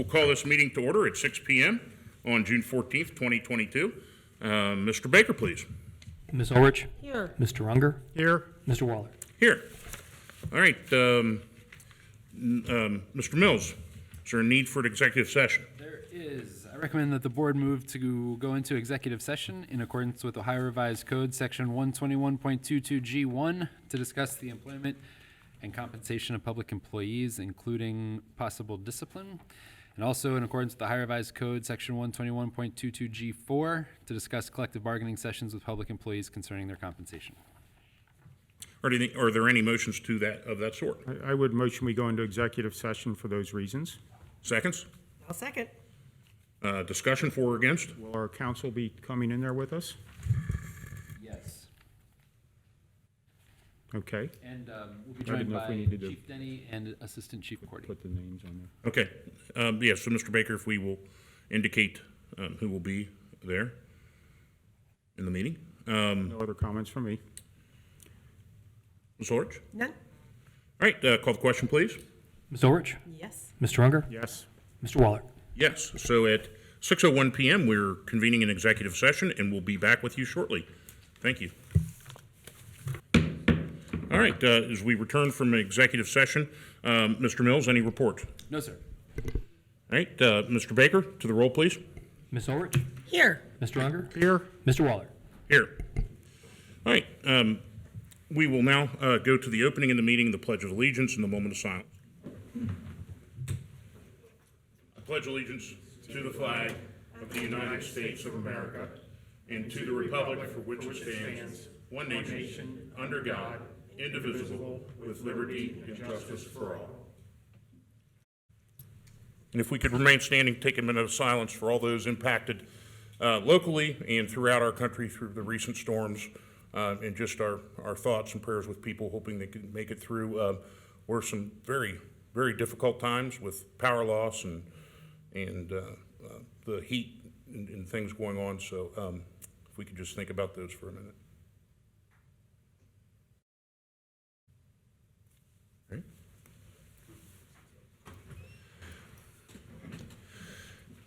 We'll call this meeting to order at 6 p.m. on June 14th, 2022. Mr. Baker, please. Ms. Ulrich? Here. Mr. Unger? Here. Mr. Waller? Here. All right. Mr. Mills, is there a need for an executive session? There is. I recommend that the board move to go into executive session in accordance with Ohio Revised Code, Section 121.22G1, to discuss the employment and compensation of public employees, including possible discipline, and also in accordance with the Ohio Revised Code, Section 121.22G4, to discuss collective bargaining sessions with public employees concerning their compensation. Are there any motions to that of that sort? I would motion we go into executive session for those reasons. Seconds? I'll second. Discussion for or against? Will our counsel be coming in there with us? Yes. Okay, And we'll be I didn't joined know if by we needed to Chief Denny and Assistant Chief Cordy. put the names on there. Okay. Yes, so Mr. Baker, if we will indicate who will be there in the meeting. No other comments from me. Ms. Ulrich? None? All right, call the question, please. Ms. Ulrich? Yes. Mr. Unger? Yes. Mr. Waller? Yes, so at 6:01 p.m., we're convening an executive session, and we'll be back with you shortly. Thank you. All right, as we return from executive session, Mr. Mills, any report? No, sir. All right, Mr. Baker, to the roll, please. Ms. Ulrich? Here. Mr. Unger? Here. Mr. Waller? Here. All right, we will now go to the opening of the meeting, the Pledge of Allegiance, and the moment of silence. I pledge allegiance to the flag of the United States of America and to the republic for which it stands, one nation, under God, indivisible, with liberty and justice for all. And if we could remain standing, take a minute of silence for all those impacted locally and throughout our country through the recent storms, and just our thoughts and prayers with people hoping they can make it through. Were some very, very difficult times with power loss and the heat and things going on. So if we could just think about those for a minute. Okay.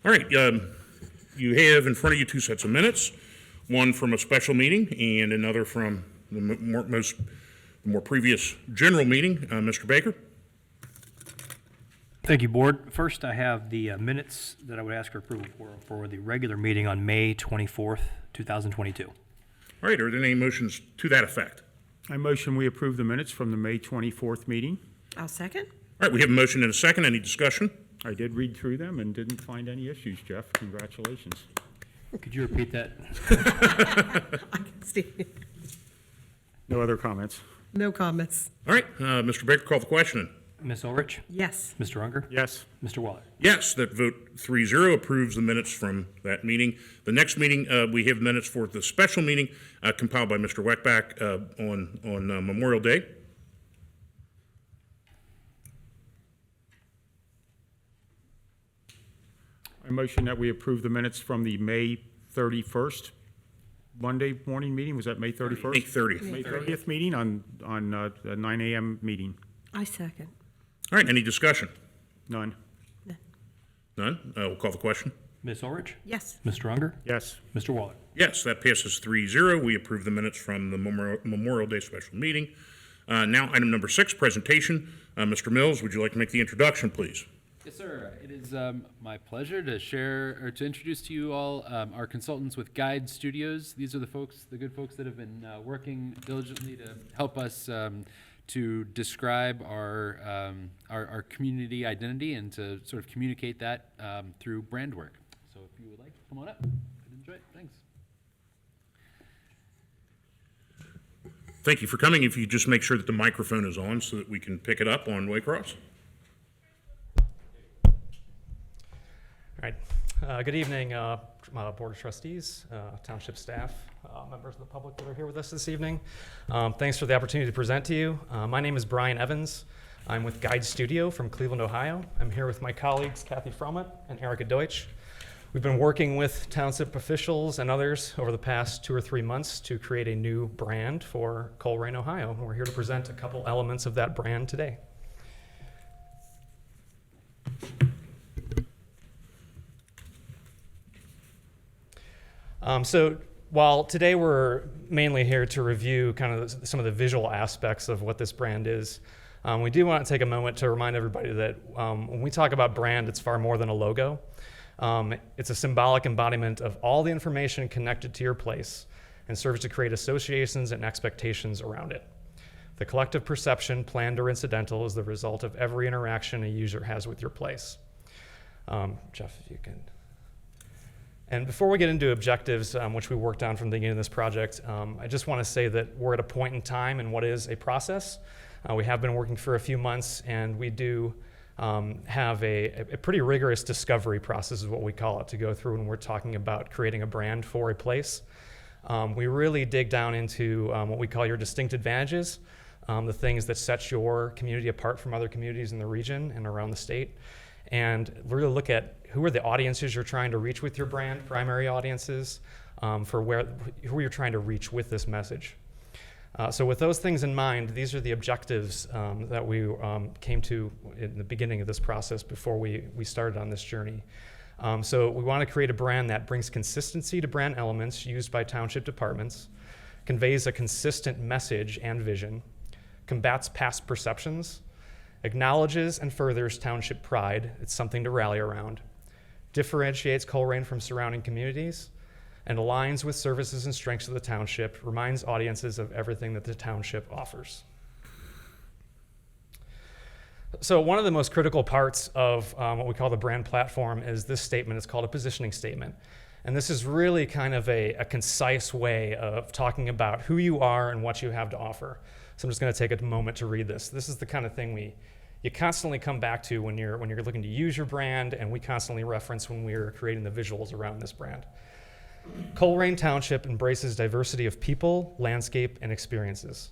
All right, you have in front of you two sets of minutes, one from a special meeting and another from the more previous general meeting. Mr. Baker? Thank you, Board. First, I have the minutes that I would ask for approval for the regular meeting on May 24th, 2022. All right, are there any motions to that effect? I motion we approve the minutes from the May 24th meeting. I'll second. All right, we have a motion and a second. Any discussion? I did read through them and didn't find any issues, Jeff. Congratulations. Could you repeat that? I can see. No other comments. No comments. All right, Mr. Baker, call the question. Ms. Ulrich? Yes. Mr. Unger? Yes. Mr. Waller? Yes, that vote 3-0 approves the minutes from that meeting. The next meeting, we have minutes for the special meeting compiled by Mr. Weckbach on Memorial Day. I motion that we approve the minutes from the May 31st Monday morning meeting. Was that May 31st? May 30th. May 30th meeting on the 9 a.m. meeting. I second. All right, any discussion? None. None? We'll call the question. Ms. Ulrich? Yes. Mr. Unger? Yes. Mr. Waller? Yes, that passes 3-0. We approve the minutes from the Memorial Day special meeting. Now, item number 6, presentation. Mr. Mills, would you like to make the introduction, please? Yes, sir. It is my pleasure to share or to introduce to you all our consultants with Guide Studios. These are the good folks that have been working diligently to help us to describe our community identity and to sort of communicate that through brand work. So if you would like, come on up. I'd enjoy it. Thanks. Thank you for coming. If you just make sure that the microphone is on so that we can pick it up on Waycross. All right. Good evening, Board of Trustees, Township staff, members of the public that are here with us this evening. Thanks for the opportunity to present to you. My name is Brian Evans. I'm with Guide Studio from Cleveland, Ohio. I'm here with my colleagues, Kathy Frommett and Erica Deutsch. We've been working with Township officials and others over the past 2 or 3 months to create a new brand for Colerain, Ohio. And we're here to present a couple elements of that brand today. So while today we're mainly here to review kind of some of the visual aspects of what this brand is, we do want to take a moment to remind everybody that when we talk about brand, it's far more than a logo. It's a symbolic embodiment of all the information connected to your place and serves to create associations and expectations around it. The collective perception, planned or incidental, is the result of every interaction a user has with your place. Jeff, if you can. And before we get into objectives, which we worked on from the beginning of this project, I just want to say that we're at a point in time in what is a process. We have been working for a few months, and we do have a pretty rigorous discovery process, is what we call it, to go through when we're talking about creating a brand for a place. We really dig down into what we call your distinct advantages, the things that set your community apart from other communities in the region and around the state, and really look at who are the audiences you're trying to reach with your brand, primary audiences, who you're trying to reach with this message. So with those things in mind, these are the objectives that we came to in the beginning of this process before we started on this journey. So we want to create a brand that brings consistency to brand elements used by township departments, conveys a consistent message and vision, combats past perceptions, acknowledges and furthers township pride, it's something to rally around, differentiates Colerain from surrounding communities, and aligns with services and strengths of the township, reminds audiences of everything that the township offers. So one of the most critical parts of what we call the brand platform is this statement. It's called a positioning statement. And this is really kind of a concise way of talking about who you are and what you have to offer. So I'm just going to take a moment to read this. This is the kind of thing you constantly come back to when you're looking to use your brand, and we constantly reference when we're creating the visuals around this brand. Colerain Township embraces diversity of people, landscape, and experiences.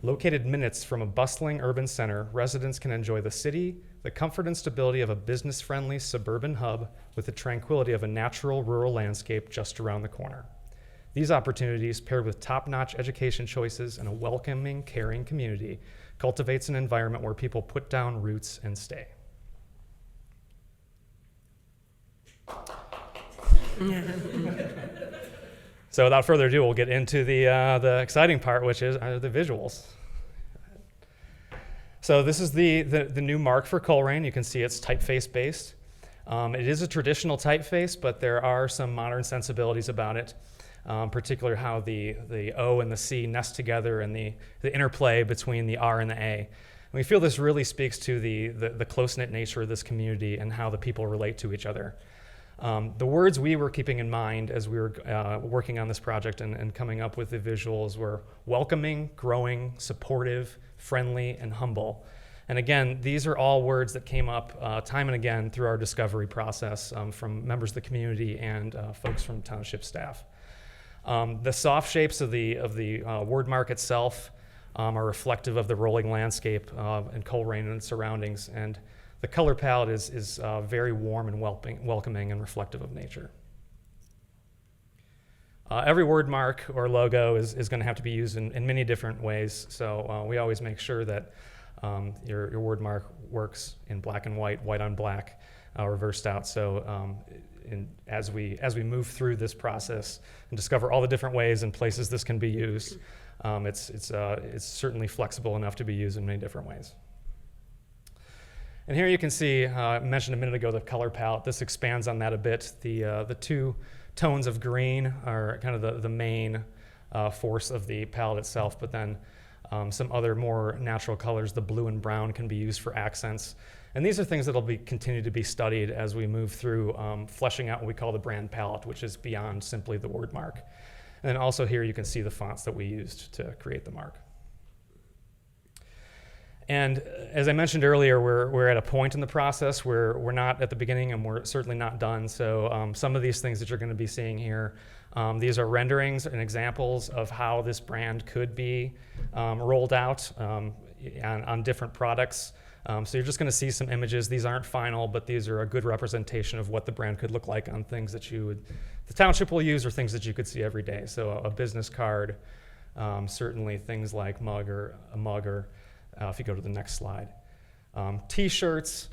Located minutes from a bustling urban center, residents can enjoy the city, the comfort and stability of a business-friendly suburban hub with the tranquility of a natural rural landscape just around the corner. These opportunities, paired with top-notch education choices and a welcoming, caring community, cultivates an environment where people put down roots and stay. So without further ado, we'll get into the exciting part, which is the visuals. So this is the new mark for Colerain. You can see it's typeface based. It is a traditional typeface, but there are some modern sensibilities about it, particularly how the O and the C nest together and the interplay between the R and the A. And we feel this really speaks to the close-knit nature of this community and how the people relate to each other. The words we were keeping in mind as we were working on this project and coming up with the visuals were welcoming, growing, supportive, friendly, and humble. And again, these are all words that came up time and again through our discovery process from members of the community and folks from township staff. The soft shapes of the word mark itself are reflective of the rolling landscape in Colerain and its surroundings, and the color palette is very warm and welcoming and reflective of nature. Every word mark or logo is going to have to be used in many different ways, so we always make sure that your word mark works in black and white, white on black, reversed out. So as we move through this process and discover all the different ways and places this can be used, it's certainly flexible enough to be used in many different ways. And here you can see, I mentioned a minute ago, the color palette. This expands on that a bit. The two tones of green are kind of the main force of the palette itself, but then some other more natural colors, the blue and brown, can be used for accents. And these are things that will continue to be studied as we move through fleshing out what we call the brand palette, which is beyond simply the word mark. And then also here you can see the fonts that we used to create the mark. And as I mentioned earlier, we're at a point in the process where we're not at the beginning and we're certainly not done. So some of these things that you're going to be seeing here, these are renderings and examples of how this brand could be rolled out on different products. So you're just going to see some images. These aren't final, but these are a good representation of what the brand could look like on things that the township will use or things that you could see every day. So a business card, certainly things like a mug or if you go to the next slide. T-shirts,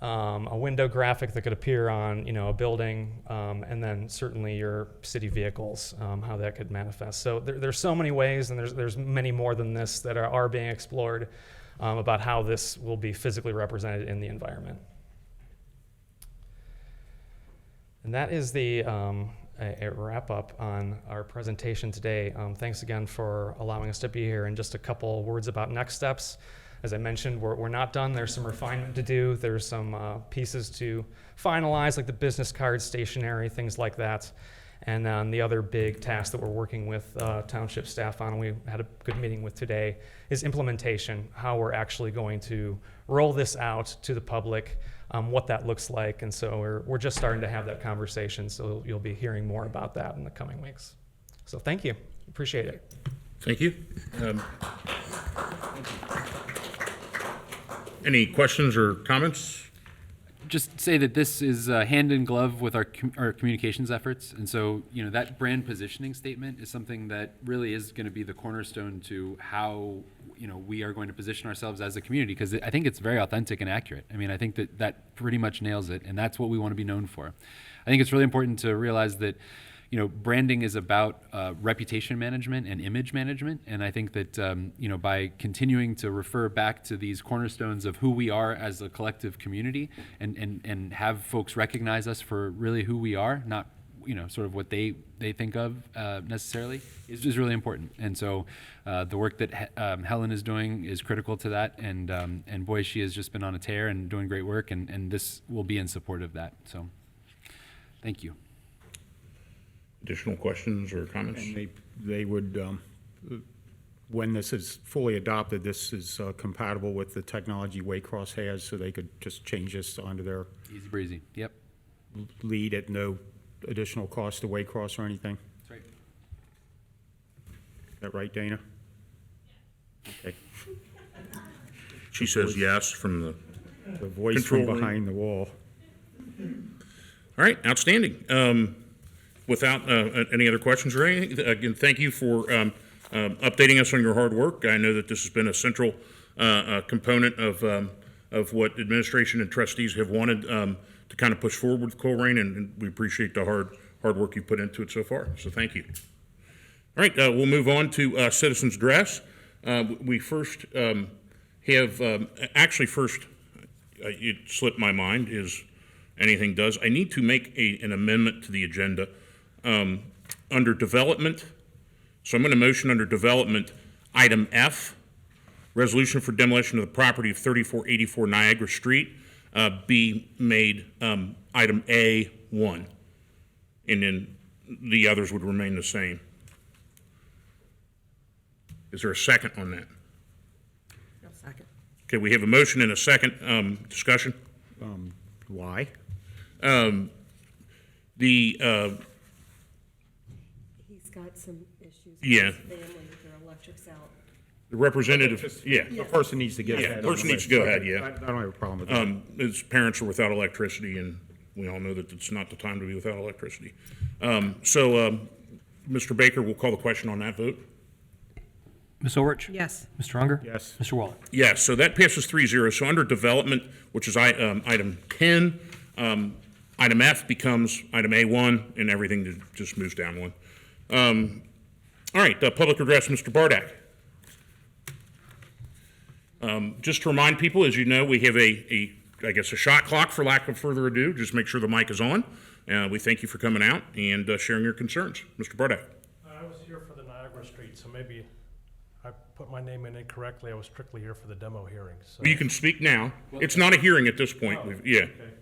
a window graphic that could appear on, a building, and then certainly your city vehicles, how that could manifest. So there's so many ways, and there's many more than this that are being explored about how this will be physically represented in the environment. And that is a wrap up on our presentation today. Thanks again for allowing us to be here, and just a couple words about next steps. As I mentioned, we're not done. There's some refinement to do. There's some pieces to finalize, like the business cards, stationery, things like that. And then the other big task that we're working with Township staff on, and we had a good meeting with today, is implementation, how we're actually going to roll this out to the public, what that looks like. And so we're just starting to have that conversation, so you'll be hearing more about that in the coming weeks. So thank you. Appreciate it. Thank you. Any questions or comments? Just say that this is hand in glove with our communications efforts. And so, that brand positioning statement is something that really is going to be the cornerstone to how, we are going to position ourselves as a community, because I think it's very authentic and accurate. I mean, I think that pretty much nails it, and that's what we want to be known for. I think it's really important to realize that, branding is about reputation management and image management. And I think that, by continuing to refer back to these cornerstones of who we are as a collective community, and have folks recognize us for really who we are, not, sort of what they think of necessarily, is really important. And so the work that Helen is doing is critical to that. And boy, she has just been on a tear and doing great work. And this will be in support of that. So thank you. Additional questions or comments? And they would, when this is fully adopted, this is compatible with the technology Waycross has, so they could just change this onto their Easy breezy. Yep. lead at no additional cost to Waycross or anything. That's right. Is that right, Dana? Okay. She says yes from the, The voice Control from room. behind the wall. all right, outstanding. Without any other questions or anything, again, thank you for updating us on your hard work. I know that this has been a central component of what administration and trustees have wanted to kind of push forward with Colerain, and we appreciate the hard work you've put into it so far. So thank you. All right, we'll move on to citizens' address. We first have, actually first, it slipped my mind, is anything does. I need to make an amendment to the agenda. Under development, so I'm going to motion under development, item F, resolution for demolition of the property of 3484 Niagara Street, be made item A1, and then the others would remain the same. Is there a second on that? No, second. Okay, we have a motion and a second. Discussion? Why? He's got some issues with Yeah. his family with their electrics out. The representative, yeah. The person needs to get Yeah, ahead. person needs to go ahead, yeah. I don't have a problem with that. His parents are without electricity, and we all know that it's not the time to be without electricity. Mr. Baker will call the question on that vote. Ms. Orich? Yes. Mr. Unger? Yes. Mr. Waller? Yes, so that passes 3-0. So under development, which is item 10, item F becomes item A1, and everything just moves down one. All right, public address, Mr. Bardak. Just to remind people, as you know, we have I guess a shot clock, for lack of further ado. Just make sure the mic is on. We thank you for coming out and sharing your concerns. Mr. Bardak. I was here for the Niagara Street, so maybe I put my name in incorrectly. I was strictly here for the demo hearing, so. You can speak now. It's not a hearing at this point. Yeah. Okay.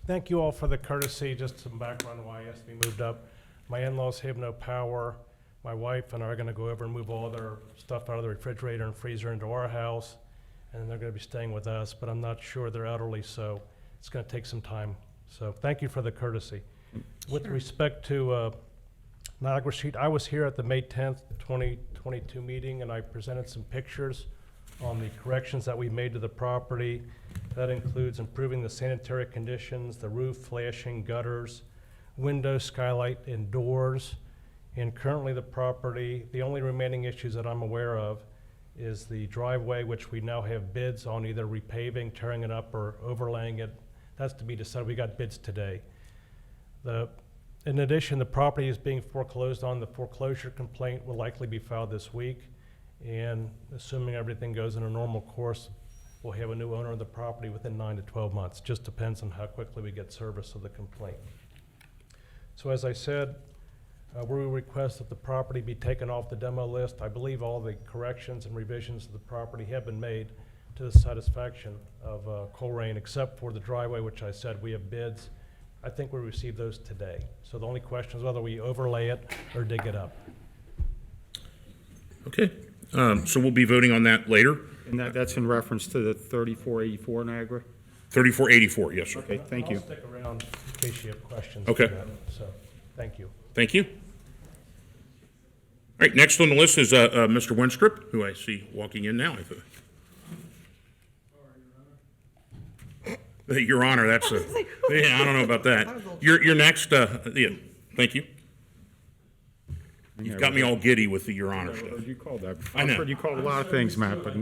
Thank you all for the courtesy. Just some background on why I asked to be moved up. My in-laws have no power. My wife and I are gonna go over and move all their stuff out of the refrigerator and freezer into our house, and they're gonna be staying with us, but I'm not sure they're elderly, so it's gonna take some time. So thank you for the courtesy. With respect to Niagara Street, I was here at the May 10th, 2022 meeting, and I presented some pictures on the corrections that we made to the property. That includes improving the sanitary conditions, the roof, flashing, gutters, windows, skylight, and doors. And currently the property, the only remaining issues that I'm aware of is the driveway, which we now have bids on either repaving, tearing it up, or overlaying it. That's to be decided. We got bids today. In addition, the property is being foreclosed on. The foreclosure complaint will likely be filed this week. And assuming everything goes in a normal course, we'll have a new owner of the property within 9 to 12 months. Just depends on how quickly we get service of the complaint. So as I said, we will request that the property be taken off the demo list. I believe all the corrections and revisions to the property have been made to the satisfaction of Colerain, except for the driveway, which I said we have bids. I think we received those today. So the only question is whether we overlay it or dig it up. Okay, so we'll be voting on that later. And that's in reference to the 3484 Niagara? 3484, yes, sir. Okay, thank you. I'll stick around in case you have questions. Okay. for that. So, thank you. Thank you. All right, next on the list is Mr. Winstrip, who I see walking in now, I think. Your Honor, that's a, yeah, I don't know about that. You're next, yeah, thank you. You've got me all giddy with the Your Honor I've stuff. heard you call that. I know. I've heard you call a lot of things, Matt, but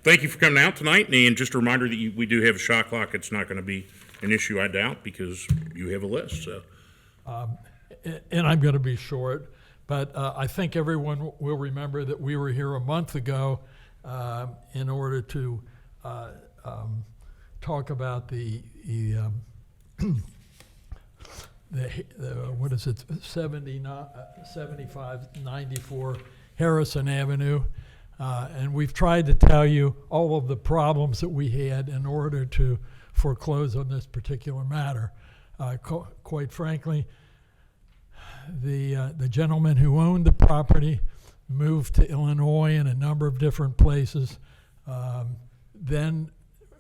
Thank you for coming out tonight, and just a reminder that we do have a shot clock. It's not going to be an issue, I doubt, because you have a list, so. And I'm going to be short, but I think everyone will remember that we were here a month ago in order to talk about the what is it, 7594 Harrison Avenue. And we've tried to tell you all of the problems that we had in order to foreclose on this particular matter. Quite frankly, the gentleman who owned the property moved to Illinois and a number of different places. Then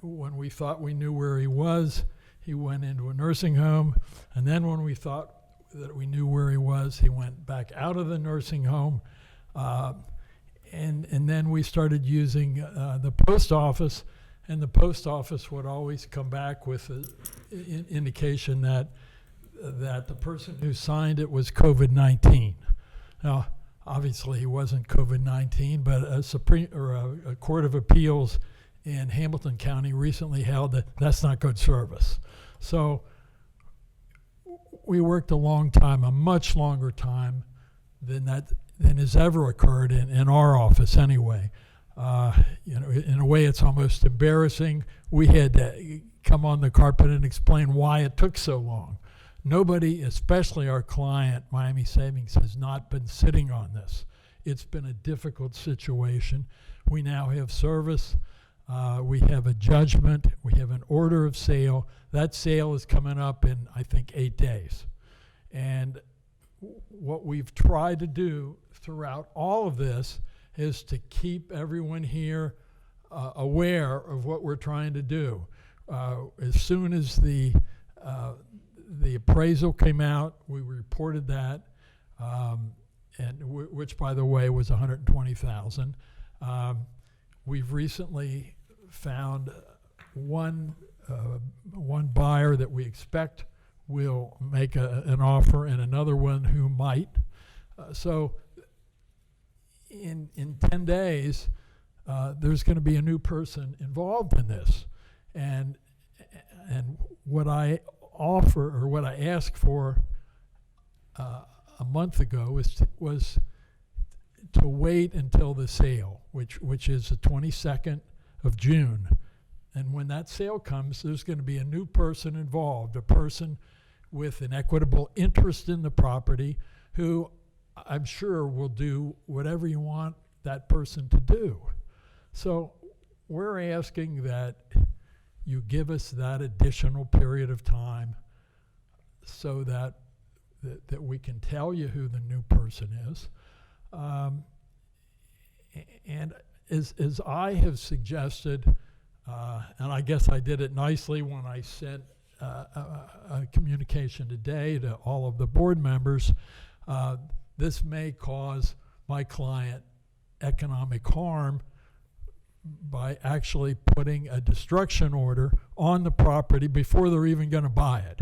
when we thought we knew where he was, he went into a nursing home. And then when we thought that we knew where he was, he went back out of the nursing home. And then we started using the post office, and the post office would always come back with an indication that the person who signed it was COVID-19. Now, obviously, he wasn't COVID-19, but a court of appeals in Hamilton County recently held that that's not good service. So we worked a long time, a much longer time than has ever occurred in our office anyway. In a way, it's almost embarrassing. We had to come on the carpet and explain why it took so long. Nobody, especially our client, Miami Savings, has not been sitting on this. It's been a difficult situation. We now have service. We have a judgment. We have an order of sale. That sale is coming up in, I think, 8 days. And what we've tried to do throughout all of this is to keep everyone here aware of what we're trying to do. As soon as the appraisal came out, we reported that, which, by the way, was $120,000. We've recently found one buyer that we expect will make an offer, and another one who might. So in 10 days, there's going to be a new person involved in this. And what I offer, or what I asked for a month ago, was to wait until the sale, which is the 22nd of June. And when that sale comes, there's going to be a new person involved, a person with an equitable interest in the property, who I'm sure will do whatever you want that person to do. So we're asking that you give us that additional period of time so that we can tell you who the new person is. And as I have suggested, and I guess I did it nicely when I sent a communication today to all of the board members, this may cause my client economic harm by actually putting a destruction order on the property before they're even going to buy it.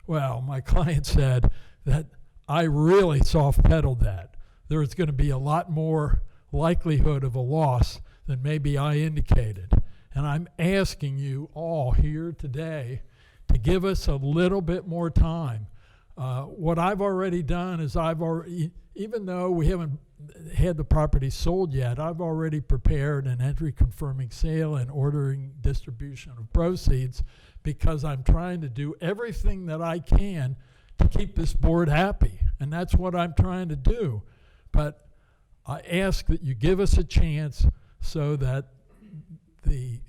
Well, my client said that I really soft-pedaled that. There's going to be a lot more likelihood of a loss than maybe I indicated. And I'm asking you all here today to give us a little bit more time. What I've already done is even though we haven't had the property sold yet, I've already prepared an entry confirming sale and ordering distribution of proceeds, because I'm trying to do everything that I can to keep this board happy. And that's what I'm trying to do. But I ask that you give us a chance so that the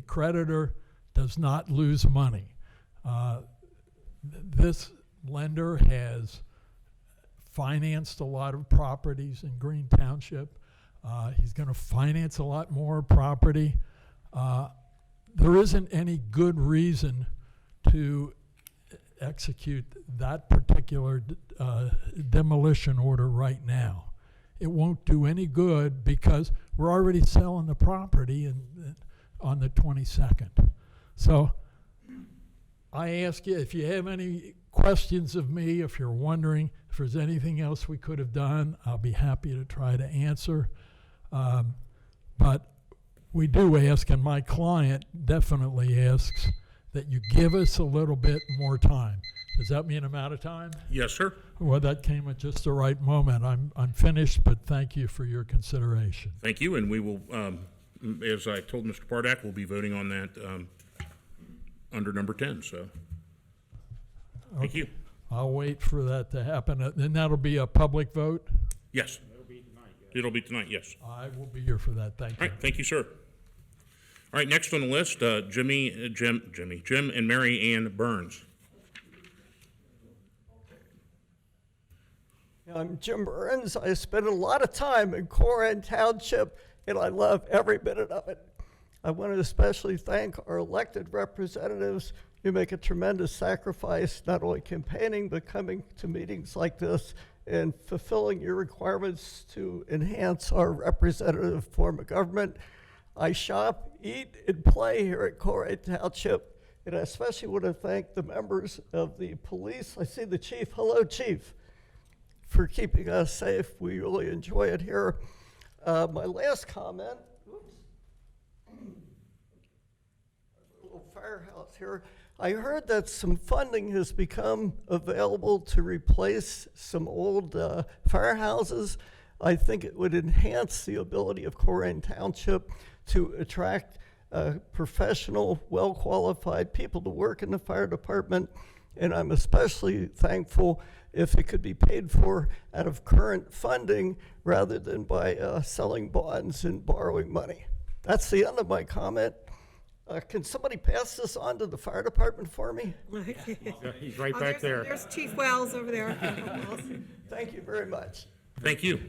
creditor does not lose money. This lender has financed a lot of properties in Green Township. He's going to finance a lot more property. There isn't any good reason to execute that particular demolition order right now. It won't do any good because we're already selling the property on the 22nd. So I ask you, if you have any questions of me, if you're wondering if there's anything else we could have done, I'll be happy to try to answer. But we do ask, and my client definitely asks, that you give us a little bit more time. Does that mean I'm out of time? Yes, sir. Well, that came at just the right moment. I'm finished, but thank you for your consideration. Thank you, and we will, as I told Mr. Pardak, we'll be voting on that under number 10, so. Thank you. I'll wait for that to happen, and that'll be a public vote? Yes. It'll be tonight, yes. I will be here for that, thank All you. right, thank you, sir. All right, next on the list, Jim and Mary Ann Burns. I'm Jim Burns. I spent a lot of time in Colerain Township, and I love every minute of it. I want to especially thank our elected representatives. You make a tremendous sacrifice, not only campaigning, but coming to meetings like this and fulfilling your requirements to enhance our representative form of government. I shop, eat, and play here at Colerain Township, and I especially want to thank the members of the police. I see the chief. Hello, chief, for keeping us safe. We really enjoy it here. My last comment, a little firehouse here. I heard that some funding has become available to replace some old firehouses. I think it would enhance the ability of Colerain Township to attract professional, well-qualified people to work in the fire department. And I'm especially thankful if it could be paid for out of current funding rather than by selling bonds and borrowing money. That's the end of my comment. Can somebody pass this on to the fire department for me? He's right back there. There's Chief Wells over there. Thank you very much. Thank you.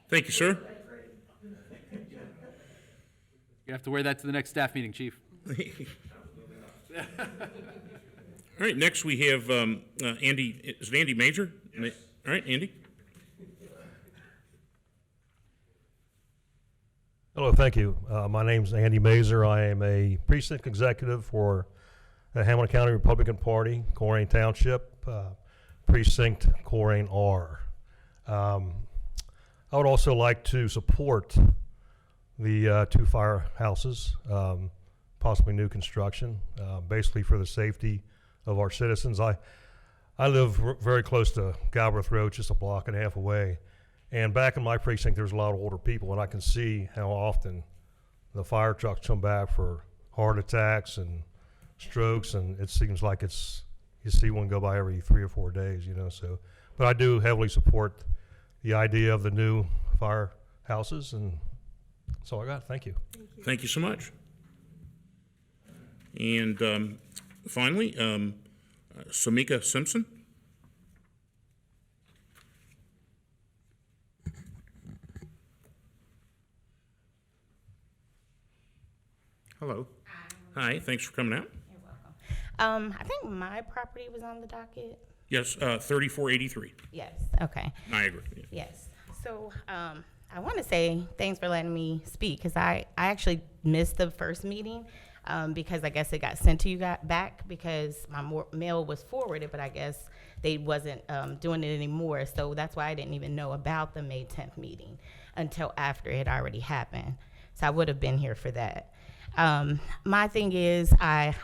Thank you, sir. You have to wear that to the next staff meeting, chief. All right, next we have Andy. Is it Andy Mazur? All right, Andy. Hello, thank you. My name's Andy Mazur. I am a precinct executive for the Hamilton County Republican Party, Colerain Township, precinct Colerain R. I would also like to support the two firehouses, possibly new construction, basically for the safety of our citizens. I live very close to Galbraith Road, just a block and a half away. And back in my precinct, there's a lot of older people, and I can see how often the fire trucks come back for heart attacks and strokes, and it seems like you see one go by every 3 or 4 days, you know. So, but I do heavily support the idea of the new firehouses, and that's all I got. Thank you. Thank you so much. And finally, Samika Simpson. Hello. Hi, thanks for coming out. You're welcome. I think my property was on the docket. Yes, 3483 Yes. Okay. Niagara. Yeah. Yes. So I want to say thanks for letting me speak because I actually missed the first meeting because I guess it got sent to you back because my mail was forwarded, but I guess they wasn't doing it anymore. So that's why I didn't even know about the May 10th meeting until after it already happened. So I would have been here for that. My thing is, I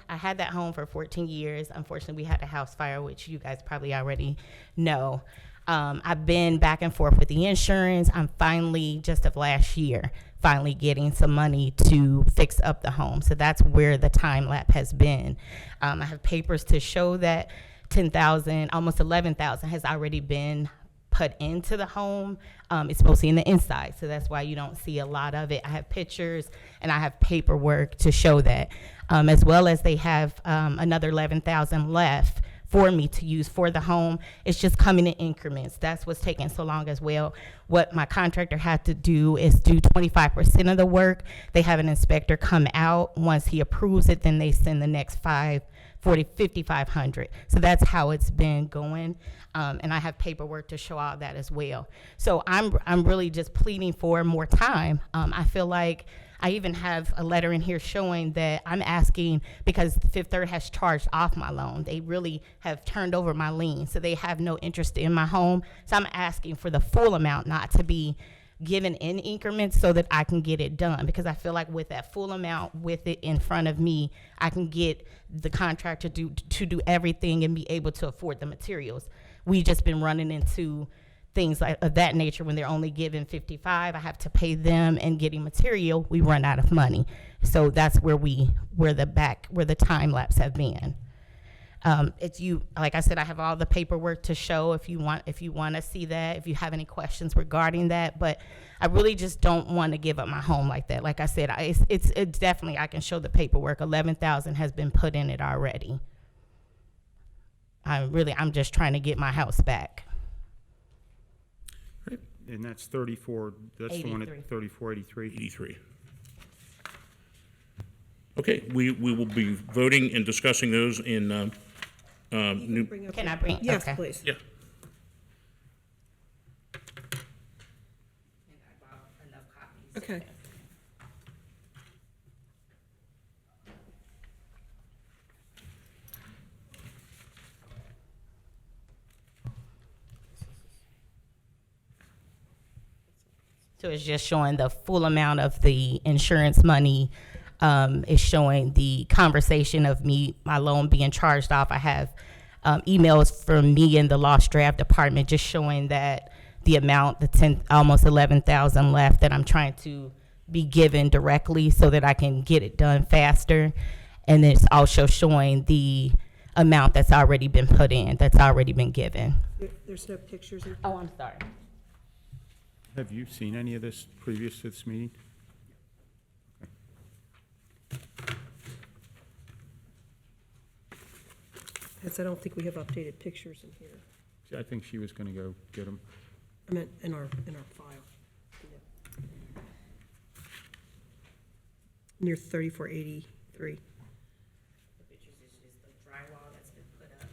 had that home for 14 years. Unfortunately, we had a house fire, which you guys probably already know. I've been back and forth with the insurance. I'm finally, just of last year, finally getting some money to fix up the home. So that's where the time lapse has been. I have papers to show that 10,000, almost 11,000 has already been put into the home. It's mostly in the inside, so that's why you don't see a lot of it. I have pictures and I have paperwork to show that, as well as they have another 11,000 left for me to use for the home. It's just coming in increments. That's what's taking so long as well. What my contractor had to do is do 25% of the work. They have an inspector come out. Once he approves it, then they send the next 5,500. So that's how it's been going. And I have paperwork to show all that as well. So I'm really just pleading for more time. I feel like I even have a letter in here showing that I'm asking because Fifth Third has charged off my loan. They really have turned over my lien, so they have no interest in my home. So I'm asking for the full amount, not to be given in increments so that I can get it done, because I feel like with that full amount, with it in front of me, I can get the contractor to do everything and be able to afford the materials. We've just been running into things like of that nature when they're only given 55. I have to pay them, and getting material, we run out of money. So that's where the time lapse have been. It's you, like I said, I have all the paperwork to show if you want to see that, if you have any questions regarding that, but I really just don't want to give up my home like that. Like I said, it's definitely, I can show the paperwork. 11,000 has been put in it already. I'm just trying to get my house back. And that's 34, that's the one at 3483. 83. Okay, we will be voting and discussing those in new. Can I bring? Yes, okay. please. Yeah. Okay. So it's just showing the full amount of the insurance money. It's showing the conversation of my loan being charged off. I have emails from me and the lost draft department just showing that the amount, almost 11,000 left that I'm trying to be given directly so that I can get it done faster. And it's also showing the amount that's already been put in, that's already been given. There's no pictures in. Oh, I'm sorry. Have you seen any of this previous to this meeting? Yes, I don't think we have updated pictures in here. See, I think she was going to go get them. I meant in our file. Near 3483. The pictures is just the drywall that's been put up,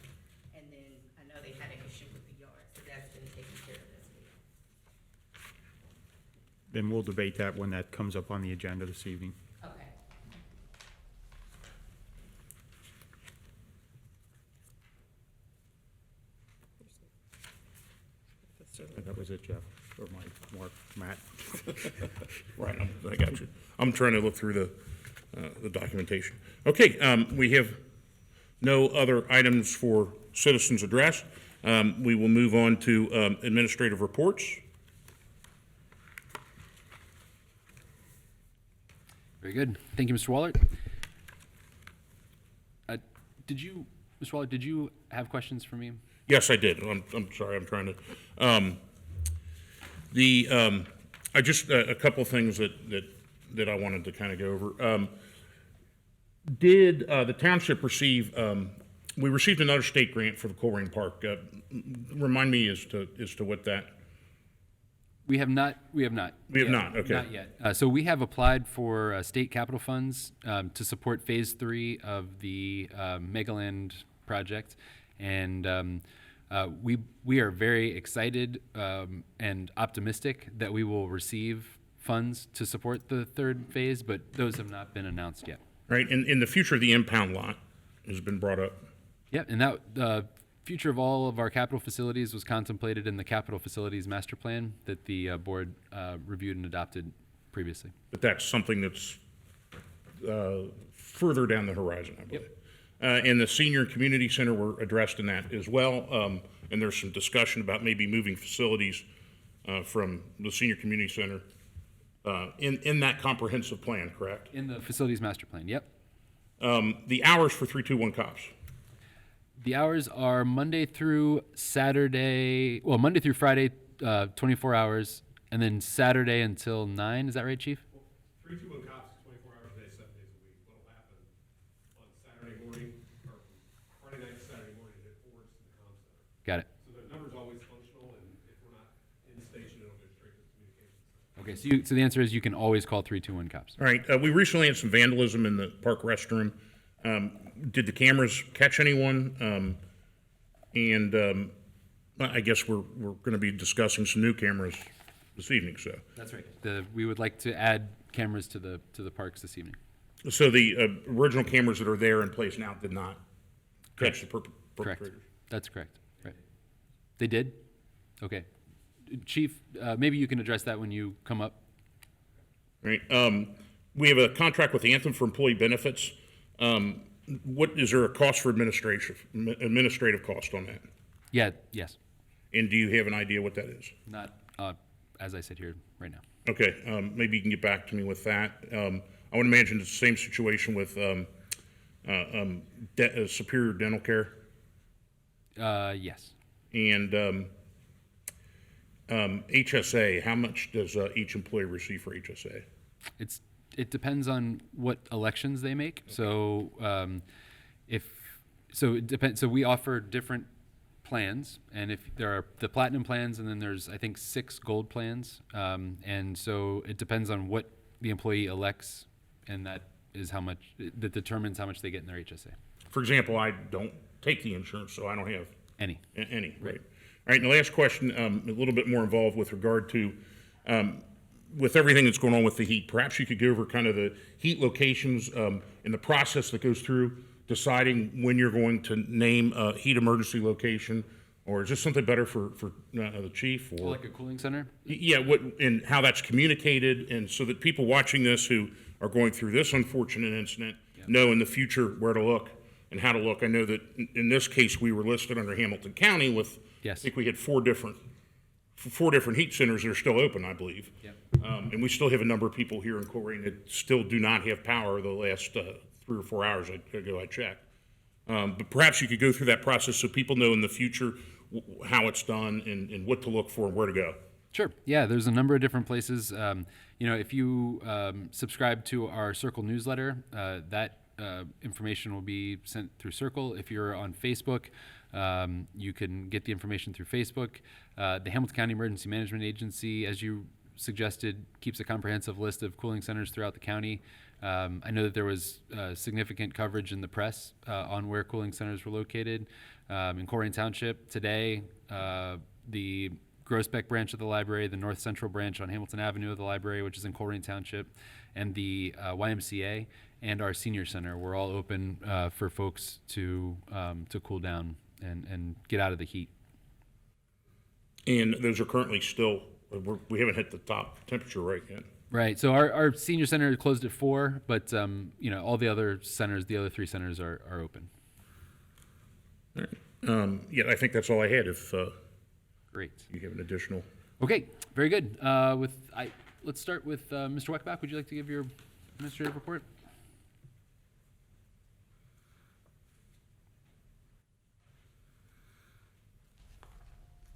and then I know they had an issue with the yard, so that's been taken care of as well. Then we'll debate that when that comes up on the agenda this evening. Okay. That was it, Jeff, or Mark, Matt. Right, I got you. I'm trying to look through the documentation. Okay, we have no other items for citizens' address. We will move on to administrative reports. Very good. Thank you, Mr. Waller. Mr. Waller, did you have questions for me? Yes, I did. I'm sorry, I'm trying to. I just, a couple of things that I wanted to kind of go over. Did the township receive, we received another state grant for the Colerain Park. Remind me as to what that. We have not. We have not, okay. Not yet. So we have applied for state capital funds to support Phase 3 of the Megaland project, and We are very excited and optimistic that we will receive funds to support the third phase, but those have not been announced yet. Right, in the future, the impound lot has been brought up. Yeah, and that the future of all of our capital facilities was contemplated in the capital facilities master plan that the board reviewed and adopted previously. But that's something that's further down the horizon, I believe. And the senior and community center were addressed in that as well. And there's some discussion about maybe moving facilities from the senior community center in that comprehensive plan, correct? In the facilities master plan, yep. The hours for 321 cops. The hours are Monday through Saturday, well, Monday through Friday, 24 hours, and then Saturday until 9. Is that right, Chief? 321 cops, 24 hours a day, 7 days a week. What'll happen on Saturday morning, or Friday night to Saturday morning, it forwards to the comm center. Got it. So the number's always functional, and if we're not in the station, it'll go straight to the communications. Okay, so the answer is you can always call 321 cops. All right, we recently had some vandalism in the park restroom. Did the cameras catch anyone? I guess we're going to be discussing some new cameras this evening, so. That's right. We would like to add cameras to the parks this evening. So the original cameras that are there in place now did not catch the Correct. perpetrators? That's correct. Right. They did? Okay. Chief, maybe you can address that when you come up. Right. We have a contract with Anthem for employee benefits. What is there a cost for administrative cost on that? Yeah, yes. And do you have an idea what that is? Not as I sit here right now. Okay, maybe you can get back to me with that. I would imagine it's the same situation with Superior Dental Care. Yes. And HSA, how much does each employee receive for HSA? It depends on what elections they make. So it depends. So we offer different plans, and if there are the platinum plans, and then there's I think 6 gold plans, and so it depends on what the employee elects, and that determines how much they get in their HSA. For example, I don't take the insurance, so I don't have Any. any. Right. All right. And the last question, a little bit more involved with regard to. With everything that's going on with the heat, perhaps you could go over kind of the heat locations and the process that goes through deciding when you're going to name a heat emergency location, or is this something better for the chief? Or Like a cooling center? yeah, and how that's communicated, and so that people watching this who are going through this unfortunate incident know in the future where to look and how to look. I know that in this case we were listed under Hamilton County with, Yes. I think we had four different heat centers that are still open, I believe. Yep. And we still have a number of people here in Colerain that still do not have power the last 3 or 4 hours ago I checked. But perhaps you could go through that process so people know in the future how it's done and what to look for and where to go. Sure. Yeah, there's a number of different places. If you subscribe to our Circle newsletter, that information will be sent through Circle. If you're on Facebook, you can get the information through Facebook. The Hamilton County Emergency Management Agency, as you suggested, keeps a comprehensive list of cooling centers throughout the county. I know that there was significant coverage in the press on where cooling centers were located. In Colerain Township today, the Groesbeck branch of the library, the North Central branch on Hamilton Avenue of the library, which is in Colerain Township, and the YMCA and our senior center were all open for folks to cool down and get out of the heat. And those are currently still, we haven't hit the top temperature right yet. Right. So our senior center closed at 4, but all the other centers, the other 3 centers are open. All right. Yeah, I think that's all I had. If Great. you have an additional. Okay. Very good. Let's start with Mr. Weckbach. Would you like to give your administrative report?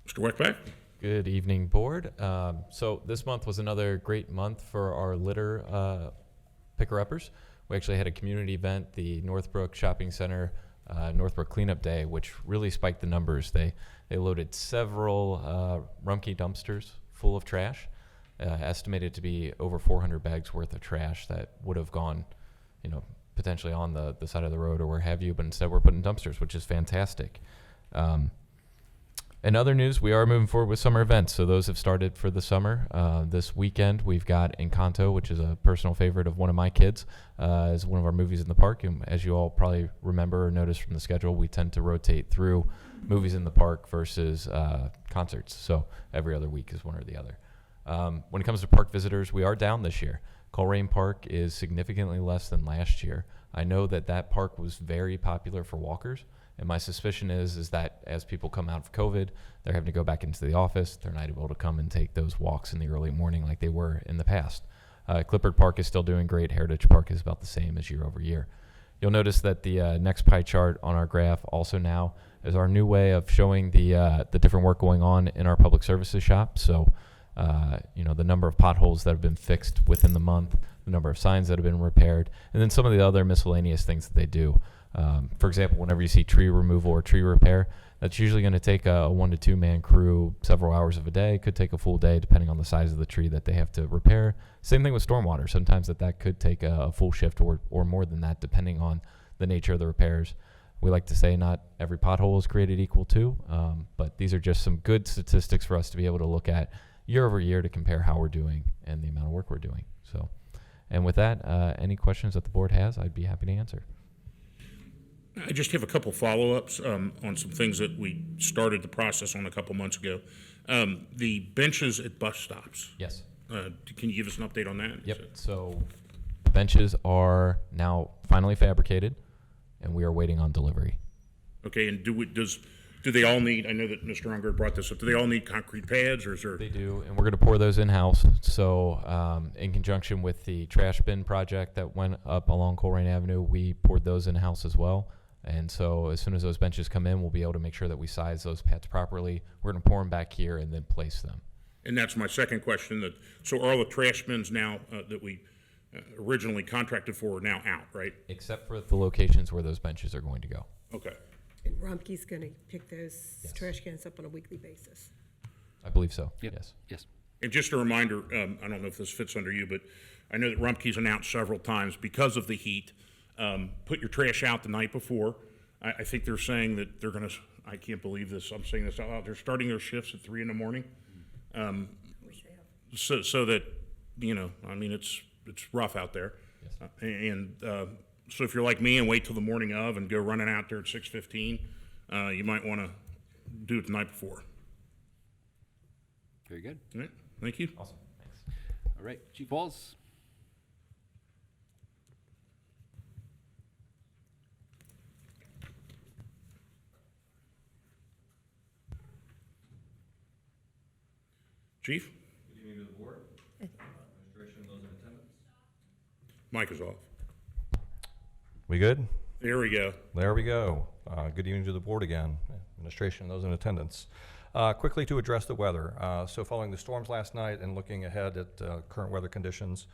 Mr. Weckbach? Good evening, Board. So this month was another great month for our litter picker-uppers. We actually had a community event, the Northbrook Shopping Center Northbrook Cleanup Day, which really spiked the numbers. They loaded several Rumpke dumpsters full of trash, estimated to be over 400 bags worth of trash that would have gone, potentially on the side of the road or where have you, but instead we're putting dumpsters, which is fantastic. In other news, we are moving forward with summer events. So those have started for the summer. This weekend, we've got Encanto, which is a personal favorite of one of my kids, is one of our movies in the park. And as you all probably remember or noticed from the schedule, we tend to rotate through movies in the park versus concerts. So every other week is one or the other. When it comes to park visitors, we are down this year. Colerain Park is significantly less than last year. I know that that park was very popular for walkers. And my suspicion is that as people come out of COVID, they're having to go back into the office. They're not able to come and take those walks in the early morning like they were in the past. Clippard Park is still doing great. Heritage Park is about the same as year over year. You'll notice that the next pie chart on our graph also now is our new way of showing the different work going on in our public services shop. So, the number of potholes that have been fixed within the month, the number of signs that have been repaired, and then some of the other miscellaneous things that they do. For example, whenever you see tree removal or tree repair, that's usually going to take a 1 to 2 man crew several hours of a day. It could take a full day depending on the size of the tree that they have to repair. Same thing with stormwater. Sometimes that could take a full shift or more than that depending on the nature of the repairs. We like to say not every pothole is created equal too, but these are just some good statistics for us to be able to look at year over year to compare how we're doing and the amount of work we're doing. So, and with that, any questions that the board has, I'd be happy to answer. I just have a couple follow-ups on some things that we started the process on a couple months ago. The benches at bus stops. Yes. Can you give us an update on that? Yep. So benches are now finally fabricated, and we are waiting on delivery. Okay, and do they all need, I know that Mr. Unger brought this up, do they all need concrete pads, or is there? They do, and we're going to pour those in-house. So in conjunction with the trash bin project that went up along Colerain Avenue, we poured those in-house as well. And so as soon as those benches come in, we'll be able to make sure that we size those pads properly. We're going to pour them back here and then place them. And that's my second question. So are all the trash bins now that we originally contracted for are now out, right? Except for the locations where those benches are going to go. Okay. And Rumpke's gonna pick those Yes. trash cans up on a weekly basis. I believe so. Yep. Yes. Yes. And just a reminder, I don't know if this fits under you, but I know that Rumpke's announced several times because of the heat, put your trash out the night before. I think they're saying that they're going to, I can't believe this, I'm saying this out loud, they're starting their shifts at 3 a.m. So that, it's rough out there. Yes. So if you're like me and wait till the morning of and go running out there at 6:15, you might want to do it the night before. Very good. All right, thank you. Awesome. Thanks. All right, Chief Walls. Chief? Good evening to the board, administration, and those in attendance. Mic is off. We good? There we go. There we go. Good evening to the board again, administration, and those in attendance. Quickly to address the weather. So following the storms last night and looking ahead at current weather conditions,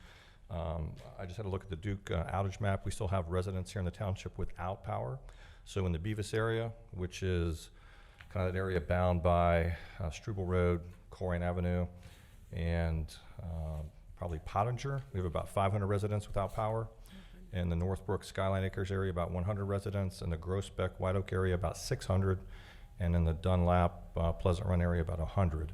I just had a look at the Duke outage map. We still have residents here in the township without power. So in the Beavis area, which is kind of an area bound by Struble Road, Colerain Avenue, and probably Pottinger, we have about 500 residents without power. In the Northbrook Skyline Acres area, about 100 residents. In the Groesbeck White Oak area, about 600. And in the Dunlap Pleasant Run area, about 100.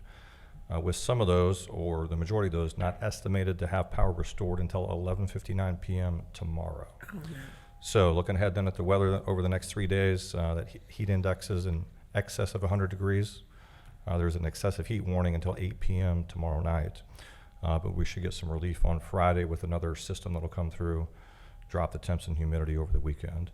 With some of those, or the majority of those, not estimated to have power restored until 11:59 p.m. tomorrow. Oh, no. So looking ahead then at the weather over the next 3 days, that heat index is in excess of 100 degrees. There's an excessive heat warning until 8 p.m. tomorrow night. But we should get some relief on Friday with another system that'll come through, drop the temps and humidity over the weekend.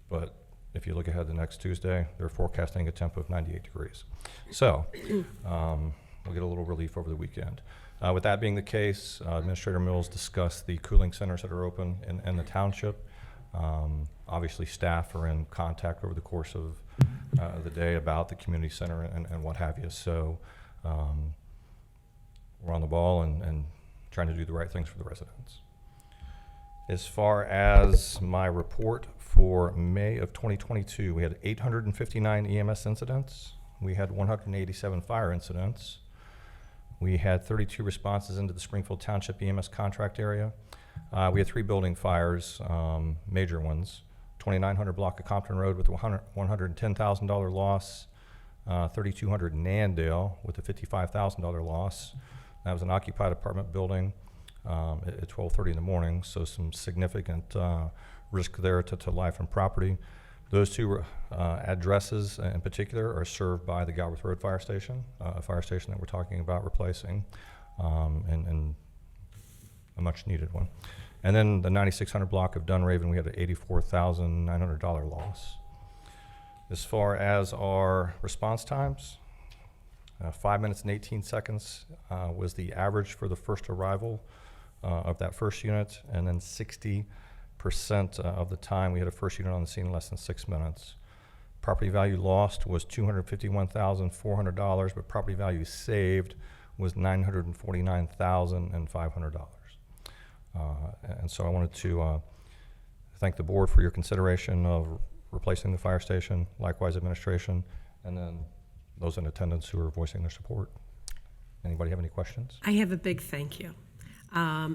But if you look ahead to next Tuesday, they're forecasting a temp of 98 degrees. So we'll get a little relief over the weekend. With that being the case, Administrator Mills discussed the cooling centers that are open in the township. Obviously, staff are in contact over the course of the day about the community center and what have you. So we're on the ball and trying to do the right things for the residents. As far as my report for May of 2022, we had 859 EMS incidents. We had 187 fire incidents. We had 32 responses into the Springfield Township EMS contract area. We had 3 building fires, major ones. 2900 block of Compton Road with $110,000 loss. 3200 Nandale with a $55,000 loss. That was an occupied apartment building at 12:30 in the morning, so some significant risk there to life and property. Those two addresses in particular are served by the Galbraith Road Fire Station, a fire station that we're talking about replacing, and a much needed one. And then the 9600 block of Dunraven, we had an $84,900 loss. As far as our response times, 5 minutes and 18 seconds was the average for the first arrival of that first unit, and then 60% of the time we had a first unit on the scene in less than 6 minutes. Property value lost was $251,400, but property value saved was $949,500. And so I wanted to thank the board for your consideration of replacing the fire station, likewise administration, and then those in attendance who are voicing their support. Anybody have any questions? I have a big thank you.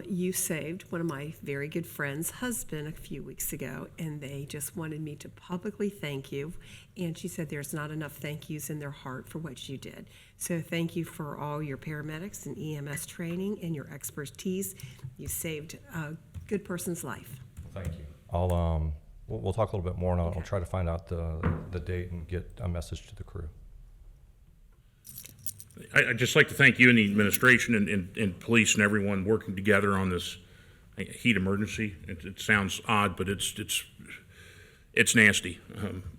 You saved one of my very good friends' husband a few weeks ago, and they just wanted me to publicly thank you. And she said there's not enough thank yous in their heart for what you did. So thank you for all your paramedics and EMS training and your expertise. You saved a good person's life. Thank you. We'll talk a little bit more, and I'll try to find out the date and get a message to the crew. I'd just like to thank you and the administration and police and everyone working together on this heat emergency. It sounds odd, but it's nasty.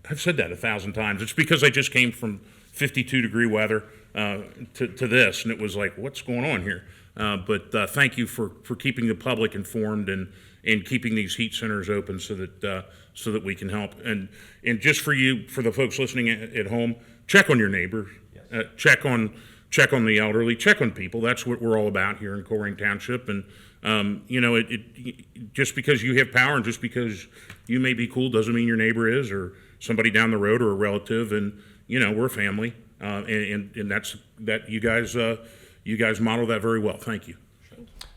I've said that 1,000 times. It's because I just came from 52-degree weather to this, and it was like, what's going on here? But thank you for keeping the public informed and keeping these heat centers open so that we can help. And just for you, for the folks listening at home, check on your neighbor. Check on the elderly, check on people. That's what we're all about here in Colerain Township. And just because you have power and just because you may be cool doesn't mean your neighbor is, or somebody down the road, or a relative. And we're a family, and that's that. You guys model that very well. Thank you.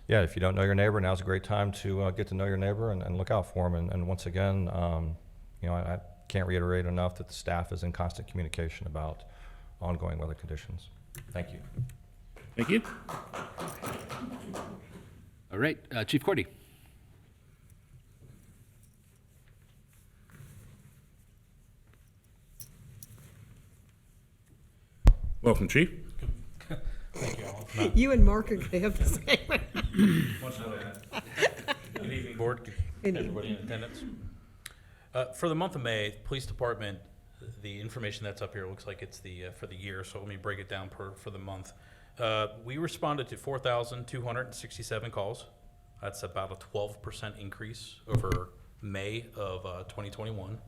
Yeah, if you don't know your neighbor, now's a great time to get to know your neighbor and look out for them. And once again, I can't reiterate enough that the staff is in constant communication about ongoing weather conditions. Thank you. Thank you. All right, Chief Cordy. Welcome, Chief. You and Mark are going to have the same. Good evening, Board. Good Everybody in attendance. For the month of May, Police Department, the information that's up here looks like it's for the year, so let me break it down for the month. We responded to 4,267 calls. That's about a 12% increase over May of 2021.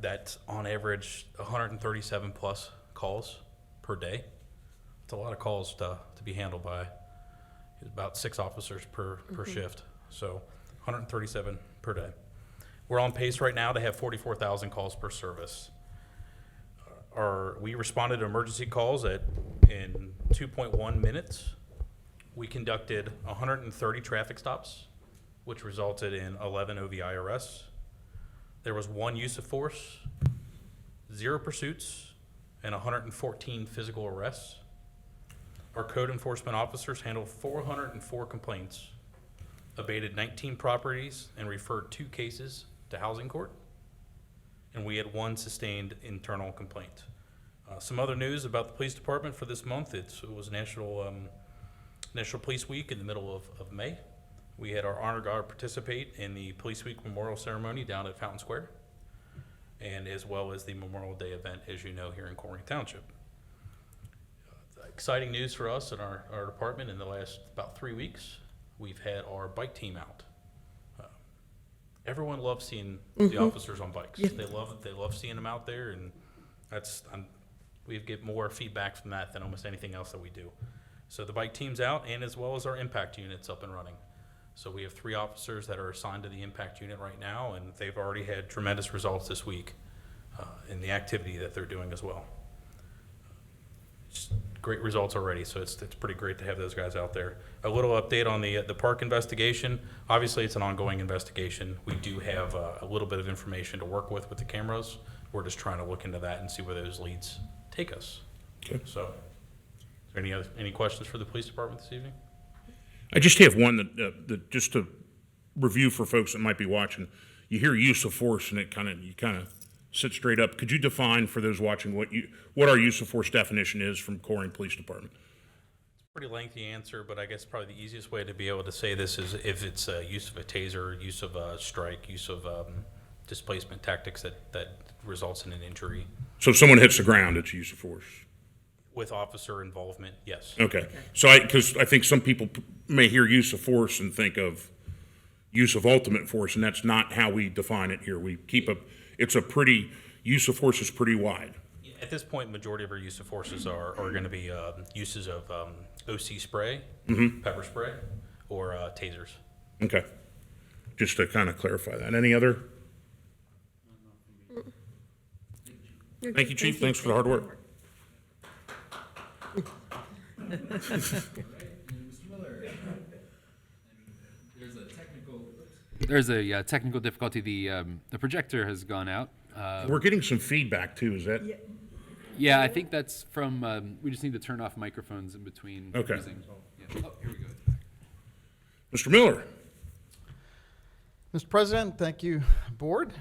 That's on average 137 plus calls per day. It's a lot of calls to be handled by about 6 officers per shift, so 137 per day. We're on pace right now to have 44,000 calls per service. We responded to emergency calls in 2.1 minutes. We conducted 130 traffic stops, which resulted in 11 OVI arrests. There was 1 use of force, 0 pursuits, and 114 physical arrests. Our code enforcement officers handled 404 complaints, abated 19 properties, and referred 2 cases to housing court, and we had 1 sustained internal complaint. Some other news about the police department for this month: it was National Police Week in the middle of May. We had our honor guard participate in the Police Week memorial ceremony down at Fountain Square, and as well as the Memorial Day event, as you know, here in Colerain Township. Exciting news for us in our department. In the last about 3 weeks, we've had our bike team out. Everyone loves seeing the officers on bikes. Yeah. They love it. They love seeing them out there, and we get more feedback from that than almost anything else that we do. So the bike team's out, and as well as our impact unit's up and running. So we have 3 officers that are assigned to the impact unit right now, and they've already had tremendous results this week in the activity that they're doing as well. Just great results already, so it's pretty great to have those guys out there. A little update on the park investigation. Obviously, it's an ongoing investigation. We do have a little bit of information to work with the cameras. We're just trying to look into that and see where those leads take us. Okay. So, is there any questions for the police department this evening? I just have one that just to review for folks that might be watching. You hear use of force and you kind of sit straight up. Could you define for those watching what our use of force definition is from Colerain Police Department? Pretty lengthy answer, but I guess probably the easiest way to be able to say this is if it's use of a taser, use of a strike, use of displacement tactics that results in an injury. So if someone hits the ground, it's use of force. With officer involvement, yes. Okay. So because I think some people may hear use of force and think of use of ultimate force, and that's not how we define it here. We keep use of force is pretty wide. At this point, majority of our use of forces are going to be uses of OC spray, pepper spray, or tasers. Okay. Just to kind of clarify that. Any other? Thank you, Chief. Thanks for the hard work. There's a technical difficulty. The projector has gone out. We're getting some feedback too. Is that? Yeah, I think that's from, we just need to turn off microphones in between. Okay. Using, yeah. Oh, here we go. Mr. Miller? Mr. President, thank you, Board.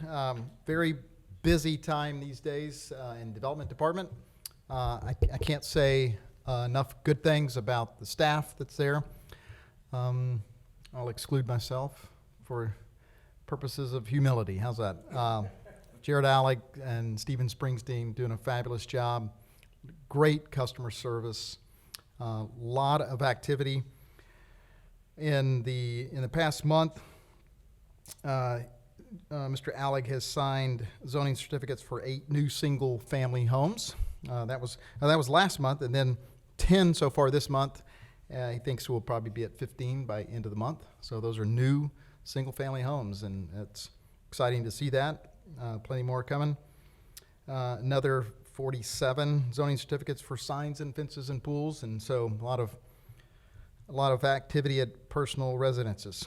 Very busy time these days in Development Department. I can't say enough good things about the staff that's there. I'll exclude myself for purposes of humility. How's that? Jared Alec and Stephen Springsteen doing a fabulous job. Great customer service. Lot of activity. In the past month, Mr. Alec has signed zoning certificates for 8 new single-family homes. That was last month, and then 10 so far this month. He thinks we'll probably be at 15 by end of the month. So those are new single-family homes, and it's exciting to see that. Plenty more coming. Another 47 zoning certificates for signs and fences and pools, and so a lot of activity at personal residences.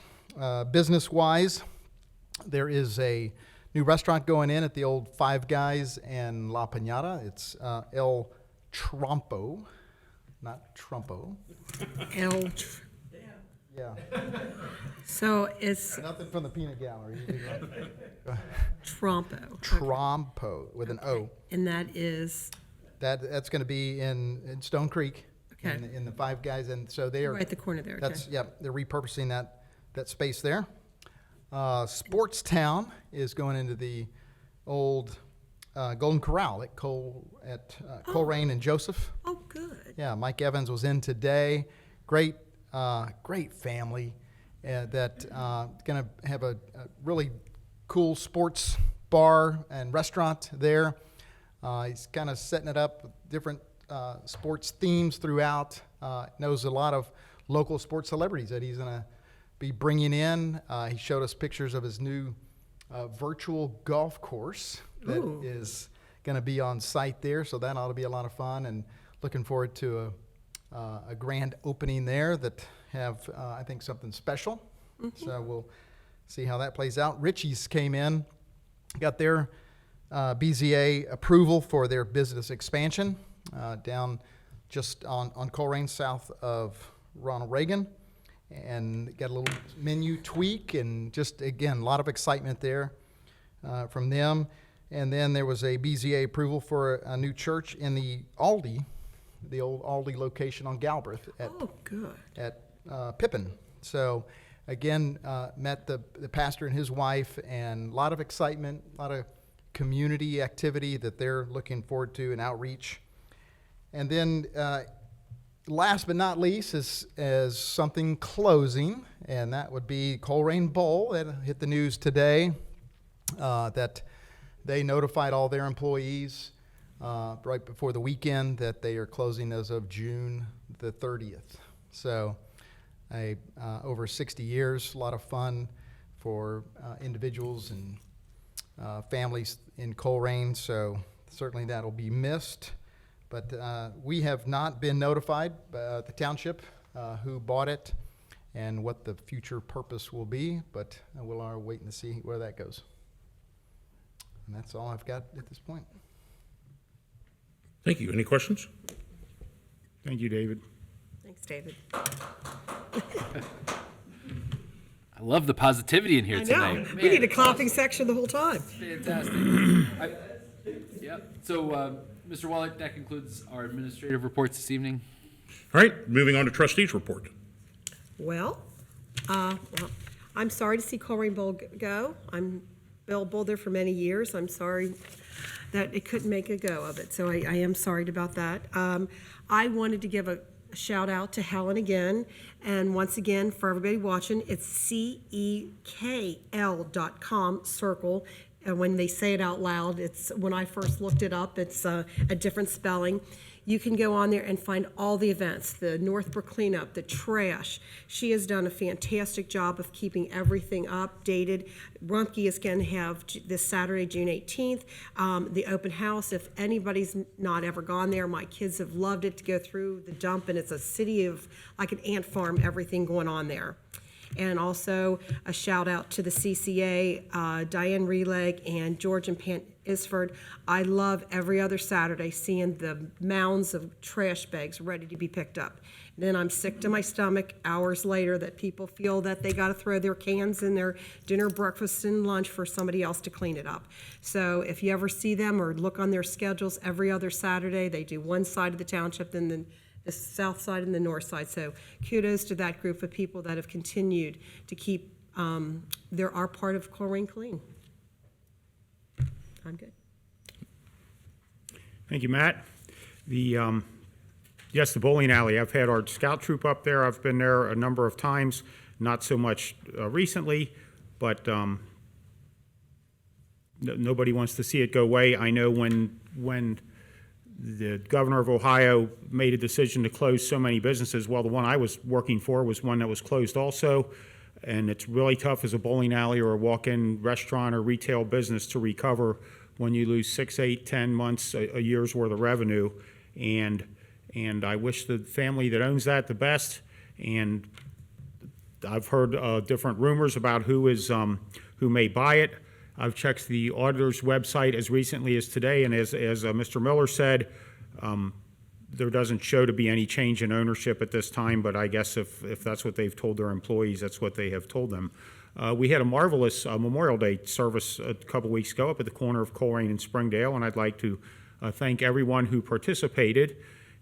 Business-wise, there is a new restaurant going in at the old Five Guys and La Piñata. It's El Trompo, not Trumpo. Yeah. So it's Nothing from the peanut gallery. Trompo. Trompo with an O. And that is That's going to be in Stone Creek. Okay. In the Five Guys, and so they are right at the corner there. Okay. They're repurposing that space there. Sports Town is going into the old Golden Corral at Colerain and Joseph. Oh, good. Yeah, Mike Evans was in today. Great family that going to have a really cool sports bar and restaurant there. He's kind of setting it up with different sports themes throughout. Knows a lot of local sports celebrities that he's going to be bringing in. He showed us pictures of his new virtual golf course that is going to be on site there, so that ought to be a lot of fun, and looking forward to a grand opening there that have, I think, something special. So we'll see how that plays out. Richie's came in, got their BZA approval for their business expansion down just on Colerain, south of Ronald Reagan, and got a little menu tweak, and just, again, a lot of excitement there from them. And then there was a BZA approval for a new church in the Aldi, the old Aldi location on Galbraith at Pippin. So again, met the pastor and his wife, and a lot of excitement, a lot of community activity that they're looking forward to, and outreach. And then last but not least is something closing, and that would be Colerain Bowl. That hit the news today that they notified all their employees right before the weekend that they are closing as of June the 30th. So over 60 years, a lot of fun for individuals and families in Colerain. So certainly that'll be missed. But we have not been notified, the township, who bought it and what the future purpose will be, but we'll wait and see where that goes. And that's all I've got at this point. Thank you. Any questions? Thank you, David. Thanks, David. I love the positivity in here I know. tonight. We need a clapping section the whole time. Fantastic. Yep. So, Mr. Wallach, that concludes our administrative reports this evening. All right, moving on to trustees' report. Well, I'm sorry to see Colerain Bowl go. I'm billable there for many years. I'm sorry that it couldn't make a go of it, so I am sorry about that. I wanted to give a shout out to Helen again, and once again, for everybody watching, it's CEKL.com, circle. And when they say it out loud, it's, when I first looked it up, it's a different spelling. You can go on there and find all the events, the Northbrook cleanup, the trash. She has done a fantastic job of keeping everything updated. Rumpke is going to have this Saturday, June 18th, the open house. If anybody's not ever gone there, my kids have loved it, to go through the dump, and it's a city of, like an ant farm, everything going on there. And also a shout out to the CCA, Diane Releg and George and Pant Isford. I love every other Saturday seeing the mounds of trash bags ready to be picked up. And then I'm sick to my stomach hours later that people feel that they got to throw their cans in their dinner, breakfast, and lunch for somebody else to clean it up. So if you ever see them or look on their schedules, every other Saturday they do one side of the township, then the south side and the north side. So kudos to that group of people that have continued to keep our part of Colerain clean. I'm good. Thank you, Matt. Yes, the bowling alley. I've had our scout troop up there. I've been there a number of times, not so much recently, but nobody wants to see it go away. I know when the governor of Ohio made a decision to close so many businesses, well, the one I was working for was one that was closed also, and it's really tough as a bowling alley or a walk-in restaurant or retail business to recover when you lose 6, 8, 10 months, a year's worth of revenue. And I wish the family that owns that the best. And I've heard different rumors about who may buy it. I've checked the auditor's website as recently as today, and as Mr. Miller said, there doesn't show to be any change in ownership at this time, but I guess if that's what they've told their employees, that's what they have told them. We had a marvelous Memorial Day service a couple weeks ago up at the corner of Colerain and Springdale, and I'd like to thank everyone who participated.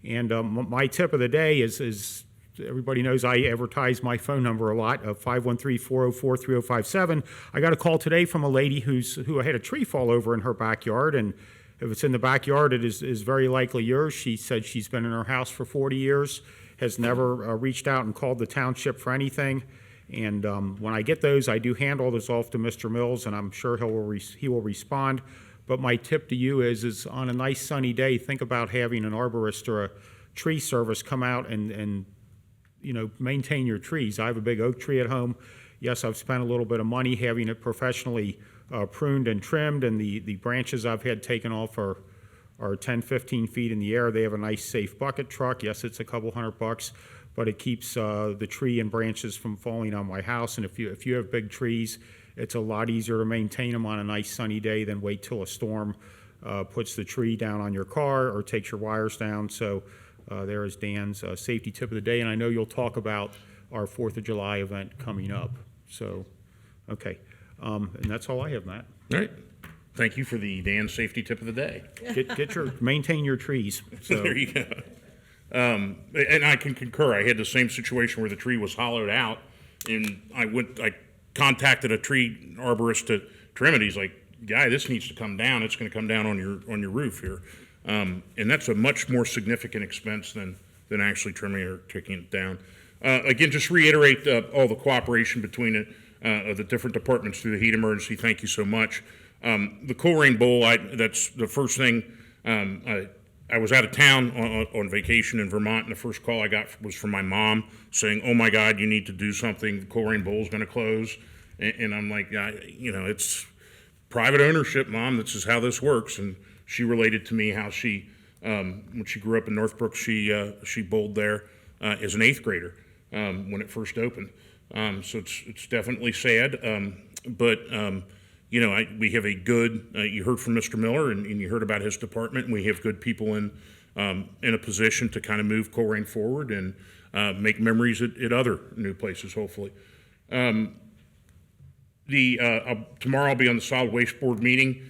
And my tip of the day is everybody knows I advertise my phone number a lot, 513-404-3057. I got a call today from a lady who had a tree fall over in her backyard, and if it's in the backyard, it is very likely yours. She said she's been in her house for 40 years, has never reached out and called the township for anything. And when I get those, I do hand all those off to Mr. Mills, and I'm sure he will respond. But my tip to you is on a nice sunny day, think about having an arborist or a tree service come out and maintain your trees. I have a big oak tree at home. Yes, I've spent a little bit of money having it professionally pruned and trimmed, and the branches I've had taken off are 10, 15 feet in the air. They have a nice safe bucket truck. Yes, it's a couple $100, but it keeps the tree and branches from falling on my house. And if you have big trees, it's a lot easier to maintain them on a nice sunny day than wait till a storm puts the tree down on your car or takes your wires down. So there is Dan's safety tip of the day, and I know you'll talk about our 4th of July event coming up. So, okay. And that's all I have, Matt. All right. Thank you for the Dan safety tip of the day. Maintain your trees. So. There you go. And I can concur. I had the same situation where the tree was hollowed out, and I contacted a tree arborist to trim it. He's like, "Guy, this needs to come down. It's going to come down on your roof here." And that's a much more significant expense than actually trimming or taking it down. Again, just reiterate all the cooperation between the different departments through the heat emergency. Thank you so much. The Colerain Bowl, that's the first thing. I was out of town on vacation in Vermont, and the first call I got was from my mom saying, "Oh my God, you need to do something. The Colerain Bowl is going to close." And I'm like, it's private ownership, Mom. This is how this works. And she related to me how she When she grew up in Northbrook, she bowled there as an 8th grader when it first opened. So it's definitely sad, but you know, we have a good. You heard from Mr. Miller, and you heard about his department, and we have good people in a position to kind of move Colerain forward and make memories at other new places, hopefully. Tomorrow I'll be on the solid waste board meeting,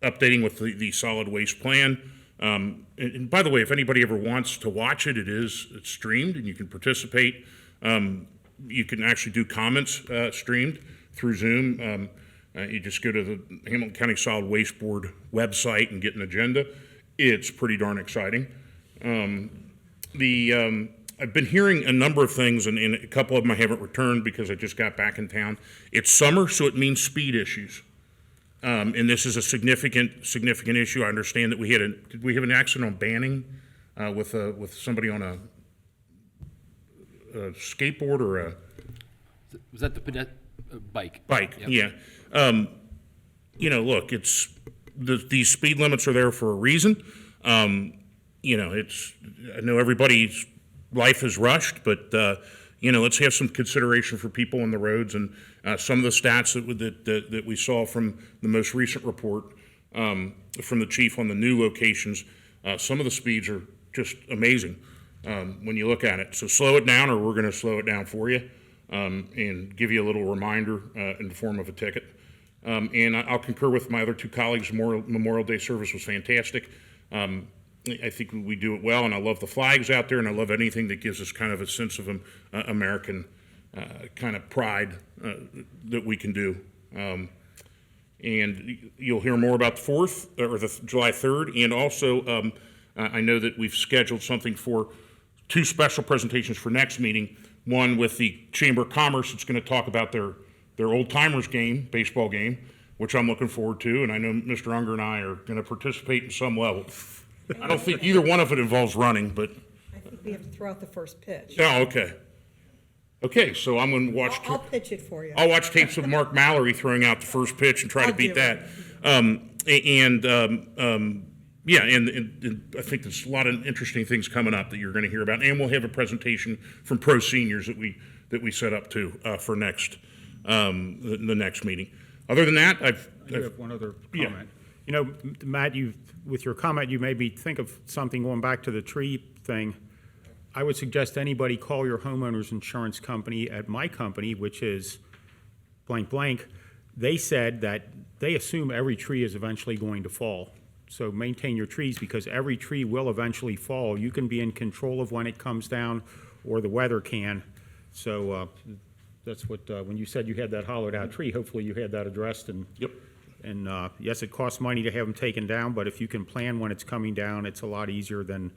updating with the solid waste plan. And by the way, if anybody ever wants to watch it, it's streamed and you can participate. You can actually do comments streamed through Zoom. You just go to the Hamilton County Solid Waste Board website and get an agenda. It's pretty darn exciting. I've been hearing a number of things, and a couple of them I haven't returned because I just got back in town. It's summer, so it means speed issues. And this is a significant issue. I understand that did we have an accident on Banning with somebody on a skateboard or a Was that the bike? bike? Yep. Yeah. You know, look, these speed limits are there for a reason. You know, I know everybody's life is rushed, but you know, let's have some consideration for people on the roads. And some of the stats that we saw from the most recent report from the chief on the new locations, some of the speeds are just amazing when you look at it. So slow it down, or we're going to slow it down for you and give you a little reminder in the form of a ticket. And I'll concur with my other two colleagues. Memorial Day service was fantastic. I think we do it well, and I love the flags out there, and I love anything that gives us kind of a sense of American kind of pride that we can do. And you'll hear more about the 4th, or the July 3rd, and also I know that we've scheduled something for 2 special presentations for next meeting. One with the Chamber of Commerce, that's going to talk about their old timers game, baseball game, which I'm looking forward to, and I know Mr. Unger and I are going to participate in some level. I don't think either one of it involves running, but. I think we have to throw out the first pitch. Oh, okay. Okay, so I'm going to watch. I'll pitch it for you. I'll watch tapes of Mark Mallory throwing out the first pitch and try to beat that. Yeah, and I think there's a lot of interesting things coming up that you're going to hear about, and we'll have a presentation from pro seniors that we set up too for next the next meeting. Other than that, I do have one other comment. Yeah. You know, Matt, with your comment, you made me think of something going back to the tree thing. I would suggest anybody call your homeowner's insurance company at my company, which is blank blank. They said that they assume every tree is eventually going to fall. So maintain your trees, because every tree will eventually fall. You can be in control of when it comes down, or the weather can. So that's what, when you said you had that hollowed out tree, hopefully you had that addressed. And Yep. And yes, it costs money to have them taken down, but if you can plan when it's coming down, it's a lot easier than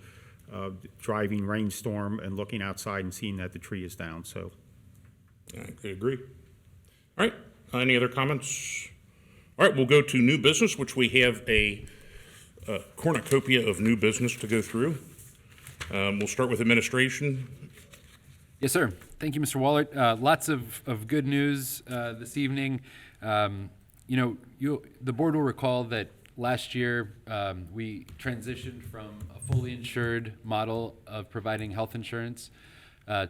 driving rainstorm and looking outside and seeing that the tree is down. So, I agree. All right. Any other comments? All right, we'll go to new business, which we have a cornucopia of new business to go through. We'll start with administration. Yes, sir. Thank you, Mr. Wallert. Lots of good news this evening. You know, the board will recall that last year we transitioned from a fully insured model of providing health insurance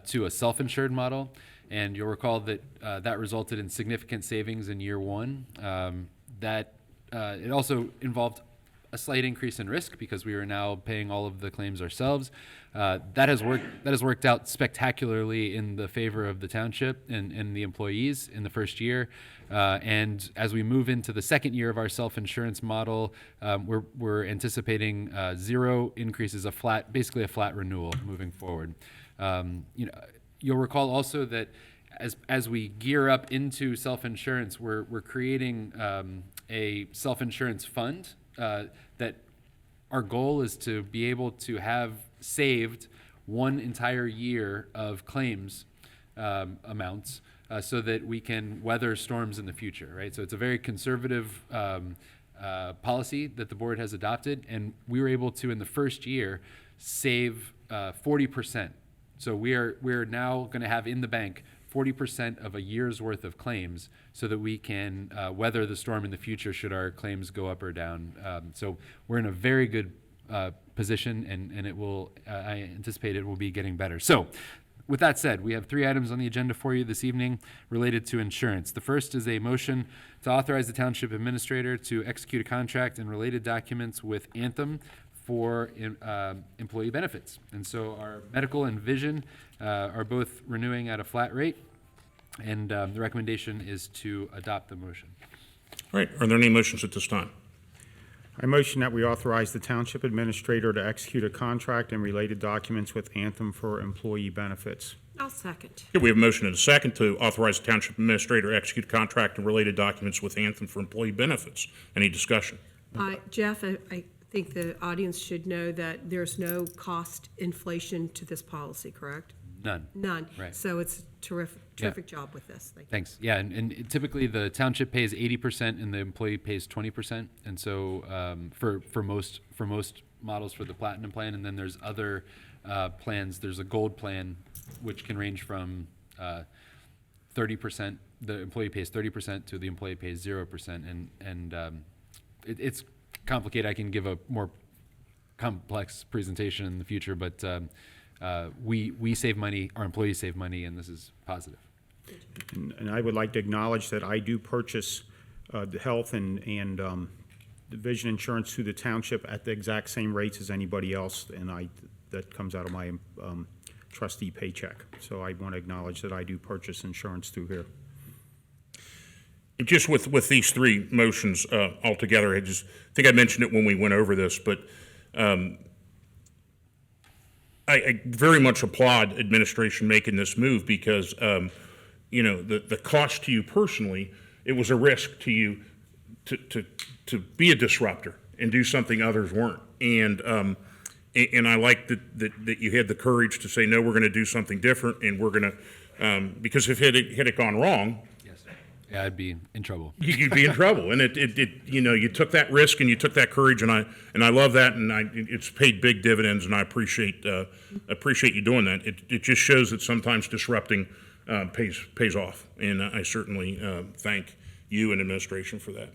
to a self-insured model, and you'll recall that that resulted in significant savings in year 1. It also involved a slight increase in risk because we are now paying all of the claims ourselves. That has worked out spectacularly in the favor of the township and the employees in the first year. And as we move into the second year of our self-insurance model, we're anticipating 0 increases, basically a flat renewal moving forward. You know, you'll recall also that as we gear up into self-insurance, we're creating a self-insurance fund that our goal is to be able to have saved 1 entire year of claims amounts so that we can weather storms in the future, right? So it's a very conservative policy that the board has adopted, and we were able to, in the first year, save 40%. So we're now going to have in the bank 40% of a year's worth of claims so that we can weather the storm in the future should our claims go up or down. So we're in a very good position, and it will, I anticipate it will be getting better. So with that said, we have 3 items on the agenda for you this evening related to insurance. The first is a motion to authorize the Township Administrator to execute a contract and related documents with Anthem for employee benefits. And so our medical and vision are both renewing at a flat rate, and the recommendation is to adopt the motion. All right, are there any motions at this time? I motion that we authorize the Township Administrator to execute a contract and related documents with Anthem for employee benefits. I'll second. Okay, we have a motion and a second to authorize the Township Administrator to execute a contract and related documents with Anthem for employee benefits. Any discussion? Jeff, I think the audience should know that there's no cost inflation to this policy, correct? None. None. Right. So it's terrific job with this. Thank you. Thanks. Yeah, and typically the township pays 80% and the employee pays 20%. And so for most models for the platinum plan, and then there's other plans. There's a gold plan, which can range from 30%. The employee pays 30% to the employee pays 0%. And it's complicated. I can give a more complex presentation in the future, but we save money, our employees save money, and this is positive. And I would like to acknowledge that I do purchase the health and the vision insurance through the township at the exact same rates as anybody else, and that comes out of my trustee paycheck. So I want to acknowledge that I do purchase insurance through here. Just with these 3 motions altogether, I think I mentioned it when we went over this, but I very much applaud administration making this move because, the cost to you personally, it was a risk to you to be a disruptor and do something others weren't. And I like that you had the courage to say, no, we're going to do something different, and we're going to, because if had it gone wrong, Yeah, I'd be in trouble. you'd be in trouble. And you took that risk and you took that courage, and I love that, and it's paid big dividends, and I appreciate you doing that. It just shows that sometimes disrupting pays off, and I certainly thank you and administration for that.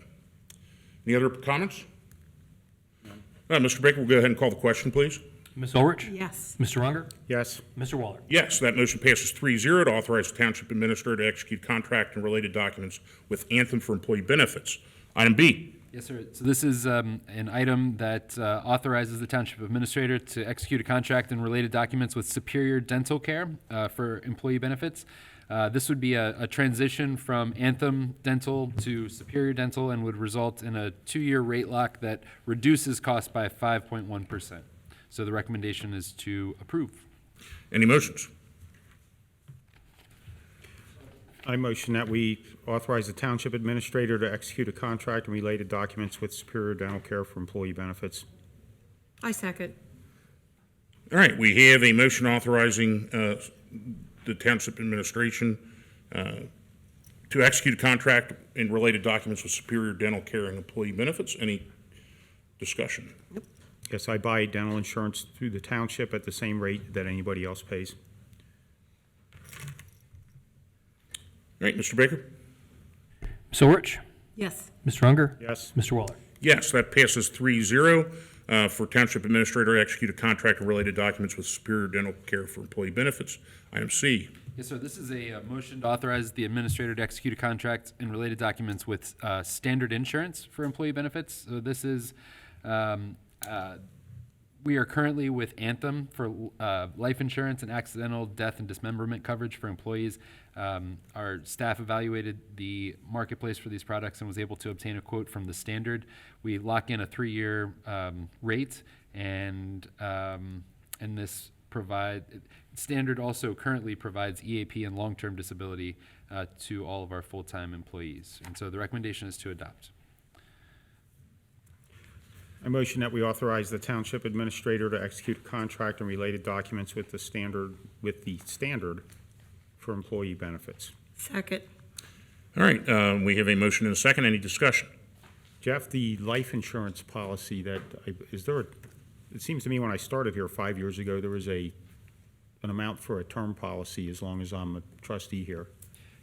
Any other comments? Mr. Baker, we'll go ahead and call the question, please. Ms. Ulrich? Yes. Mr. Unger? Yes. Mr. Waller? Yes, that motion passes 3-0 to authorize the Township Administrator to execute contract and related documents with Anthem for employee benefits. Item B. Yes, sir. So this is an item that authorizes the Township Administrator to execute a contract and related documents with Superior Dental Care for employee benefits. This would be a transition from Anthem Dental to Superior Dental and would result in a 2-year rate lock that reduces cost by 5.1%. So the recommendation is to approve. Any motions? I motion that we authorize the Township Administrator to execute a contract and related documents with Superior Dental Care for employee benefits. I second. All right, we have a motion authorizing the Township Administration to execute a contract and related documents with Superior Dental Care and employee benefits. Any discussion? Yes, I buy dental insurance through the township at the same rate that anybody else pays. All right, Mr. Baker? Ms. Ulrich? Yes. Mr. Unger? Yes. Mr. Waller? Yes, that passes 3-0 for Township Administrator to execute a contract and related documents with Superior Dental Care for employee benefits. Item C. Yes, sir. This is a motion to authorize the administrator to execute a contract and related documents with Standard Insurance for employee benefits. So this is, we are currently with Anthem for life insurance and accidental death and dismemberment coverage for employees. Our staff evaluated the marketplace for these products and was able to obtain a quote from the Standard. We lock in a 3-year rate, and this Standard also currently provides EAP and long-term disability to all of our full-time employees. And so the recommendation is to adopt. I motion that we authorize the Township Administrator to execute a contract and related documents with the Standard for employee benefits. Second. All right, we have a motion and a second. Any discussion? Jeff, the life insurance policy it seems to me when I started here 5 years ago, there was a an amount for a term policy as long as I'm a trustee here?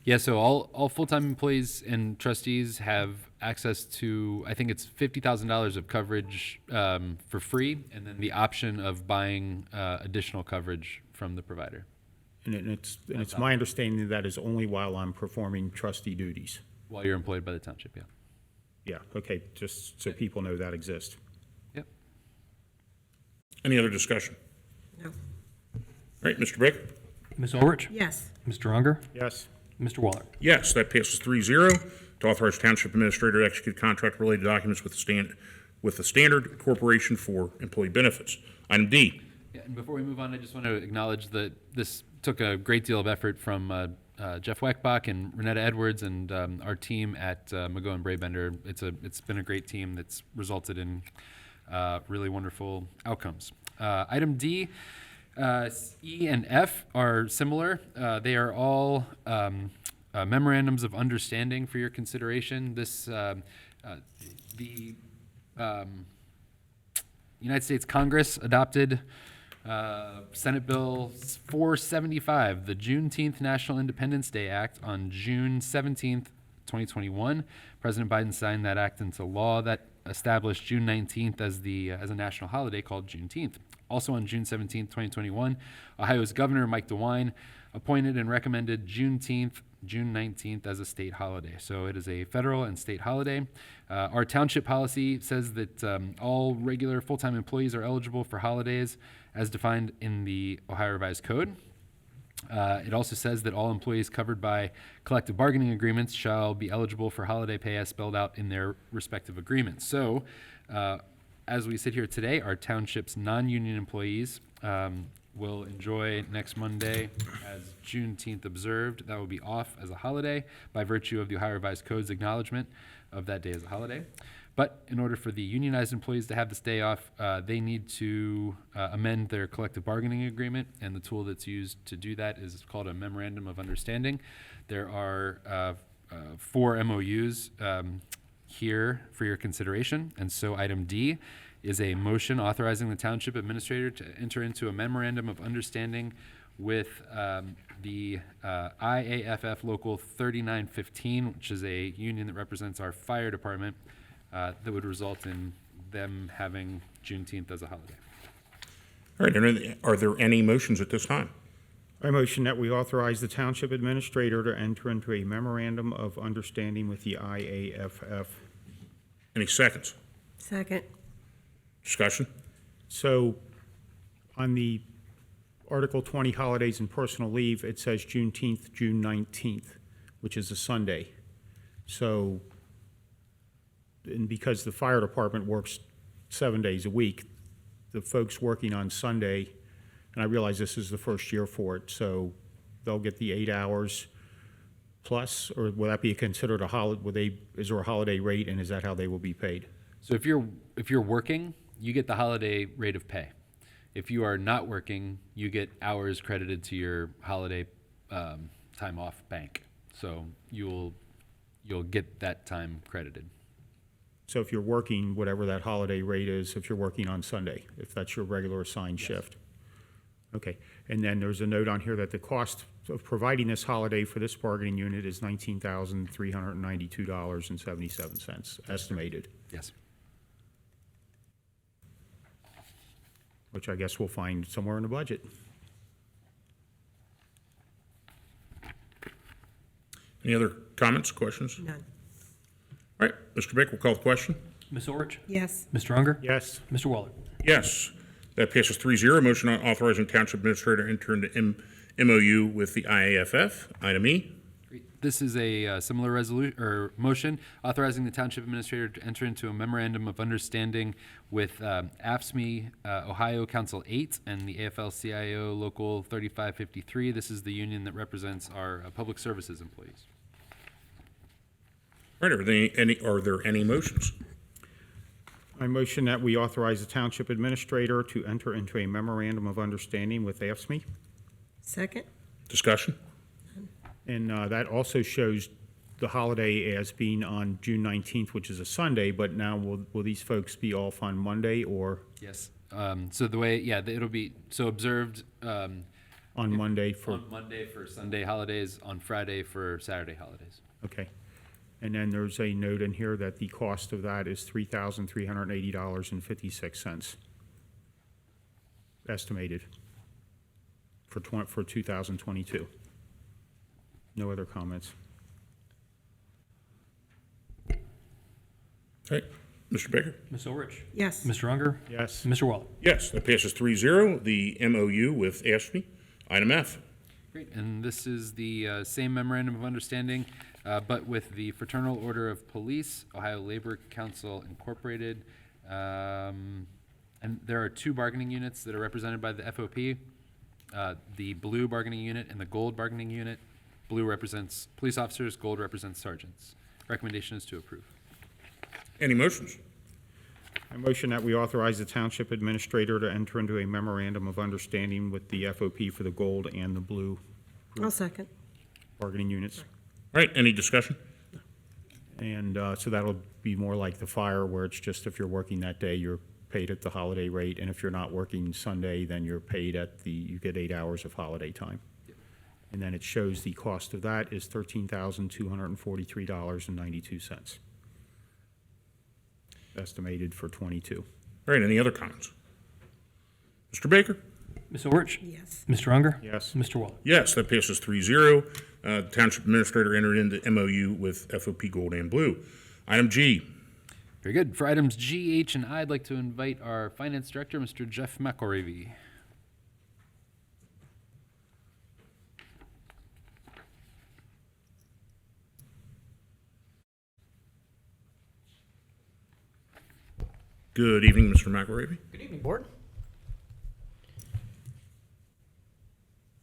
Yeah, so all full-time employees and trustees have access to, I think it's $50,000 of coverage for free, and then the option of buying additional coverage from the provider. And it's my understanding that is only while I'm performing trustee duties. While you're employed by the township, yeah. Yeah, okay, just so people know that exists. Yep. Any other discussion? No. All right, Mr. Baker? Ms. Ulrich? Yes. Mr. Unger? Yes. Mr. Waller? Yes, that passes 3-0 to authorize Township Administrator to execute contract-related documents with the Standard Corporation for employee benefits. Item D. Yeah, and before we move on, I just want to acknowledge that this took a great deal of effort from Jeff Weckbach and Renetta Edwards and our team at Mago and Braybender. It's been a great team that's resulted in really wonderful outcomes. Item D, E and F are similar. They are all memorandums of understanding for your consideration. The United States Congress adopted Senate Bill 475, the Juneteenth National Independence Day Act, on June 17th, 2021. President Biden signed that act into law that established June 19th as a national holiday called Juneteenth. Also on June 17th, 2021, Ohio's Governor Mike DeWine appointed and recommended Juneteenth, June 19th as a state holiday. So it is a federal and state holiday. Our township policy says that all regular full-time employees are eligible for holidays as defined in the Ohio Revised Code. It also says that all employees covered by collective bargaining agreements shall be eligible for holiday pay as spelled out in their respective agreements. So, as we sit here today, our township's non-union employees will enjoy next Monday as Juneteenth observed. That will be off as a holiday by virtue of the Ohio Revised Code's acknowledgement of that day as a holiday. But in order for the unionized employees to have this day off, they need to amend their collective bargaining agreement, and the tool that's used to do that is called a memorandum of understanding. There are 4 MOUs here for your consideration, and so item D is a motion authorizing the township administrator to enter into a memorandum of understanding with the IAFF Local 3915, which is a union that represents our fire department, that would result in them having Juneteenth as a holiday. All right, are there any motions at this time? I motion that we authorize the township administrator to enter into a memorandum of understanding with the IAFF. Any seconds? Second. Discussion? So on the Article 20 holidays and personal leave, it says Juneteenth, June 19th, which is a Sunday. So, and because the fire department works 7 days a week, the folks working on Sunday, and I realize this is the first year for it, so they'll get the 8 hours plus, or will that be considered a holiday? Is there a holiday rate, and is that how they will be paid? So if you're working, you get the holiday rate of pay. If you are not working, you get hours credited to your holiday time off bank. So you'll get that time credited. So if you're working, whatever that holiday rate is, if you're working on Sunday, if that's your regular assigned shift. Okay, and then there's a note on here that the cost of providing this holiday for this bargaining unit is $19,392.77 estimated, Yes. which I guess we'll find somewhere in the budget. Any other comments, questions? None. All right, Mr. Bick, we'll call the question. Ms. Ulrich? Yes. Mr. Unger? Yes. Mr. Waller? Yes, that passes 3-0. Motion authorizing township administrator to enter into MOU with the IAFF. Item E. This is a similar resolution or motion authorizing the township administrator to enter into a memorandum of understanding with AFSCME Ohio Council 8 and the AFL-CIO Local 3553. This is the union that represents our public services employees. All right, are there any motions? I motion that we authorize the township administrator to enter into a memorandum of understanding with AFSCME. Second. Discussion? And that also shows the holiday as being on June 19th, which is a Sunday, but now will these folks be off on Monday or? Yes. So the way, it'll be, so observed On Monday for, On Monday for Sunday holidays, on Friday for Saturday holidays. okay. And then there's a note in here that the cost of that is $3,380.56 estimated for 2022. No other comments. All right, Mr. Baker? Ms. Orich? Yes. Mr. Unger? Yes. Mr. Waller? Yes, that passes 3-0. The MOU with Ashby. Item F. Great, and this is the same memorandum of understanding, but with the Fraternal Order of Police, Ohio Labor Council Incorporated. And there are two bargaining units that are represented by the FOP. The blue bargaining unit and the gold bargaining unit. Blue represents police officers, gold represents sergeants. Recommendation is to approve. Any motions? I motion that we authorize the township administrator to enter into a memorandum of understanding with the FOP for the gold and the blue I'll second. bargaining units. All right, any discussion? And so that'll be more like the fire, where it's just if you're working that day, you're paid at the holiday rate, and if you're not working Sunday, then you're paid you get 8 hours of holiday time. And then it shows the cost of that is $13,243.92. Estimated for '22. All right, any other comments? Mr. Baker? Ms. Orich? Yes. Mr. Unger? Yes. Mr. Waller? Yes, that passes 3-0. Township Administrator entered into MOU with FOP Gold and Blue. Item G. Very good. For items G, H, and I, I'd like to invite our Finance Director, Mr. Jeff McElravy. Good evening, Mr. McElravy. Good evening, Board.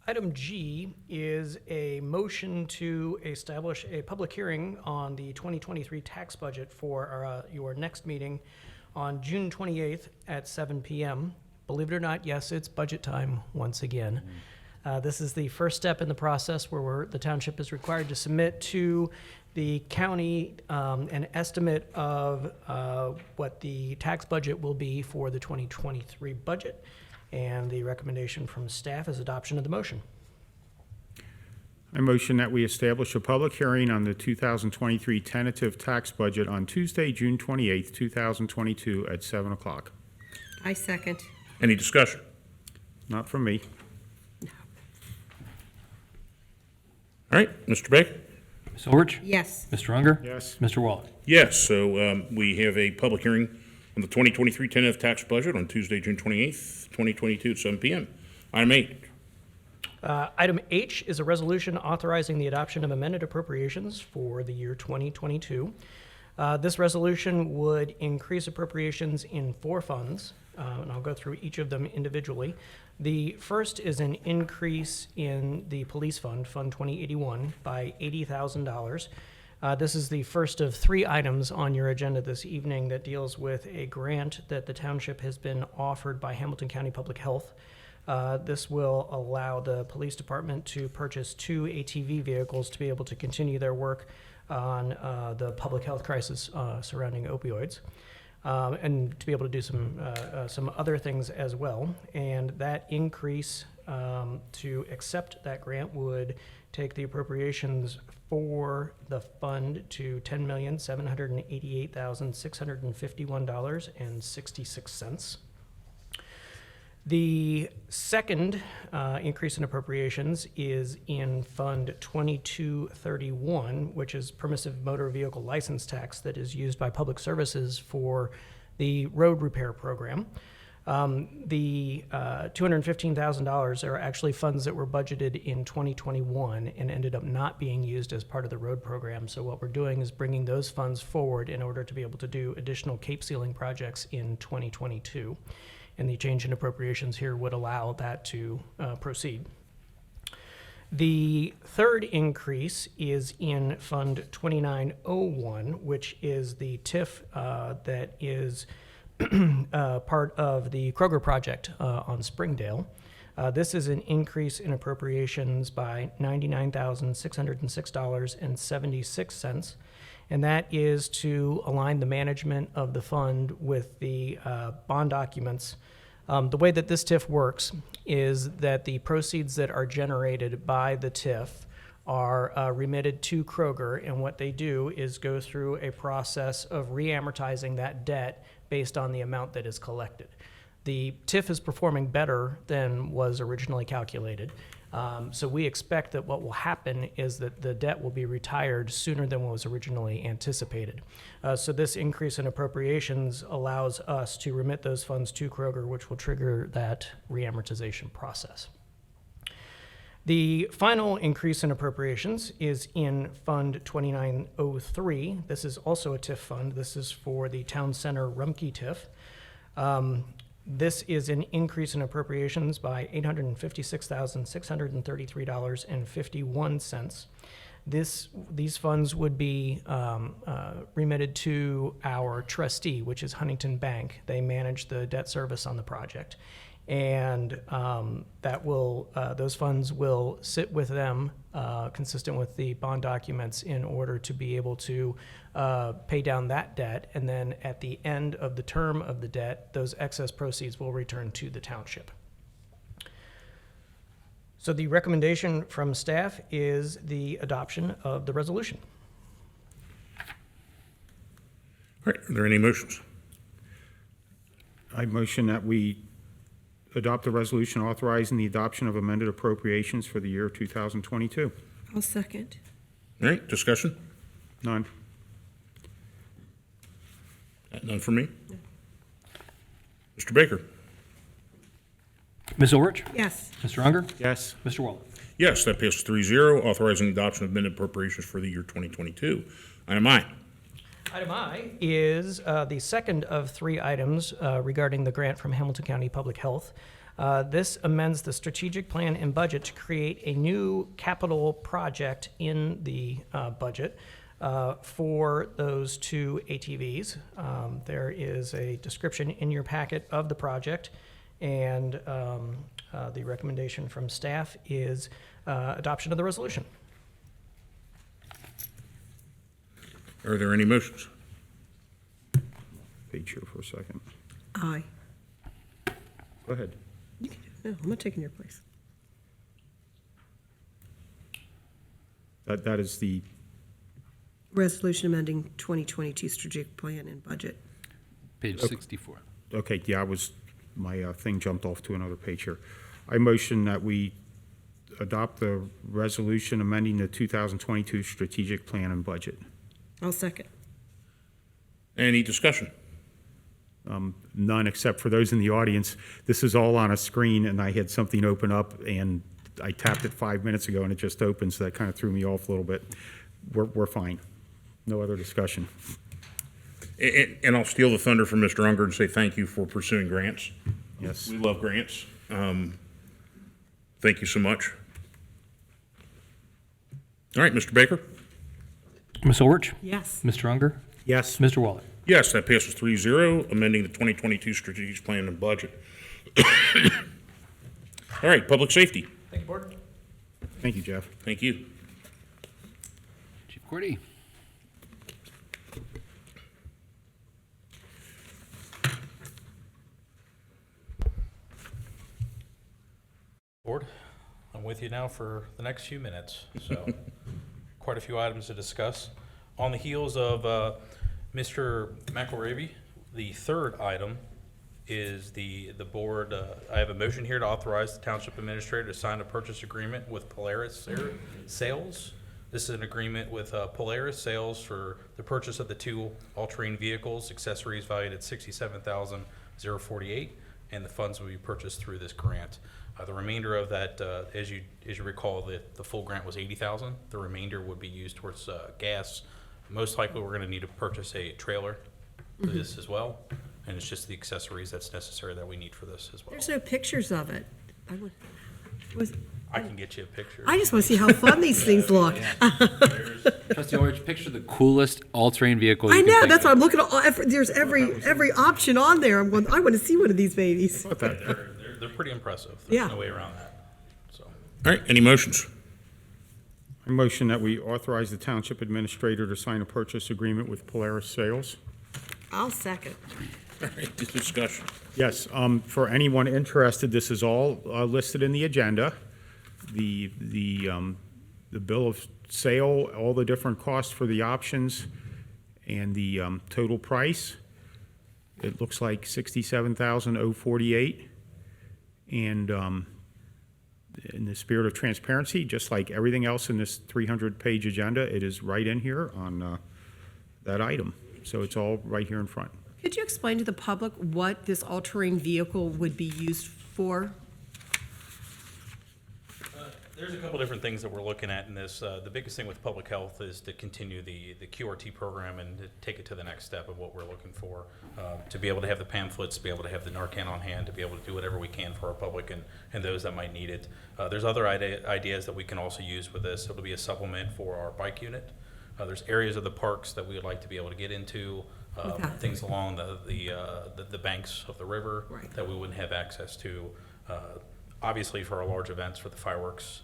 Item G is a motion to establish a public hearing on the 2023 tax budget for your next meeting on June 28th at 7 p.m. Believe it or not, yes, it's budget time once again. This is the first step in the process where the township is required to submit to the county an estimate of what the tax budget will be for the 2023 budget. And the recommendation from staff is adoption of the motion. I motion that we establish a public hearing on the 2023 tentative tax budget on Tuesday, June 28th, 2022 at 7 o'clock. I second. Any discussion? Not from me. All right, Mr. Baker? Ms. Orich? Yes. Mr. Unger? Yes. Mr. Waller? Yes, so we have a public hearing on the 2023 tentative tax budget on Tuesday, June 28th, 2022 at 7 p.m. Item 8. Item H is a resolution authorizing the adoption of amended appropriations for the year 2022. This resolution would increase appropriations in 4 funds, and I'll go through each of them individually. The first is an increase in the police fund, Fund 2081, by $80,000. This is the first of 3 items on your agenda this evening that deals with a grant that the township has been offered by Hamilton County Public Health. This will allow the police department to purchase 2 ATV vehicles to be able to continue their work on the public health crisis surrounding opioids. And to be able to do some other things as well. And that increase to accept that grant would take the appropriations for the fund to $10,788,651.66. The second increase in appropriations is in Fund 2231, which is permissive motor vehicle license tax that is used by public services for the road repair program. The $215,000 are actually funds that were budgeted in 2021 and ended up not being used as part of the road program. So what we're doing is bringing those funds forward in order to be able to do additional cape sealing projects in 2022. And the change in appropriations here would allow that to proceed. The third increase is in Fund 2901, which is the TIF that is part of the Kroger project on Springdale. This is an increase in appropriations by $99,606.76. And that is to align the management of the fund with the bond documents The way that this TIF works is that the proceeds that are generated by the TIF are remitted to Kroger, and what they do is go through a process of re-amortizing that debt based on the amount that is collected. The TIF is performing better than was originally calculated. So we expect that what will happen is that the debt will be retired sooner than what was originally anticipated. So this increase in appropriations allows us to remit those funds to Kroger, which will trigger that reamortization process. The final increase in appropriations is in Fund 2903. This is also a TIF fund. This is for the Town Center Rumpke TIF. This is an increase in appropriations by $856,633.51. These funds would be remitted to our trustee, which is Huntington Bank. They manage the debt service on the project. And those funds will sit with them, consistent with the bond documents, in order to be able to pay down that debt. And then at the end of the term of the debt, those excess proceeds will return to the township. So the recommendation from staff is the adoption of the resolution. All right, are there any motions? I motion that we adopt the resolution authorizing the adoption of amended appropriations for the year 2022. I'll second. All right, discussion? None. None from me? Mr. Baker? Ms. Ulrich? Yes. Mr. Unger? Yes. Mr. Waller? Yes, that passes 3-0, authorizing adoption of amended appropriations for the year 2022. Item I. Item I is the second of three items regarding the grant from Hamilton County Public Health. This amends the strategic plan and budget to create a new capital project in the budget for those two ATVs. There is a description in your packet of the project, and the recommendation from staff is adoption of the resolution. Are there any motions? Page here for a second. Aye. Go ahead. You can, no, I'm not taking your place. That is the, Resolution amending 2022 strategic plan and budget. Page 64. okay, yeah, my thing jumped off to another page here. I motion that we adopt the resolution amending the 2022 strategic plan and budget. I'll second. Any discussion? None, except for those in the audience. This is all on a screen, and I had something open up, and I tapped it 5 minutes ago, and it just opened, so that kind of threw me off a little bit. We're fine. No other discussion. And I'll steal the thunder from Mr. Unger and say thank you for pursuing grants. Yes. We love grants. Thank you so much. All right, Mr. Baker? Ms. Ulrich? Yes. Mr. Unger? Yes. Mr. Waller? Yes, that passes 3-0, amending the 2022 strategic plan and budget. All right, public safety. Thank you, Board. Thank you, Jeff. Thank you. Chief Cordy. Board, I'm with you now for the next few minutes, so quite a few items to discuss. On the heels of Mr. McElravy, the third item is the board, I have a motion here to authorize the township administrator to sign a purchase agreement with Polaris Sales. This is an agreement with Polaris Sales for the purchase of the two all-terrain vehicles, accessories valued at $67,048, and the funds will be purchased through this grant. The remainder of that, as you recall, the full grant was $80,000. The remainder would be used towards gas. Most likely, we're going to need to purchase a trailer for this as well, and it's just the accessories that's necessary that we need for this as well. There's no pictures of it. I can get you a picture. I just want to see how fun these things look. Trustee Ulrich, picture the coolest all-terrain vehicle you I can know, think that's of. what I'm looking at. There's every option on there. I'm going, I want to see one of these babies. They're pretty impressive. There's Yeah. no way around that. So, All right, any motions? I motion that we authorize the township administrator to sign a purchase agreement with Polaris Sales. I'll second. All right, discussion. Yes, for anyone interested, this is all listed in the agenda. The bill of sale, all the different costs for the options, and the total price. It looks like $67,048. And in the spirit of transparency, just like everything else in this 300-page agenda, it is right in here on that item. So it's all right here in front. Could you explain to the public what this all-terrain vehicle would be used for? There's a couple different things that we're looking at in this. The biggest thing with public health is to continue the QRT program and to take it to the next step of what we're looking for. To be able to have the pamphlets, to be able to have the Narcan on hand, to be able to do whatever we can for our public and those that might need it. There's other ideas that we can also use with this. It'll be a supplement for our bike unit. There's areas of the parks that we would like to be able to get into, things along the banks of the river that we wouldn't have access to. Obviously, for our large events, for the fireworks,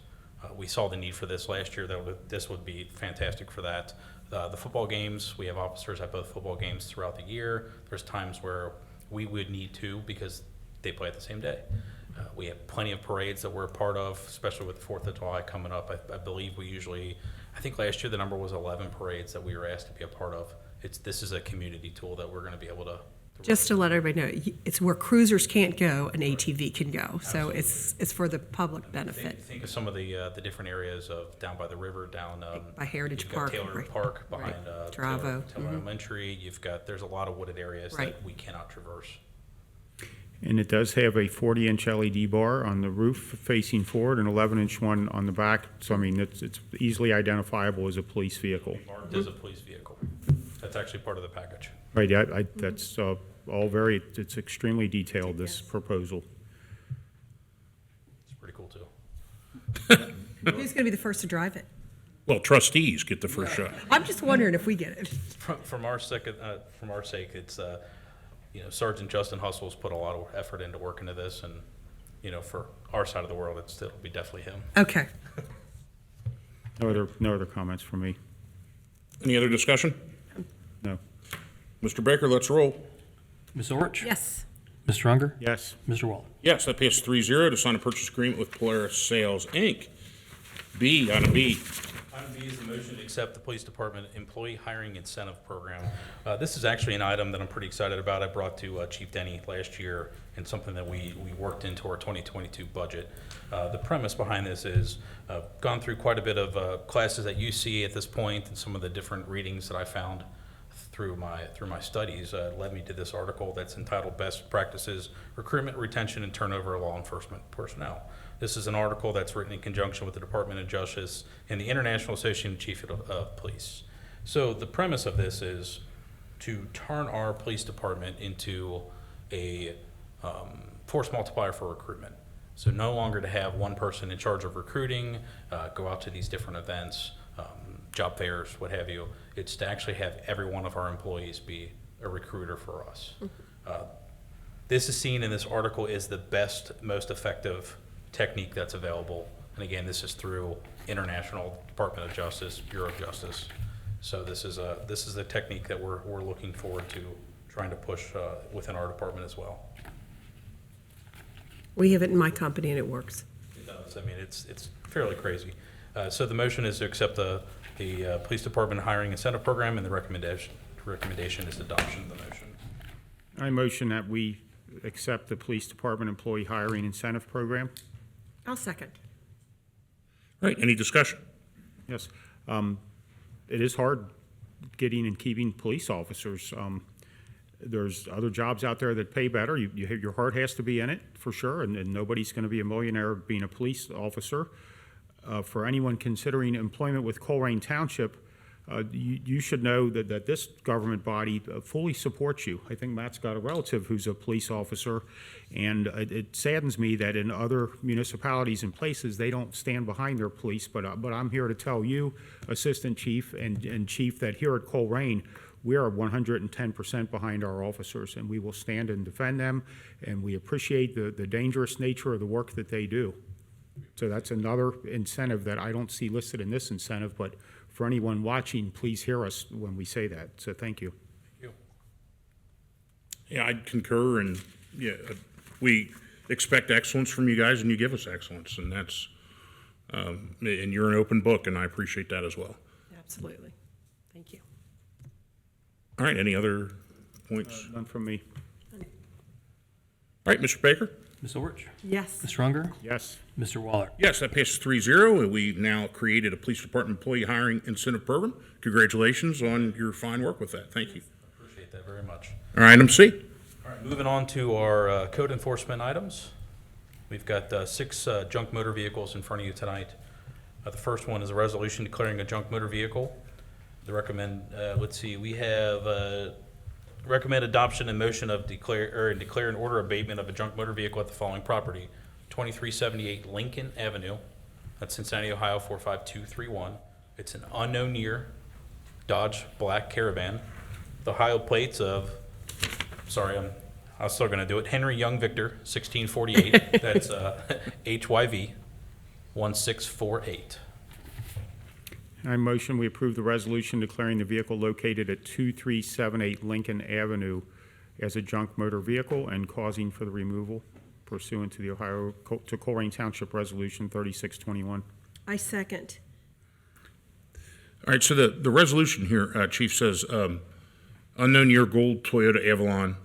we saw the need for this last year. This would be fantastic for that. The football games, we have officers at both football games throughout the year. There's times where we would need to because they play at the same day. We have plenty of parades that we're a part of, especially with the 4th of July coming up. I believe we usually, I think last year the number was 11 parades that we were asked to be a part of. This is a community tool that we're going to be able to. Just to let everybody know, it's where cruisers can't go, an ATV can go. So it's for the public benefit. Think of some of the different areas of down by the river, down By Heritage you've got Park, Taylor right. Park behind Travo. Taylor Elementary. There's a lot of wooded areas Right. that we cannot traverse. And it does have a 40-inch LED bar on the roof facing forward, an 11-inch one on the back. So, I mean, it's easily identifiable as a police vehicle. Marked as a police vehicle. That's actually part of the package. Right, that's all it's extremely detailed, this proposal. It's pretty cool too. Who's going to be the first to drive it? Well, trustees get the first shot. I'm just wondering if we get it. From our sake, it's Sergeant Justin Hustle's put a lot of effort into working into this, and for our side of the world, it'll be definitely him. Okay. No other comments from me. Any other discussion? No. Mr. Baker, let's roll. Ms. Orich? Yes. Mr. Unger? Yes. Mr. Wall? Yes, that passes 3-0 to sign a purchase agreement with Polaris Sales, Inc. B, item B. Item B is the motion to accept the Police Department Employee Hiring Incentive Program. This is actually an item that I'm pretty excited about. I brought to Chief Denny last year and something that we worked into our 2022 budget. The premise behind this is gone through quite a bit of classes at UC at this point, and some of the different readings that I found through my studies led me to this article that's entitled Best Practices, Recruitment, Retention, and Turnover of Law Enforcement Personnel. This is an article that's written in conjunction with the Department of Justice and the International Association of Chiefs of Police. So the premise of this is to turn our police department into a force multiplier for recruitment. So no longer to have one person in charge of recruiting, go out to these different events, job fairs, what have you. It's to actually have every one of our employees be a recruiter for us. This is seen in this article as the best, most effective technique that's available. And again, this is through International Department of Justice, Bureau of Justice. So this is the technique that we're looking forward to trying to push within our department as well. We have it in my company and it works. It does. I mean, it's fairly crazy. So the motion is to accept the Police Department Hiring Incentive Program, and the recommendation is adoption of the motion. I motion that we accept the Police Department Employee Hiring Incentive Program. I'll second. All right, any discussion? Yes. It is hard getting and keeping police officers. There's other jobs out there that pay better. Your heart has to be in it, for sure, and nobody's going to be a millionaire being a police officer. For anyone considering employment with Colerain Township, you should know that this government body fully supports you. I think Matt's got a relative who's a police officer, and it saddens me that in other municipalities and places, they don't stand behind their police, but I'm here to tell you, Assistant Chief and Chief, that here at Colerain, we are 110% behind our officers, and we will stand and defend them, and we appreciate the dangerous nature of the work that they do. So that's another incentive that I don't see listed in this incentive, but for anyone watching, please hear us when we say that. So thank you. Thank you. Yeah, I'd concur, and yeah, we expect excellence from you guys, and you give us excellence, and that's, and you're an open book, and I appreciate that as well. Absolutely. Thank you. All right, any other points? None from me. All right, Mr. Baker? Ms. Orich? Yes. Mr. Unger? Yes. Mr. Waller? Yes, that passes 3-0, and we now created a police department employee hiring incentive program. Congratulations on your fine work with that. Thank you. Appreciate that very much. All right, item C. All right, moving on to our code enforcement items. We've got 6 junk motor vehicles in front of you tonight. The first one is a resolution declaring a junk motor vehicle. We have recommend adoption and motion of declare an order abatement of a junk motor vehicle at the following property: 2378 Lincoln Avenue, that's Cincinnati, Ohio 45231. It's an unknown year Dodge Black Caravan. The Ohio plates of, I was still going to do it, Henry Young Victor 1648. That's HYV 1648. I motion we approve the resolution declaring the vehicle located at 2378 Lincoln Avenue as a junk motor vehicle and causing for the removal pursuant to the to Colerain Township Resolution 3621. I second. All right, so the resolution here, Chief, says unknown year gold Toyota Avalon.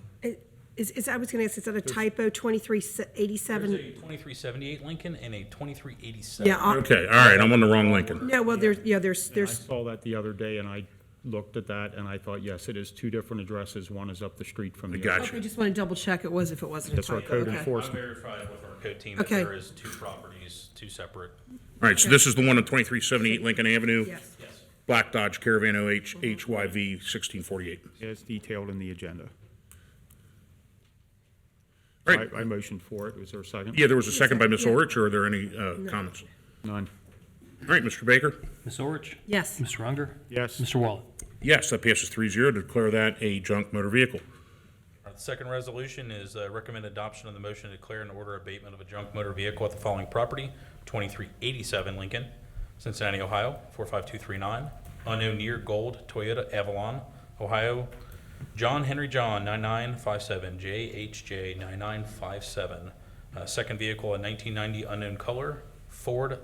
I was going to ask, is that a typo, 2387? There's a 2378 Lincoln and a 2387. Yeah. Okay, all right, I'm on the wrong Lincoln. No, well, there's, I saw that the other day, and I looked at that, and I thought, yes, it is 2 different addresses. One is up the street from the other. Gotcha. I just want to double check it was, if it wasn't a That's our typo. code Okay. I enforcement. verified with our code team that Okay. there is 2 properties, 2 separate. All right, so this is the one at 2378 Lincoln Avenue, Yes. Yes. Black Dodge Caravan OH HYV 1648. As detailed in the agenda. All right, I motioned for it. Was there a second? yeah, there was a second by Ms. Yeah. Orich, or are there any comments? None. All right, Mr. Baker? Ms. Orich? Yes. Mr. Unger? Yes. Mr. Waller? Yes, that passes 3-0 to declare that a junk motor vehicle. All right, the second resolution is recommend adoption of the motion to declare an order abatement of a junk motor vehicle at the following property: 2387 Lincoln, Cincinnati, Ohio 45239. Unknown year gold Toyota Avalon, Ohio John Henry John 9957 JHJ 9957. Second vehicle, a 1990 unknown color Ford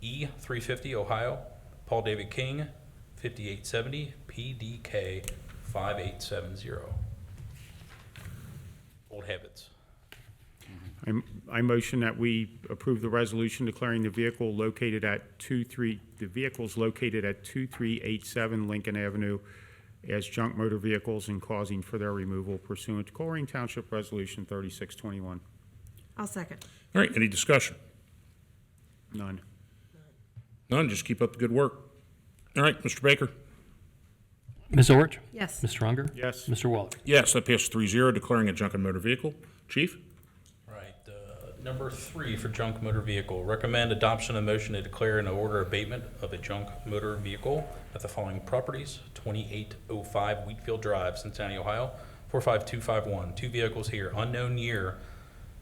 E350 Ohio Paul David King 5870 PDK 5870. Old habits. I motion that we approve the resolution declaring the vehicle located at 2387 Lincoln Avenue as junk motor vehicles and causing for their removal pursuant to Colerain Township Resolution 3621. I'll second. All right, any discussion? None. None, just keep up the good work. All right, Mr. Baker? Ms. Orich? Yes. Mr. Unger? Yes. Mr. Waller? Yes, that passes 3-0, declaring a junk motor vehicle. Chief? Right, number 3 for junk motor vehicle. Recommend adoption of motion to declare an order abatement of a junk motor vehicle at the following properties: 2805 Wheatfield Drive, Cincinnati, Ohio 45251. 2 vehicles here. Unknown year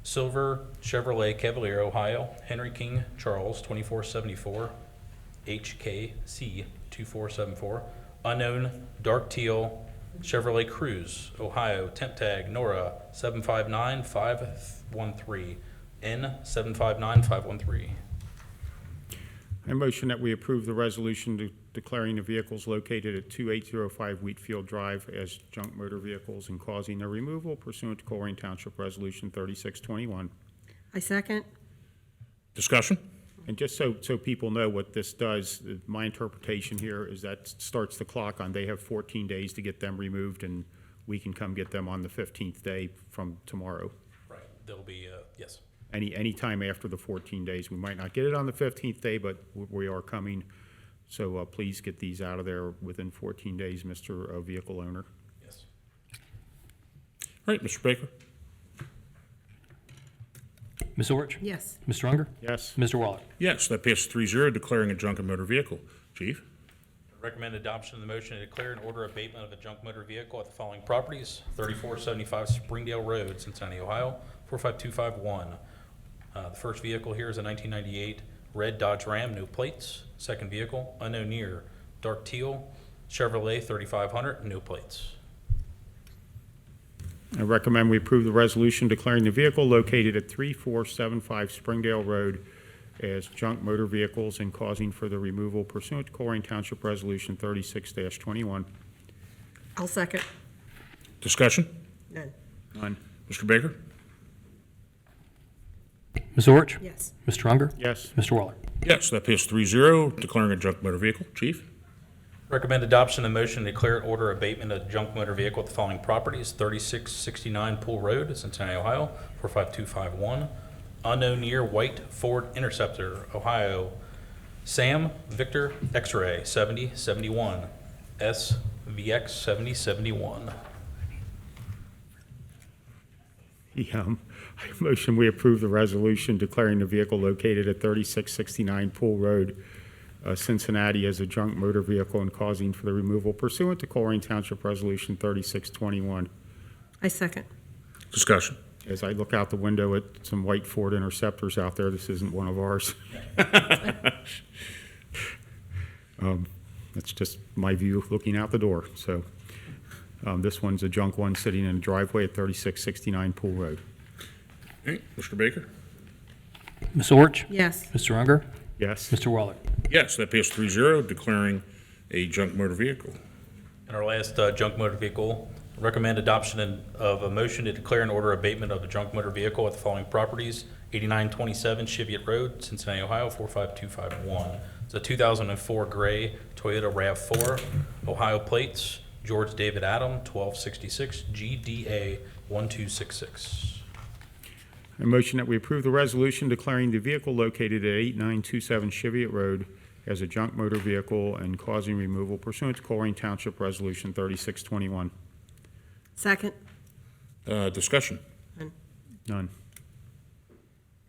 silver Chevrolet Cavalier, Ohio Henry King Charles 2474 HKC 2474. Unknown dark teal Chevrolet Cruze, Ohio, temp tag Nora 759513, N759513. I motion that we approve the resolution declaring the vehicles located at 2805 Wheatfield Drive as junk motor vehicles and causing their removal pursuant to Colerain Township Resolution 3621. I second. Discussion? And just so people know what this does, my interpretation here is that starts the clock on, they have 14 days to get them removed, and we can come get them on the 15th day from tomorrow. Right, there'll be, yes. Any time after the 14 days. We might not get it on the 15th day, but we are coming. So please get these out of there within 14 days, Mr. Vehicle Owner. Yes. All right, Mr. Baker? Ms. Orich? Yes. Mr. Unger? Yes. Mr. Waller? Yes, that passes 3-0, declaring a junk motor vehicle. Chief? Recommend adoption of the motion to declare an order abatement of a junk motor vehicle at the following properties: 3475 Springdale Road, Cincinnati, Ohio 45251. The first vehicle here is a 1998 red Dodge Ram, no plates. Second vehicle, unknown year, dark teal Chevrolet 3500, no plates. I recommend we approve the resolution declaring the vehicle located at 3475 Springdale Road as junk motor vehicles and causing for the removal pursuant to Colerain Township Resolution 36-21. I'll second. Discussion? None. None. Mr. Baker? Ms. Orich? Yes. Mr. Unger? Yes. Mr. Waller? Yes, that passes 3-0, declaring a junk motor vehicle. Chief? Recommend adoption of motion to declare and order abatement of junk motor vehicle at the following properties: 3669 Pool Road, Cincinnati, Ohio, 45251. Unknown year, white Ford Interceptor, Ohio, Sam Victor X-Ray 7071, SVX 7071. I motion we approve the resolution declaring the vehicle located at 3669 Pool Road, Cincinnati, as a junk motor vehicle and causing for the removal pursuant to Colerain Township Resolution 3621. I second. Discussion? As I look out the window at some white Ford Interceptors out there, this isn't one of ours. That's just my view looking out the door. So this one's a junk one sitting in a driveway at 3669 Pool Road. Okay, Mr. Baker? Ms. Orich? Yes. Mr. Unger? Yes. Mr. Waller? Yes, that passes 3-0, declaring a junk motor vehicle. And our last junk motor vehicle, recommend adoption of a motion to declare and order abatement of a junk motor vehicle at the following properties: 8927 Cheviot Road, Cincinnati, Ohio, 45251. It's a 2004 gray Toyota RAV4, Ohio plates, George David Adam, 1266 GDA 1266. I motion that we approve the resolution declaring the vehicle located at 8927 Cheviot Road as a junk motor vehicle and causing removal pursuant to Colerain Township Resolution 3621. Second. Discussion? None.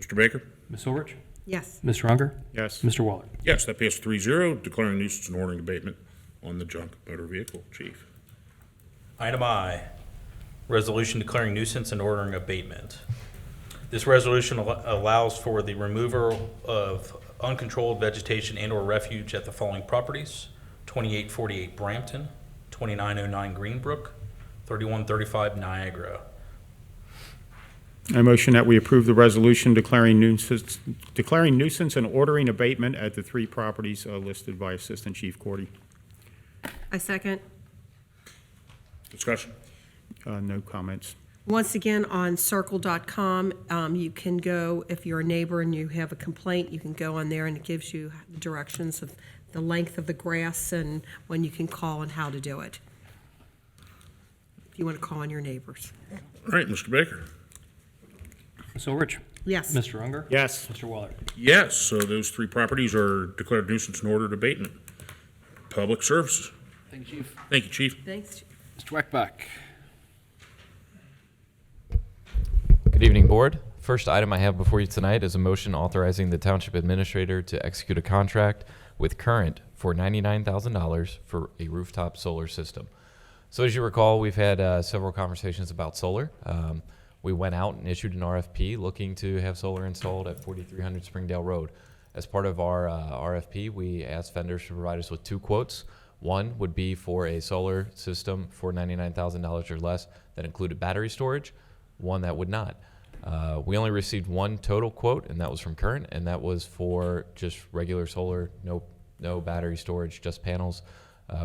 Mr. Baker? Ms. Orich? Yes. Mr. Unger? Yes. Mr. Waller? Yes, that passes 3-0, declaring nuisance and ordering abatement on the junk motor vehicle. Chief? Item I, resolution declaring nuisance and ordering abatement. This resolution allows for the removal of uncontrolled vegetation and/or refuge at the following properties: 2848 Brampton, 2909 Greenbrook, 3135 Niagara. I motion that we approve the resolution declaring nuisance and ordering abatement at the three properties listed by Assistant Chief Cordy. I second. Discussion? No comments. Once again, on circle.com, you can go, if you're a neighbor and you have a complaint, you can go on there and it gives you directions of the length of the grass and when you can call and how to do it. If you want to call on your neighbors. All right, Mr. Baker? Ms. Orich? Yes. Mr. Unger? Yes. Mr. Waller? Yes, so those three properties are declared nuisance and ordered abatement. Public services. Thank you, Chief. Thank you, Chief. Thanks. Mr. Weckbach. Good evening, Board. First item I have before you tonight is a motion authorizing the Township Administrator to execute a contract with Current for $99,000 for a rooftop solar system. So as you recall, we've had several conversations about solar. We went out and issued an RFP looking to have solar installed at 4300 Springdale Road. As part of our RFP, we asked vendors to provide us with two quotes. One would be for a solar system for $99,000 or less that included battery storage, one that would not. We only received one total quote, and that was from Current, and that was for just regular solar, no battery storage, just panels.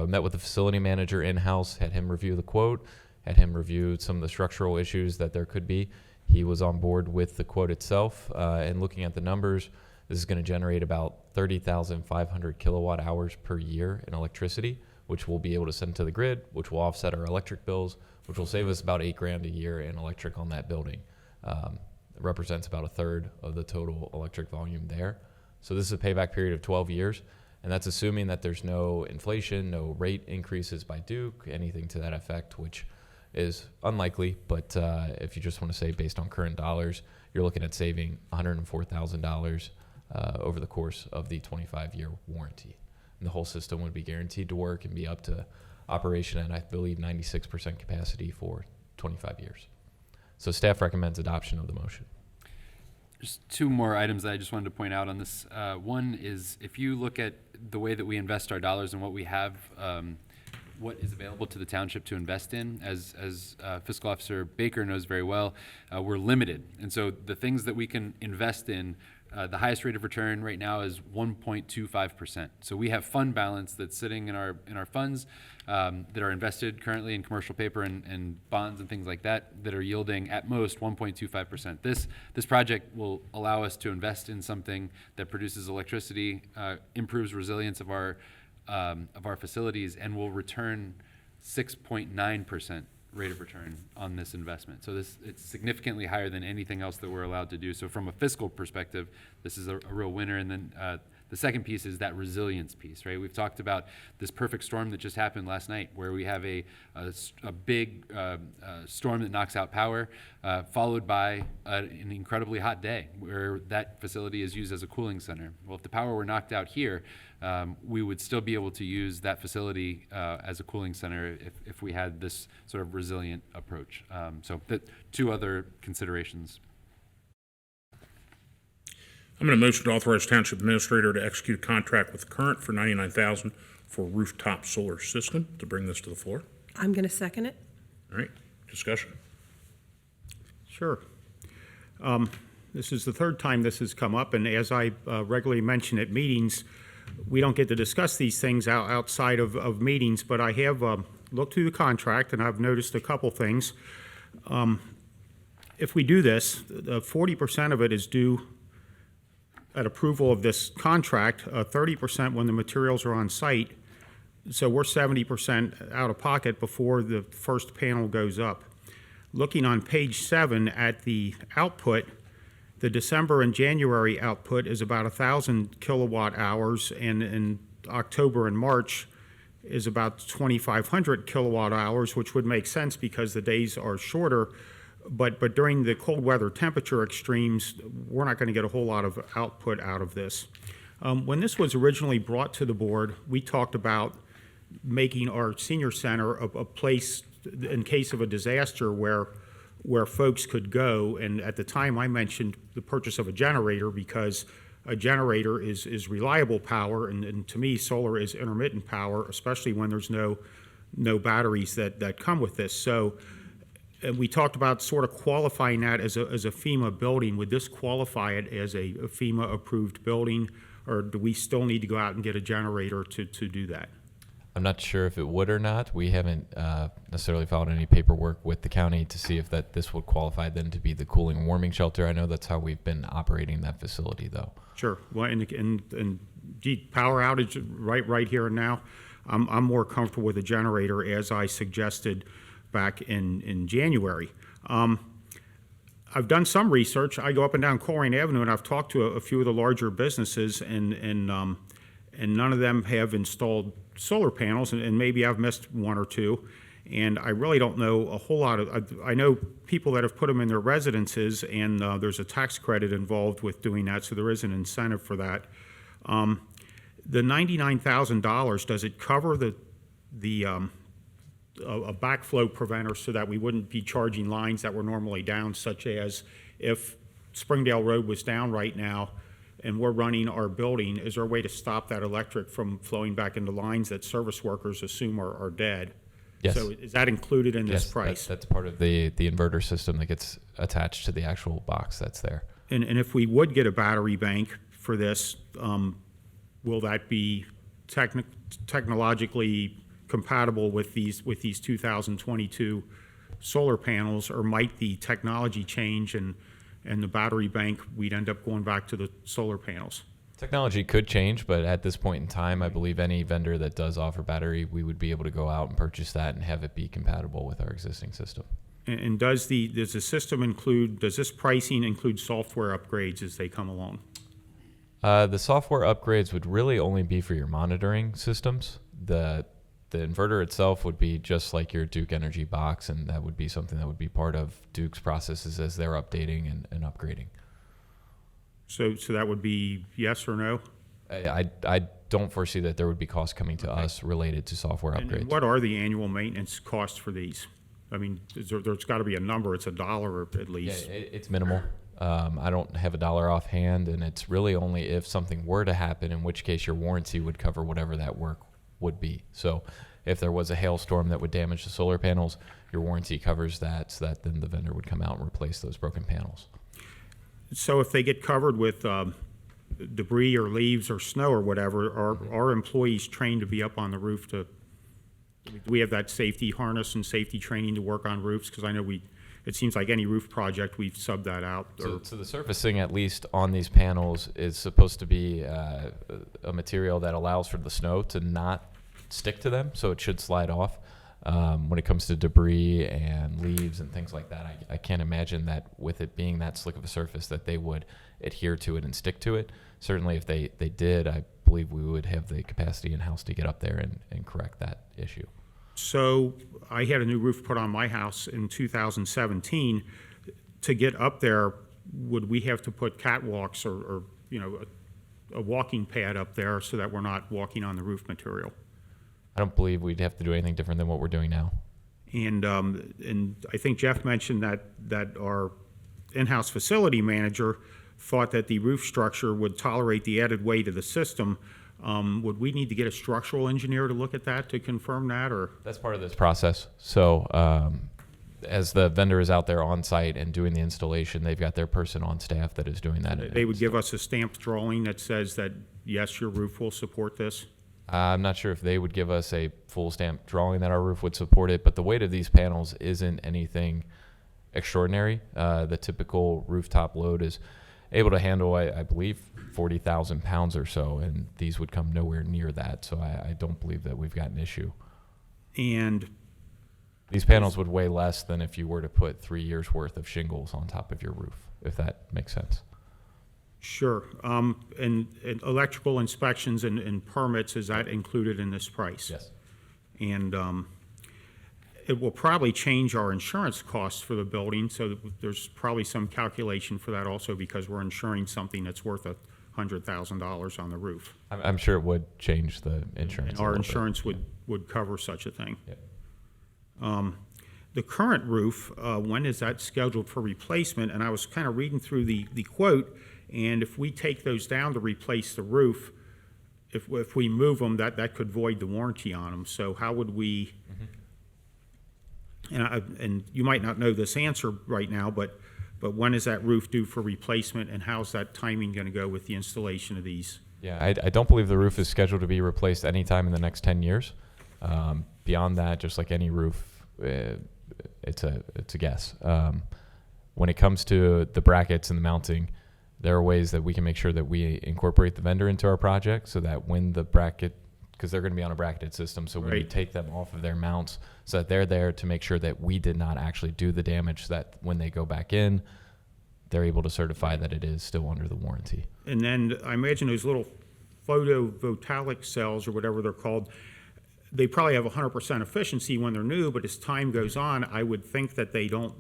Met with the facility manager in-house, had him review the quote, had him review some of the structural issues that there could be. He was on board with the quote itself, and looking at the numbers, this is going to generate about 30,500 kilowatt hours per year in electricity, which we'll be able to send to the grid, which will offset our electric bills, which will save us about $8,000 a year in electric on that building. It represents about a third of the total electric volume there. So this is a payback period of 12 years, and that's assuming that there's no inflation, no rate increases by Duke, anything to that effect, which is unlikely. But if you just want to say based on current dollars, you're looking at saving $104,000 over the course of the 25-year warranty. And the whole system would be guaranteed to work and be up to operation at, I believe, 96% capacity for 25 years. So staff recommends adoption of the motion. There's two more items that I just wanted to point out on this. One is if you look at the way that we invest our dollars and what we have what is available to the township to invest in. As Fiscal Officer Baker knows very well, we're limited. And so the things that we can invest in, the highest rate of return right now is 1.25%. So we have fund balance that's sitting in our funds that are invested currently in commercial paper and bonds and things like that are yielding at most 1.25%. This project will allow us to invest in something that produces electricity, improves resilience of our facilities, and will return 6.9% rate of return on this investment. So it's significantly higher than anything else that we're allowed to do. So from a fiscal perspective, this is a real winner. And then the second piece is that resilience piece, right? We've talked about this perfect storm that just happened last night, where we have a big storm that knocks out power, followed by an incredibly hot day, where that facility is used as a cooling center. Well, if the power were knocked out here, we would still be able to use that facility as a cooling center if we had this sort of resilient approach. So the two other considerations. I'm going to motion to authorize Township Administrator to execute a contract with Current for $99,000 for rooftop solar system to bring this to the floor. I'm going to second it. All right, discussion. Sure. This is the third time this has come up, and as I regularly mention at meetings, we don't get to discuss these things outside of meetings, but I have looked through the contract, and I've noticed a couple things. If we do this, 40% of it is due at approval of this contract, 30% when the materials are on site. So we're 70% out of pocket before the first panel goes up. Looking on page 7 at the output, the December and January output is about 1,000 kilowatt hours, and in October and March is about 2,500 kilowatt hours, which would make sense because the days are shorter. But during the cold weather temperature extremes, we're not going to get a whole lot of output out of this. When this was originally brought to the board, we talked about making our senior center a place in case of a disaster where folks could go. And at the time, I mentioned the purchase of a generator because a generator is reliable power, and to me, solar is intermittent power, especially when there's no batteries that come with this. So. And we talked about sort of qualifying that as a FEMA building. Would this qualify it as a FEMA-approved building, or do we still need to go out and get a generator to do that? I'm not sure if it would or not. We haven't necessarily filed any paperwork with the county to see if this would qualify then to be the cooling and warming shelter. I know that's how we've been operating that facility, though. Sure. Well, and power outage right here and now, I'm more comfortable with a generator, as I suggested back in January. I've done some research. I go up and down Colerain Avenue, and I've talked to a few of the larger businesses, and none of them have installed solar panels, and maybe I've missed one or two. And I really don't know a whole lot of. I know people that have put them in their residences, and there's a tax credit involved with doing that, so there is an incentive for that. The $99,000, does it cover a backflow preventer so that we wouldn't be charging lines that were normally down, such as if Springdale Road was down right now and we're running our building, is there a way to stop that electric from flowing back into lines that service workers assume are dead? Yes. So is that included in this price? That's part of the inverter system that gets attached to the actual box that's there. And if we would get a battery bank for this, will that be technologically compatible with these 2022 solar panels, or might the technology change and the battery bank, we'd end up going back to the solar panels? Technology could change, but at this point in time, I believe any vendor that does offer battery, we would be able to go out and purchase that and have it be compatible with our existing system. And does the system include, does this pricing include software upgrades as they come along? The software upgrades would really only be for your monitoring systems. The inverter itself would be just like your Duke Energy box, and that would be something that would be part of Duke's processes as they're updating and upgrading. So that would be yes or no? I don't foresee that there would be costs coming to us related to software upgrades. And what are the annual maintenance costs for these? I mean, there's got to be a number. It's $1 at least. Yeah, it's minimal. I don't have a dollar offhand, and it's really only if something were to happen, in which case your warranty would cover whatever that work would be. So if there was a hailstorm that would damage the solar panels, your warranty covers that, so that then the vendor would come out and replace those broken panels. So if they get covered with debris or leaves or snow or whatever, are our employees trained to be up on the roof to, do we have that safety harness and safety training to work on roofs? Because I know it seems like any roof project, we've subbed that out. So the surfacing, at least on these panels, is supposed to be a material that allows for the snow to not stick to them, so it should slide off. When it comes to debris and leaves and things like that, I can't imagine that with it being that slick of a surface that they would adhere to it and stick to it. Certainly if they did, I believe we would have the capacity in-house to get up there and correct that issue. So I had a new roof put on my house in 2017. To get up there, would we have to put catwalks or a walking pad up there so that we're not walking on the roof material? I don't believe we'd have to do anything different than what we're doing now. And I think Jeff mentioned that our in-house facility manager thought that the roof structure would tolerate the added weight of the system. Would we need to get a structural engineer to look at that to confirm that, or? That's part of this process. So as the vendor is out there on site and doing the installation, they've got their person on staff that is doing that. They would give us a stamped drawing that says that, yes, your roof will support this? I'm not sure if they would give us a full stamp drawing that our roof would support it, but the weight of these panels isn't anything extraordinary. The typical rooftop load is able to handle, I believe, 40,000 pounds or so, and these would come nowhere near that, so I don't believe that we've got an issue. And these panels would weigh less than if you were to put 3 years' worth of shingles on top of your roof, if that makes sense. sure. And electrical inspections and permits, is that included in this price? Yes. And it will probably change our insurance costs for the building, so there's probably some calculation for that also, because we're insuring something that's worth $100,000 on the roof. I'm sure it would change the insurance. And a our little bit. insurance would cover such a thing. Yep. The current roof, when is that scheduled for replacement? And I was kind of reading through the quote, and if we take those down to replace the roof, if we move them, that could void the warranty on them. So how would we, and you might not know this answer right now, but when is that roof due for replacement, and how's that timing going to go with the installation of these? Yeah, I don't believe the roof is scheduled to be replaced anytime in the next 10 years. Beyond that, just like any roof, it's a guess. When it comes to the brackets and the mounting, there are ways that we can make sure that we incorporate the vendor into our project, so that when the bracket, because they're going to be on a bracketed system, so when we take them off of their mounts, so that they're there to make sure that we did not actually do the damage, so that when they go back in, they're able to certify that it is still under the warranty. And then I imagine those little photovoltaic cells, or whatever they're called, they probably have 100% efficiency when they're new, but as time goes on, I would think that they don't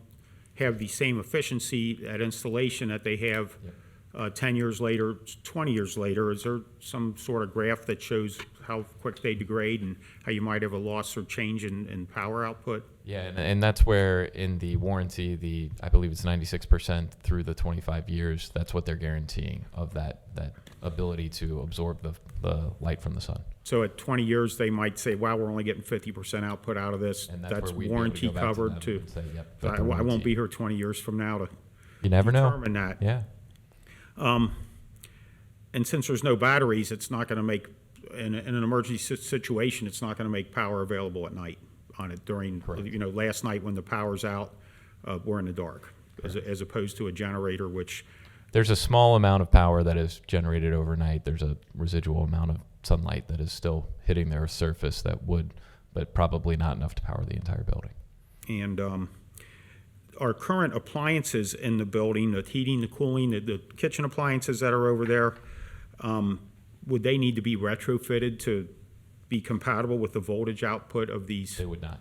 have the same efficiency at installation that they have 10 years later, 20 years later. Is there some sort of graph that shows how quick they degrade and how you might have a loss or change in power output? Yeah, and that's where in the warranty, I believe it's 96% through the 25 years, that's what they're guaranteeing of that ability to absorb the light from the sun. So at 20 years, they might say, wow, we're only getting 50% output out of this. And That's where we'd be able to warranty go back to covered them too. and say, yep, So got the I won't warranty. be here 20 years from now to You never know. determine that. Yeah. And since there's no batteries, it's not going to make, in an emergency situation, it's not going to make power available at night on it during, last night when the power's out, we're in the dark, as opposed to a generator, which, There's a small amount of power that is generated overnight. There's a residual amount of sunlight that is still hitting their surface that would, but probably not enough to power the entire building. and our current appliances in the building, the heating, the cooling, the kitchen appliances that are over there, would they need to be retrofitted to be compatible with the voltage output of these? They would not.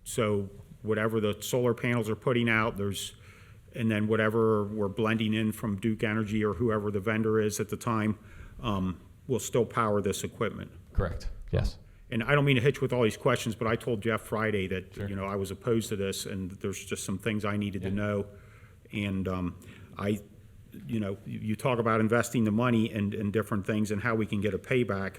So whatever the solar panels are putting out, and then whatever we're blending in from Duke Energy or whoever the vendor is at the time, will still power this equipment. Correct. Yes. And I don't mean to hit you with all these questions, but I told Jeff Friday that, I was opposed to this, and there's just some things I needed to know. And you talk about investing the money in different things and how we can get a payback.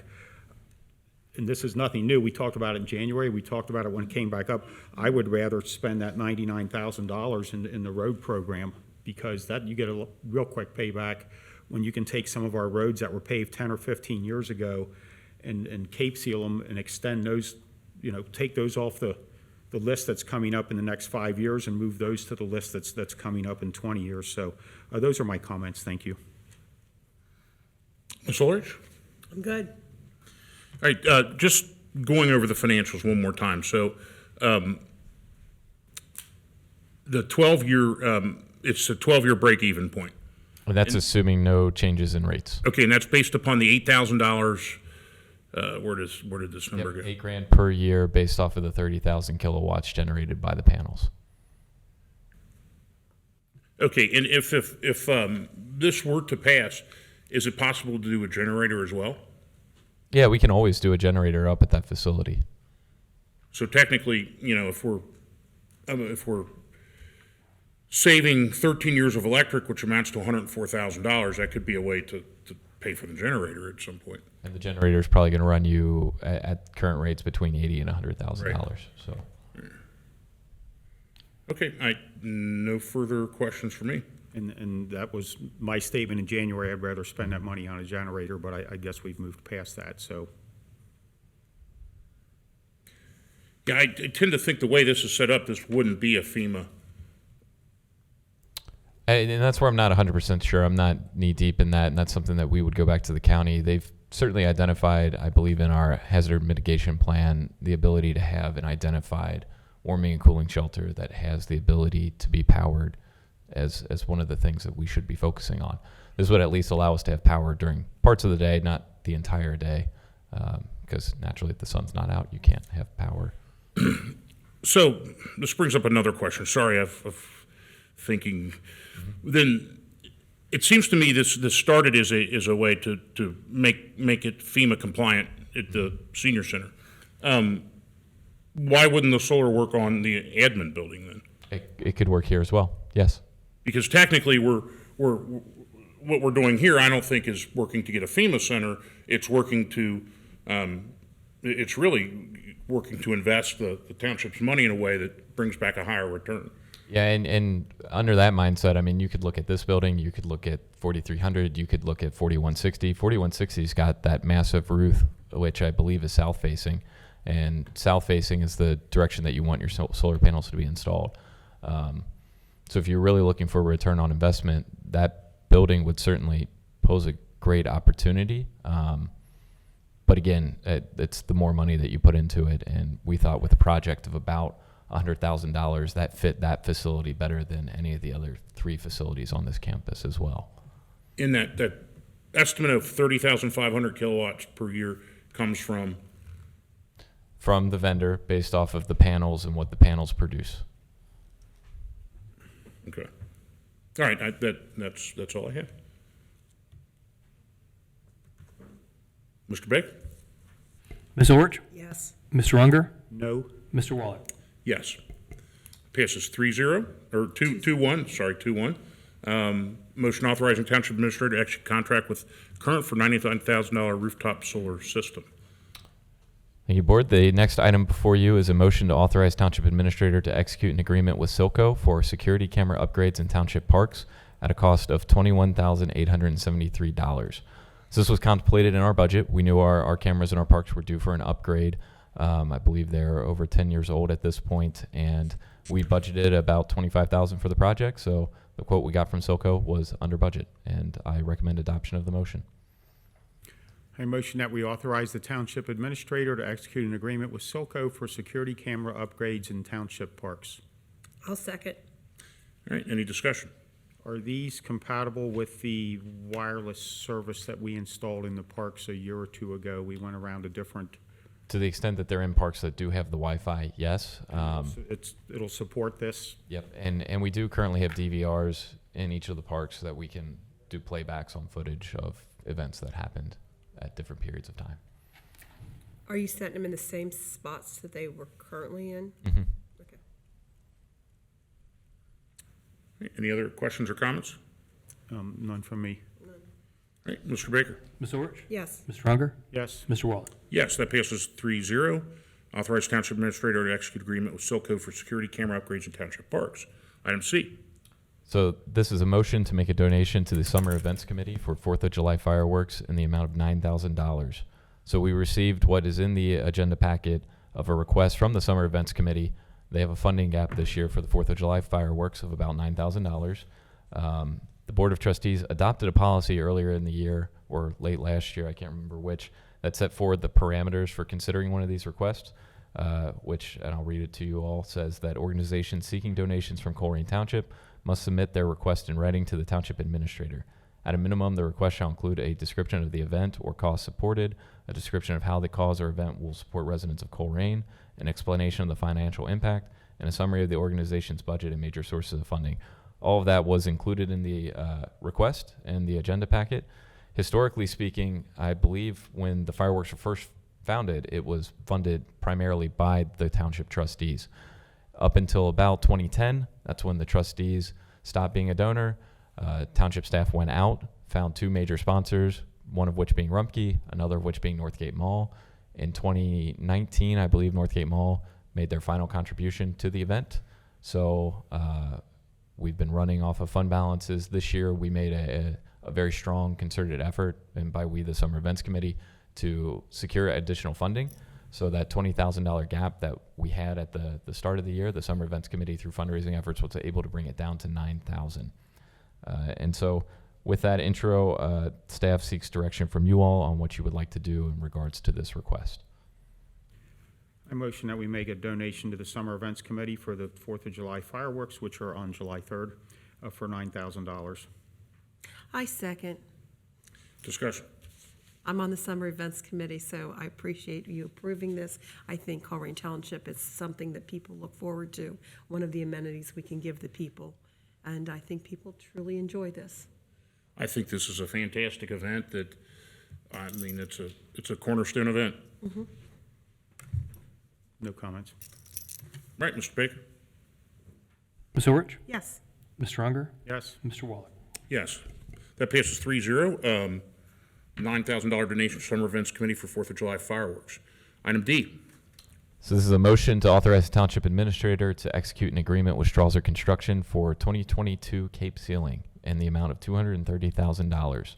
and this is nothing new, we talked about it in January, we talked about it when it came back up, I would rather spend that $99,000 in the road program, because that, you get a real quick payback when you can take some of our roads that were paved 10 or 15 years ago and Cape seal them and extend those, take those off the list that's coming up in the next 5 years and move those to the list that's coming up in 20 years. So those are my comments. Thank you. Ms. Ulrich? I'm good. All right, just going over the financials one more time. So the 12-year, it's a 12-year break-even point. Well, that's assuming no changes in rates. Okay, and that's based upon the $8,000. Where did this number go? $8,000 per year based off of the 30,000 kilowatts generated by the panels. Okay, and if this were to pass, is it possible to do a generator as well? Yeah, we can always do a generator up at that facility. So technically, if we're saving 13 years of electric, which amounts to $104,000, that could be a way to pay for the generator at some point. And the generator is probably going to run you at current rates between $80,000 and $100,000. Right. So. Okay, no further questions for me. And that was my statement in January. I'd rather spend that money on a generator, but I guess we've moved past that, so. Yeah, I tend to think the way this is set up, this wouldn't be a FEMA. And that's where I'm not 100% sure. I'm not knee deep in that, and that's something that we would go back to the county. They've certainly identified, I believe, in our hazard mitigation plan, the ability to have an identified warming and cooling shelter that has the ability to be powered as one of the things that we should be focusing on. This would at least allow us to have power during parts of the day, not the entire day, because naturally if the sun's not out, you can't have power. So this brings up another question. Sorry, I'm thinking. Then it seems to me this started as a way to make it FEMA compliant at the senior center. Why wouldn't the solar work on the admin building then? It could work here as well. Yes. Because technically what we're doing here, I don't think is working to get a FEMA center. It's working to, it's really working to invest the township's money in a way that brings back a higher return. Yeah, and under that mindset, I mean, you could look at this building, you could look at 4300, you could look at 4160. 4160's got that massive roof, which I believe is south facing, and south facing is the direction that you want your solar panels to be installed. So if you're really looking for a return on investment, that building would certainly pose a great opportunity. But again, it's the more money that you put into it, and we thought with a project of about $100,000 that fit that facility better than any of the other 3 facilities on this campus as well. In that estimate of 30,500 kilowatts per year comes from the vendor based off of the panels and what the panels produce. Okay. All right, that's all I have. Mr. Beck? Ms. Orch? Yes. Mr. Unger? No. Mr. Waller? Yes. Passes 3-0, or 2-1, sorry, 2-1. Motion authorizing Township Administrator to execute contract with Current for $99,000 rooftop solar system. Thank you, Board. The next item before you is a motion to authorize Township Administrator to execute an agreement with Silco for security camera upgrades in Township parks at a cost of $21,873. So this was contemplated in our budget. We knew our cameras in our parks were due for an upgrade. I believe they're over 10 years old at this point, and we budgeted about $25,000 for the project. So the quote we got from Silco was under budget, and I recommend adoption of the motion. I motion that we authorize the Township Administrator to execute an agreement with Silco for security camera upgrades in Township parks. I'll second. All right, any discussion? Are these compatible with the wireless service that we installed in the parks a year or two ago? We went around a different. To the extent that they're in parks that do have the Wi-Fi, yes. It'll support this. Yep, and we do currently have DVRs in each of the parks so that we can do playbacks on footage of events that happened at different periods of time. Are you setting them in the same spots that they were currently in? Mm-hmm. Okay. Any other questions or comments? None from me. All All right, Mr. Baker? Ms. Orich? Yes. Mr. Unger? Yes. Mr. Waller? Yes, that passes 3-0. Authorize Township Administrator to execute agreement with Silco for security camera upgrades in Township Parks. Item C. So this is a motion to make a donation to the Summer Events Committee for 4th of July fireworks in the amount of $9,000. So we received what is in the agenda packet of a request from the Summer Events Committee. They have a funding gap this year for the 4th of July fireworks of about $9,000. The Board of Trustees adopted a policy earlier in the year, or late last year, I can't remember which, that set forward the parameters for considering one of these requests, which, and I'll read it to you all, says that organizations seeking donations from Colerain Township must submit their request in writing to the Township Administrator. At a minimum, the request shall include a description of the event or cause supported, a description of how the cause or event will support residents of Colerain, an explanation of the financial impact, and a summary of the organization's budget and major sources of funding. All of that was included in the request and the agenda packet. Historically speaking, I believe when the fireworks were first founded, it was funded primarily by the Township trustees. Up until about 2010, that's when the trustees stopped being a donor. Township staff went out, found two major sponsors, one of which being Rumpke, another of which being Northgate Mall. In 2019, I believe Northgate Mall made their final contribution to the event. So we've been running off of fund balances. This year, we made a very strong concerted effort, and by we, the Summer Events Committee, to secure additional funding. So that $20,000 gap that we had at the start of the year, the Summer Events Committee, through fundraising efforts, was able to bring it down to $9,000. And so with that intro, staff seeks direction from you all on what you would like to do in regards to this request. I motion that we make a donation to the Summer Events Committee for the 4th of July fireworks, which are on July 3rd, for $9,000. I second. Discussion. I'm on the Summer Events Committee, so I appreciate you approving this. I think Colerain Township is something that people look forward to, one of the amenities we can give the people, and I think people truly enjoy this. I think this is a fantastic event that, I mean, it's a cornerstone event. Mm-hmm. No comments. Right, Mr. Baker? Ms. Orich? Yes. Mr. Unger? Yes. Mr. Waller? Yes. That passes 3-0. $9,000 donation to Summer Events Committee for 4th of July fireworks. Item D. So this is a motion to authorize the Township Administrator to execute an agreement with Strasser Construction for 2022 Cape Sealing in the amount of $230,000.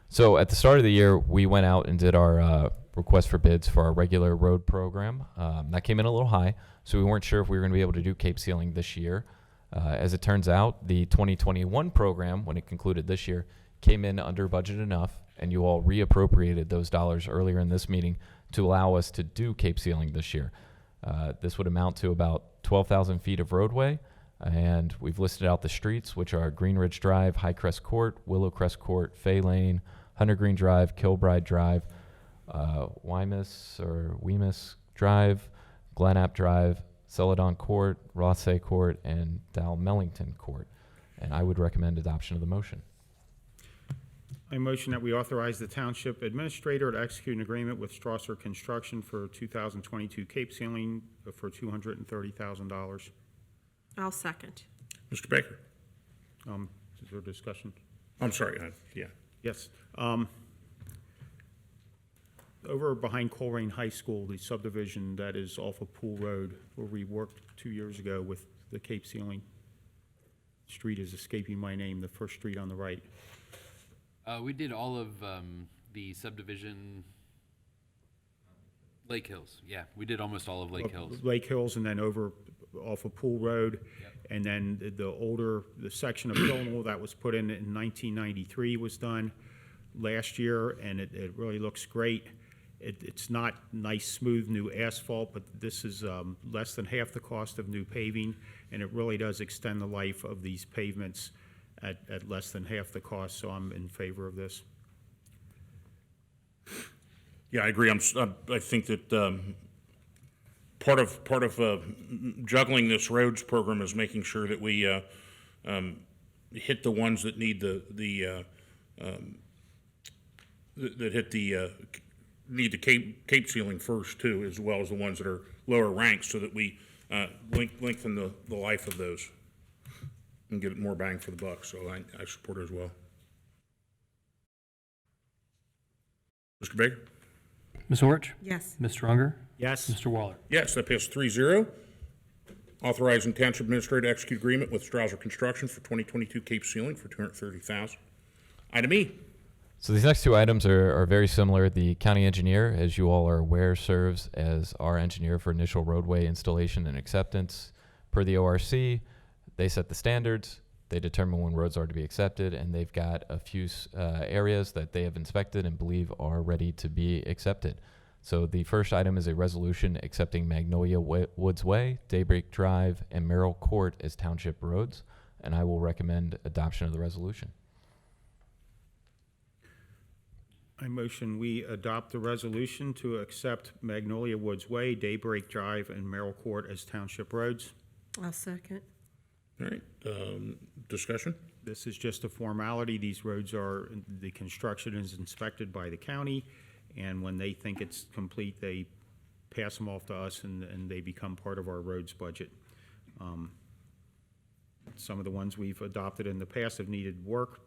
So at the start of the year, we went out and did our request for bids for our regular road program. That came in a little high, so we weren't sure if we were going to be able to do Cape Sealing this year. As it turns out, the 2021 program, when it concluded this year, came in under budget enough, and you all reappropriated those dollars earlier in this meeting to allow us to do Cape Sealing this year. This would amount to about 12,000 feet of roadway, and we've listed out the streets, which are Green Ridge Drive, Highcrest Court, Willowcrest Court, Fay Lane, Hunter Green Drive, Kilbride Drive, Weemis Drive, Glenapp Drive, Celadon Court, Rothsay Court, and Dalmellington Court. And I would recommend adoption of the motion. I motion that we authorize the Township Administrator to execute an agreement with Strasser Construction for 2022 Cape Sealing for $230,000. I'll second. Mr. Baker? Is there discussion? I'm sorry. Yeah. Yes. Over behind Colerain High School, the subdivision that is off of Pool Road, where we worked 2 years ago with the Cape Sealing. Street is escaping my name, the first street on the right. We did all of the subdivision, Lake Hills. Yeah, we did almost all of Lake Hills. Lake Hills, and then over off of Pool Road. Yep. And then the section of Hillnall that was put in 1993 was done last year, and it really looks great. It's not nice, smooth, new asphalt, but this is less than half the cost of new paving, and it really does extend the life of these pavements at less than half the cost, so I'm in favor of this. Yeah, I agree. I think that part of juggling this roads program is making sure that we hit the ones that need need the cape sealing first too, as well as the ones that are lower ranked, so that we lengthen the life of those and get more bang for the buck. So I support it as well. Mr. Baker? Ms. Orich? Yes. Mr. Unger? Yes. Mr. Waller? Yes, that passes 3-0. Authorizing Township Administrator to execute agreement with Strasser Construction for 2022 Cape Ceiling for $230,000. Item E. So these next two items are very similar. The county engineer, as you all are aware, serves as our engineer for initial roadway installation and acceptance. Per the ORC, they set the standards, they determine when roads are to be accepted, and they've got a few areas that they have inspected and believe are ready to be accepted. So the first item is a resolution accepting Magnolia Woods Way, Daybreak Drive, and Merrill Court as township roads, and I will recommend adoption of the resolution. I motion we adopt the resolution to accept Magnolia Woods Way, Daybreak Drive, and Merrill Court as township roads. I'll second. All right, discussion? This is just a formality. These roads are, the construction is inspected by the county, and when they think it's complete, they pass them off to us, and they become part of our roads budget. Some of the ones we've adopted in the past have needed work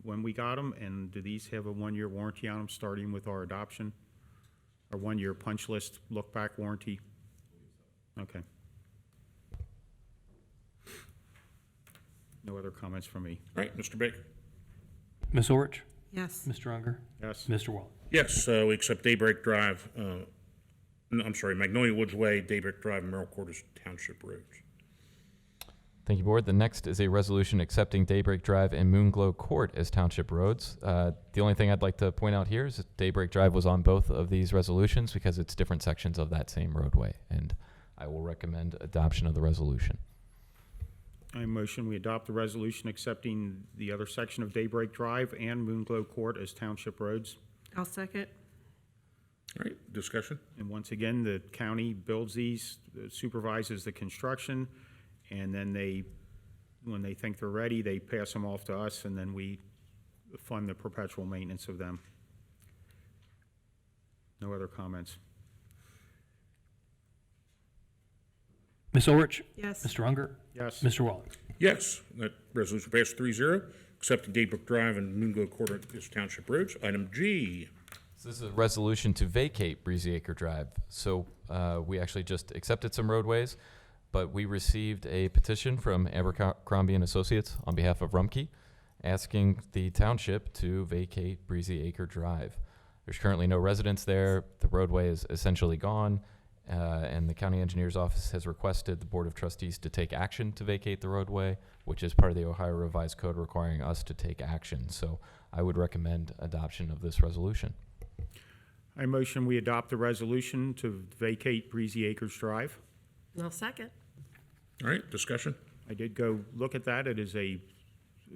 when we got them, and do these have a one-year warranty on them, starting with our adoption? Our one-year punch list look-back warranty? Okay. No other comments from me. All right, Mr. Baker? Ms. Orich? Yes. Mr. Unger? Yes. Mr. Waller? Yes, we accept Daybreak Drive, Magnolia Woods Way, Daybreak Drive, and Merrill Court as township roads. Thank you, Board. The next is a resolution accepting Daybreak Drive and Moonglow Court as township roads. The only thing I'd like to point out here is that Daybreak Drive was on both of these resolutions because it's different sections of that same roadway, and I will recommend adoption of the resolution. I motion we adopt the resolution accepting the other section of Daybreak Drive and Moonglow Court as township roads. I'll second. All right, discussion? And once again, the county builds these, supervises the construction, and then when they think they're ready, they pass them off to us, and then we fund the perpetual maintenance of them. No other comments. Ms. Orich? Yes. Mr. Unger? Yes. Mr. Waller? Yes, that resolution passed 3-0, accepting Daybrook Drive and Moonglow Court as township roads. Item G. So this is a resolution to vacate Breezy Acre Drive. So we actually just accepted some roadways, but we received a petition from Abercrombie and Associates on behalf of Rumpke asking the township to vacate Breezy Acre Drive. There's currently no residents there. The roadway is essentially gone. And the county engineer's office has requested the Board of Trustees to take action to vacate the roadway, which is part of the Ohio Revised Code requiring us to take action. So I would recommend adoption of this resolution. I motion we adopt the resolution to vacate Breezy Acres Drive. I'll second. All right, discussion? I did go look at that. It is a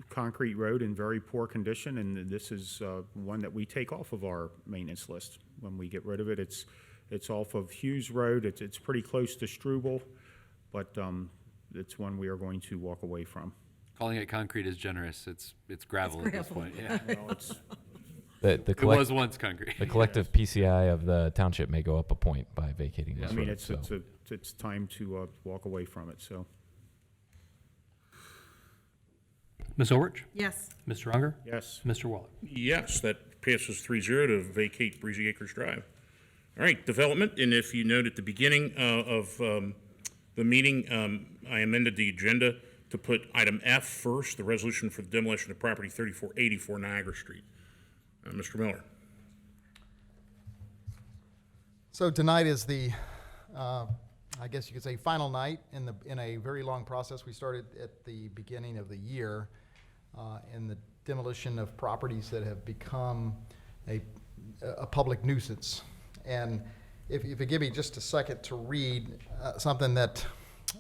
concrete road in very poor condition, and this is one that we take off of our maintenance list. When we get rid of it, it's off of Hughes Road. It's pretty close to Struble, but it's one we are going to walk away from. Calling it concrete is generous. It's gravel at this point. Yeah. Well, it's, It was once concrete. The collective PCI of the township may go up a point by vacating this I mean, road. it's time to walk away from it, so. Ms. Orich? Yes. Mr. Unger? Yes. Mr. Waller? Yes, that passes 3-0 to vacate Breezy Acres Drive. All right, development, and if you note at the beginning of the meeting, I amended the agenda to put item F first, the resolution for the demolition of property 3484 Niagara Street. Mr. Miller. So tonight is the, I guess you could say, final night in a very long process. We started at the beginning of the year in the demolition of properties that have become a public nuisance. And if you give me just a second to read something that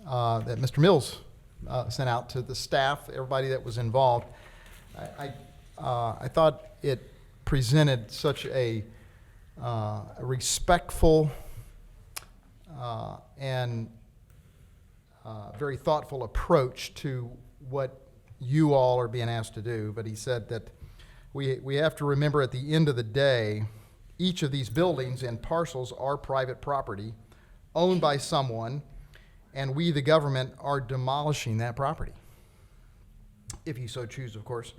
that Mr. Mills sent out to the staff, everybody that was involved, I thought it presented such a respectful and very thoughtful approach to what you all are being asked to do. But he said that we have to remember at the end of the day, each of these buildings and parcels are private property owned by someone, and we, the government, are demolishing that property, if you so choose, of course.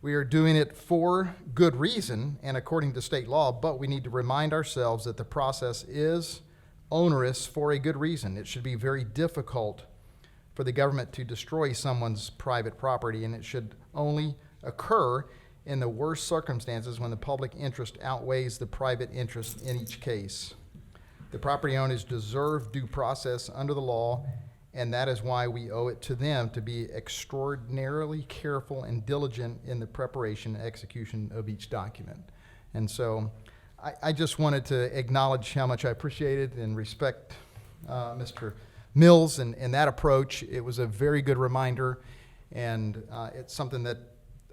We are doing it for good reason and according to state law, but we need to remind ourselves that the process is onerous for a good reason. It should be very difficult for the government to destroy someone's private property, and it should only occur in the worst circumstances when the public interest outweighs the private interest in each case. The property owners deserve due process under the law, and that is why we owe it to them to be extraordinarily careful and diligent in the preparation and execution of each document. And so I just wanted to acknowledge how much I appreciated and respect Mr. Mills and that approach. It was a very good reminder, and it's something that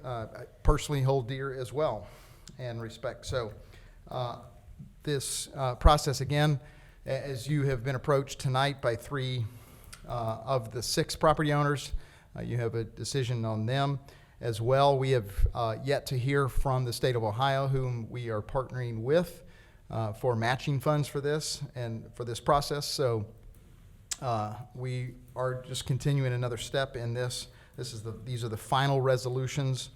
I personally hold dear as well and respect. So this process, again, as you have been approached tonight by 3 of the 6 property owners, you have a decision on them as well. We have yet to hear from the state of Ohio, whom we are partnering with for matching funds for this and for this process. So we are just continuing another step in this. These are the final resolutions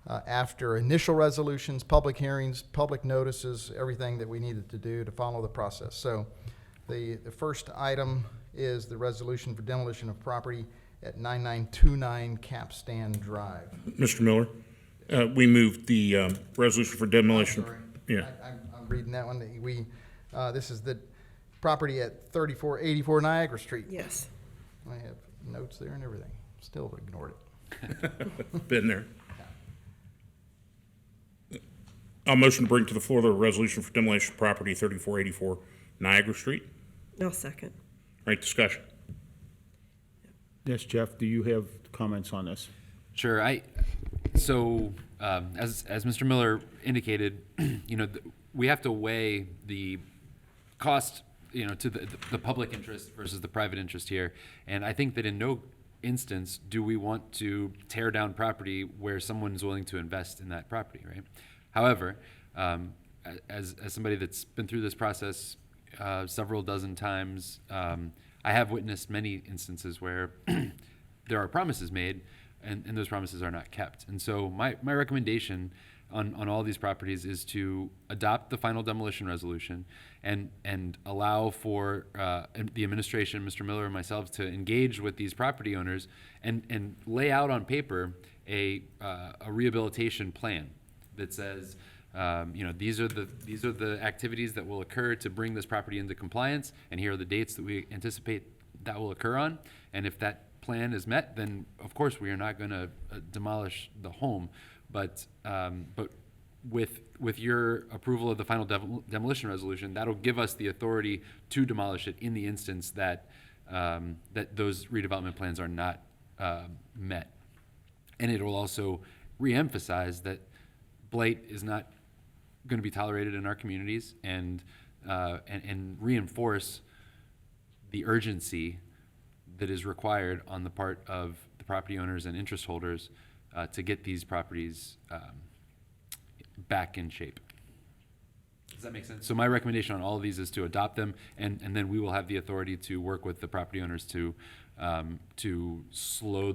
after initial resolutions, public hearings, public notices, everything that we needed to do to follow the process. So the first item is the resolution for demolition of property at 9929 Capstan Drive. Mr. Miller, we moved the resolution for demolition. Sorry. Yeah. I'm reading that one. This is the property at 3484 Niagara Street. Yes. I have notes there and everything. Still ignored it. Been there. I'll motion to bring to the floor the resolution for demolition of property 3484 Niagara Street. No second. All right, discussion. Yes, Jeff, do you have comments on this? Sure. So as Mr. Miller indicated, we have to weigh the cost, to the public interest versus the private interest here. And I think that in no instance do we want to tear down property where someone's willing to invest in that property, right? However, as somebody that's been through this process several dozen times, I have witnessed many instances where there are promises made and those promises are not kept. And so my recommendation on all these properties is to adopt the final demolition resolution and allow for the administration, Mr. Miller and myself, to engage with these property owners and lay out on paper a rehabilitation plan that says, these are the activities that will occur to bring this property into compliance, and here are the dates that we anticipate that will occur on. And if that plan is met, then of course we are not going to demolish the home, but with your approval of the final demolition resolution, that'll give us the authority to demolish it in the instance that that those redevelopment plans are not met. And it will also reemphasize that blight is not going to be tolerated in our communities, and reinforce the urgency that is required on the part of the property owners and interest holders to get these properties back in shape. Does that make sense? So my recommendation on all of these is to adopt them, and then we will have the authority to work with the property owners to slow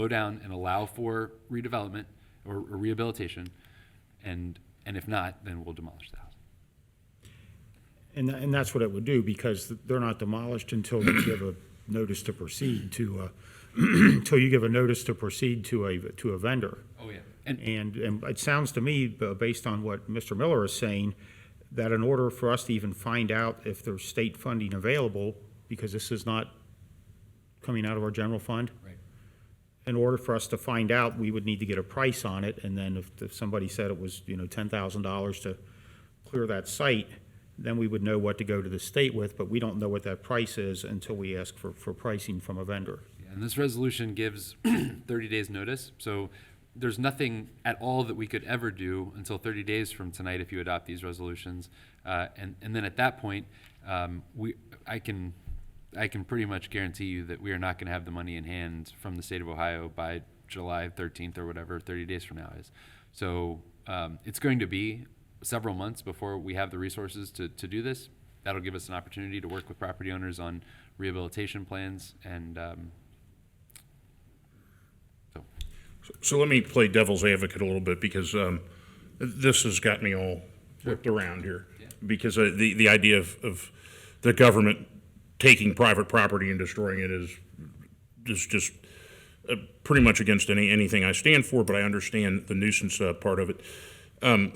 down and allow for redevelopment or rehabilitation, and if not, then we'll demolish the house. And that's what it would do, because they're not demolished until you give a notice to proceed to, until you give a notice to proceed to a vendor. Oh, yeah. And it sounds to me, based on what Mr. Miller is saying, that in order for us to even find out if there's state funding available, because this is not coming out of our general fund. Right. In order for us to find out, we would need to get a price on it, and then if somebody said it was, $10,000 to clear that site, then we would know what to go to the state with, but we don't know what that price is until we ask for pricing from a vendor. Yeah, and this resolution gives 30 days notice, so there's nothing at all that we could ever do until 30 days from tonight if you adopt these resolutions. And then at that point, I can pretty much guarantee you that we are not going to have the money in hand from the state of Ohio by July 13th or whatever 30 days from now is. So it's going to be several months before we have the resources to do this. That'll give us an opportunity to work with property owners on rehabilitation plans, and All So let me play devil's advocate a little bit, because this has got me all whipped around here. Because the idea of the government taking private property and destroying it is just pretty much against anything I stand for, but I understand the nuisance part of it.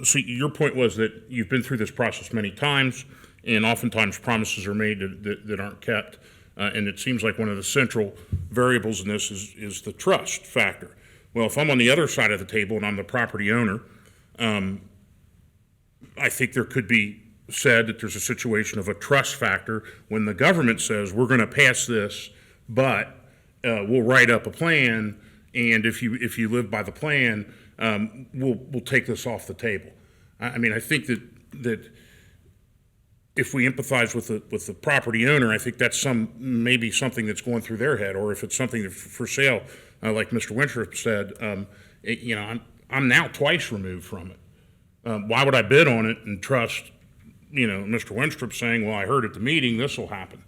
So your point was that you've been through this process many times, and oftentimes promises are made that aren't kept. And it seems like one of the central variables in this is the trust factor. Well, if I'm on the other side of the table and I'm the property owner, I think there could be said that there's a situation of a trust factor when the government says, we're going to pass this, but we'll write up a plan, and if you live by the plan, we'll take this off the table. I mean, I think that if we empathize with the property owner, I think that's maybe something that's going through their head, or if it's something that's for sale, like Mr. Winstrup said, I'm now twice removed from it. Why would I bid on it and trust, Mr. Winstrup saying, well, I heard at the meeting this will happen?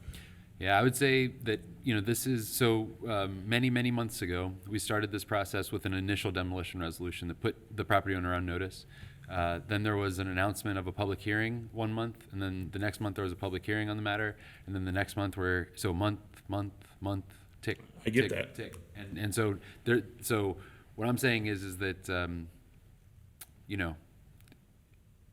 Yeah, I would say that, this is, so many, many months ago, we started this process with an initial demolition resolution that put the property owner on notice. Then there was an announcement of a public hearing 1 month, and then the next month there was a public hearing on the matter, and then the next month month, tick. I get tick, that. Tick. And so so what I'm saying is that,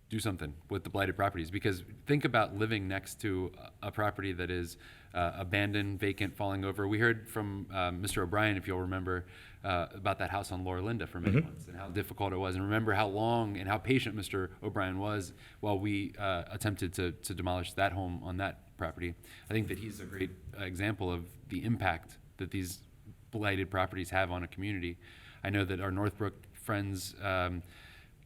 do something with the blighted properties, because think about living next to a property that is abandoned, vacant, falling over. We heard from Mr. O'Brien, if you'll remember, about that house on Laura Linda for many months and how difficult it was, and remember how long and how patient Mr. O'Brien was while we attempted to demolish that home on that property. I think that he's a great example of the impact that these blighted properties have on a community. I know that our Northbrook friends,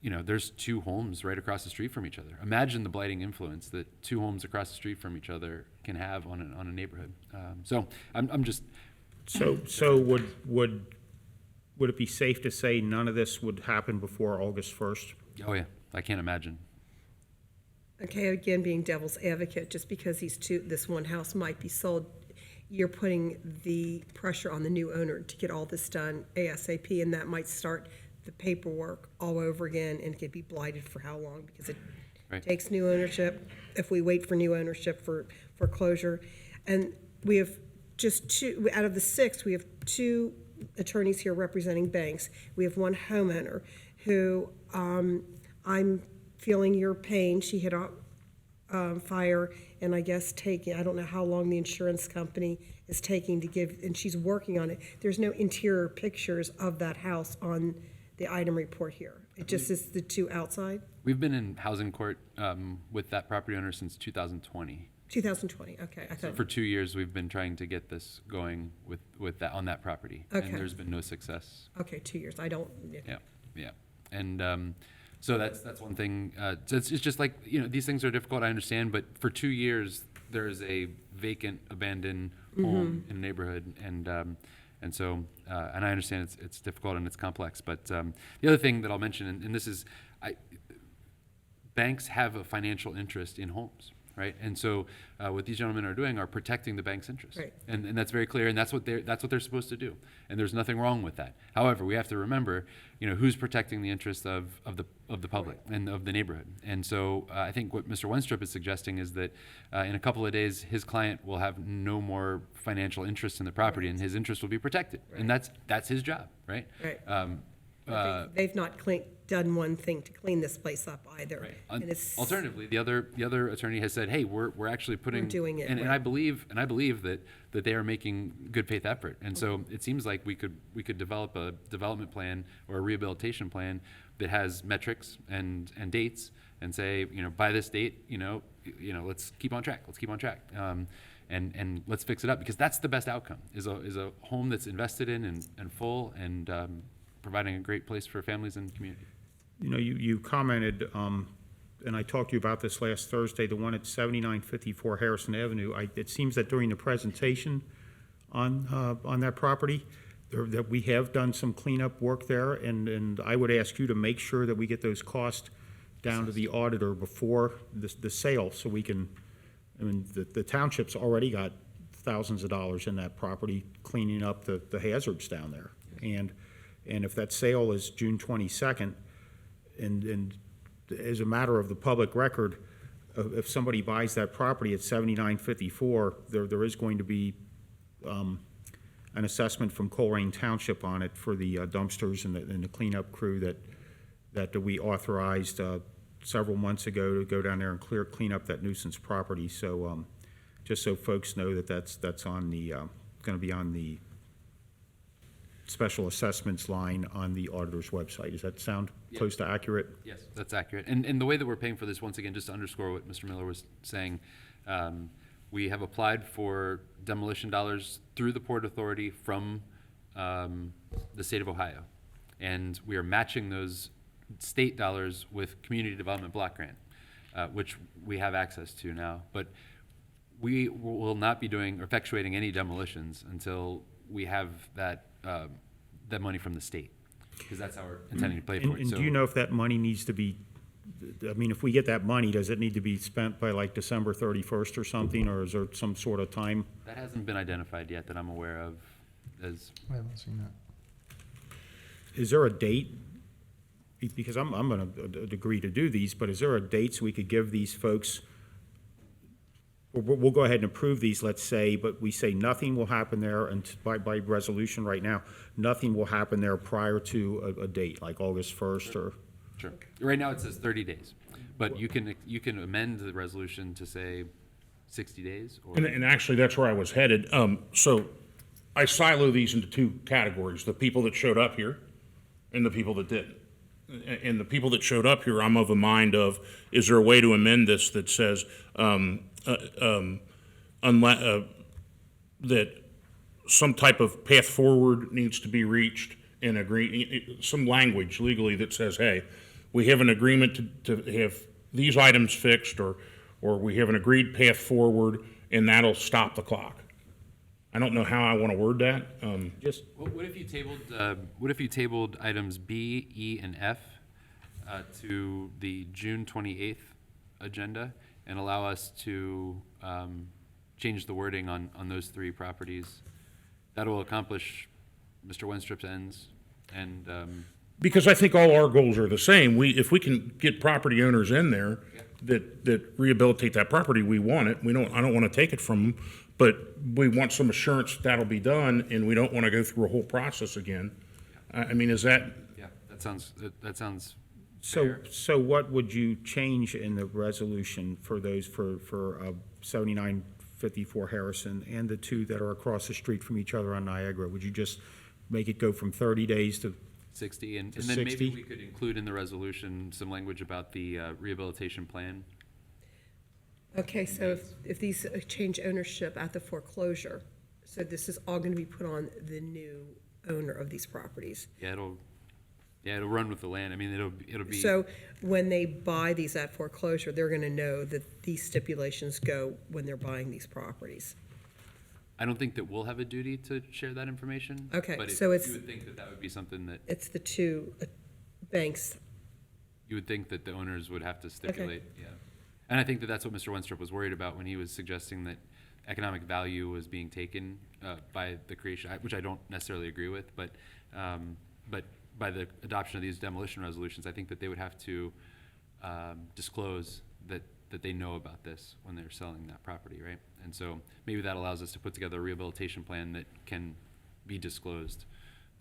there's two homes right across the street from each other. Imagine the blighting influence that two homes across the street from each other can have on a neighborhood. So I'm just. So would it be safe to say none of this would happen before August 1st? Oh yeah, I can't imagine. Okay, again, being devil's advocate, just because this one house might be sold, you're putting the pressure on the new owner to get all this done ASAP, and that might start the paperwork all over again, and it could be blighted for how long, because it takes new ownership. If we wait for new ownership for foreclosure, and we have just two out of the 6, we have 2 attorneys here representing banks. We have one homeowner who I'm feeling your pain. She had a fire, and I guess I don't know how long the insurance company is taking to give, and she's working on it. There's no interior pictures of that house on the item report here. It just is the 2 outside. We've been in housing court with that property owner since 2020. 2020, okay. I So thought, for 2 years, we've been trying to get this going with that on that property, Okay. and there's been no success. okay, 2 years. I don't, Yeah, and so that's one thing. So it's just like these things are difficult. I understand, but for 2 years there is a vacant, abandoned home in a neighborhood, and so and I understand it's difficult and it's complex. But the other thing that I'll mention, and this is, banks have a financial interest in homes. Right, and so what these gentlemen are doing are protecting the bank's interest, Right. and that's very clear, and that's what they're supposed to do, and there's nothing wrong with that. However, we have to remember, who's protecting the interest of the public and of the neighborhood, and so I think what Mr. Winstrup is suggesting is that in a couple of days his client will have no more financial interest in the property, and his interest will be protected, and that's his job, right? Right. They've not done one thing to clean this place up either. Right. And it's, Alternatively, the other attorney has said, "Hey, we're actually putting doing it, and right. I believe that they are making good faith effort, and so it seems like we could develop a development plan or a rehabilitation plan that has metrics and dates, and say, by this date, let's keep on track. Let's keep on track. And let's fix it up, because that's the best outcome is a home that's invested in and full and providing a great place for families and community. You commented, and I talked to you about this last Thursday, the one at 7954 Harrison Avenue. It seems that during the presentation on that property, that we have done some cleanup work there, and I would ask you to make sure that we get those costs down to the auditor before the sale, so we can, the township's already got thousands of dollars in that property cleaning up the hazards down there. And And if that sale is June 22nd, and as a matter of the public record, if somebody buys that property at 7954, there is going to be an assessment from Colerain Township on it for the dumpsters and the cleanup crew that we authorized several months ago to go down there and clean up that nuisance property. So just so folks know that that's on the going to be on the special assessments line on the auditor's website. Does that sound close to accurate? Yes, that's accurate. And the way that we're paying for this, once again, just to underscore what Mr. Miller was saying, we have applied for demolition dollars through the Port Authority from the state of Ohio. And we are matching those state dollars with Community Development Block Grant, which we have access to now. But we will not be doing or effectuating any demolitions until we have that money from the state, because that's how we're intending to pay for it. And do you know if that money needs to be, I mean, if we get that money, does it need to be spent by like December 31st or something, or is there some sort of time? That hasn't been identified yet that I'm aware of as. I haven't seen that. Is there a date? Because I'm going to agree to do these, but is there a date so we could give these folks, we'll go ahead and approve these, let's say, but we say nothing will happen there, and by resolution right now, nothing will happen there prior to a date, like August 1st or? Sure. Right now it says 30 days, but you can amend the resolution to say 60 days or. And actually, that's where I was headed. So I silo these into two categories, the people that showed up here and the people that didn't. And the people that showed up here, I'm of a mind of, is there a way to amend this that says, that some type of path forward needs to be reached and agree, some language legally that says, hey, we have an agreement to have these items fixed, or we have an agreed path forward, and that'll stop the clock. I don't know how I want to word that. Just What if you tabled items B, E, and F to the June 28th agenda and allow us to change the wording on those three properties? That will accomplish Mr. Wenstrup's ends and. Because I think all our goals are the same. If we can get property owners in there that rehabilitate that property, we want it. I don't want to take it from them, but we want some assurance that'll be done, and we don't want to go through a whole process again. I mean, is that? Yeah, that sounds so. So what would you change in the resolution for those for 7954 Harrison and the two that are across the street from each other on Niagara? Would you just make it go from 30 days to 60, and then 60? maybe we could include in the resolution some language about the rehabilitation plan. Okay, so if these change ownership at the foreclosure, so this is all going to be put on the new owner of these properties. Yeah, it'll run with the land. I mean, it'll be. So when they buy these at foreclosure, they're going to know that these stipulations go when they're buying these properties. I don't think that we'll have a duty to share that information. Okay, but so it's- you would think that would be something that It's the two banks. you would think that the owners would have to stipulate. Yeah, and I think that that's what Mr. Wenstrup was worried about when he was suggesting that economic value was being taken by the creation, which I don't necessarily agree with, but by the adoption of these demolition resolutions, I think that they would have to disclose that they know about this when they're selling that property, right? And so maybe that allows us to put together a rehabilitation plan that can be disclosed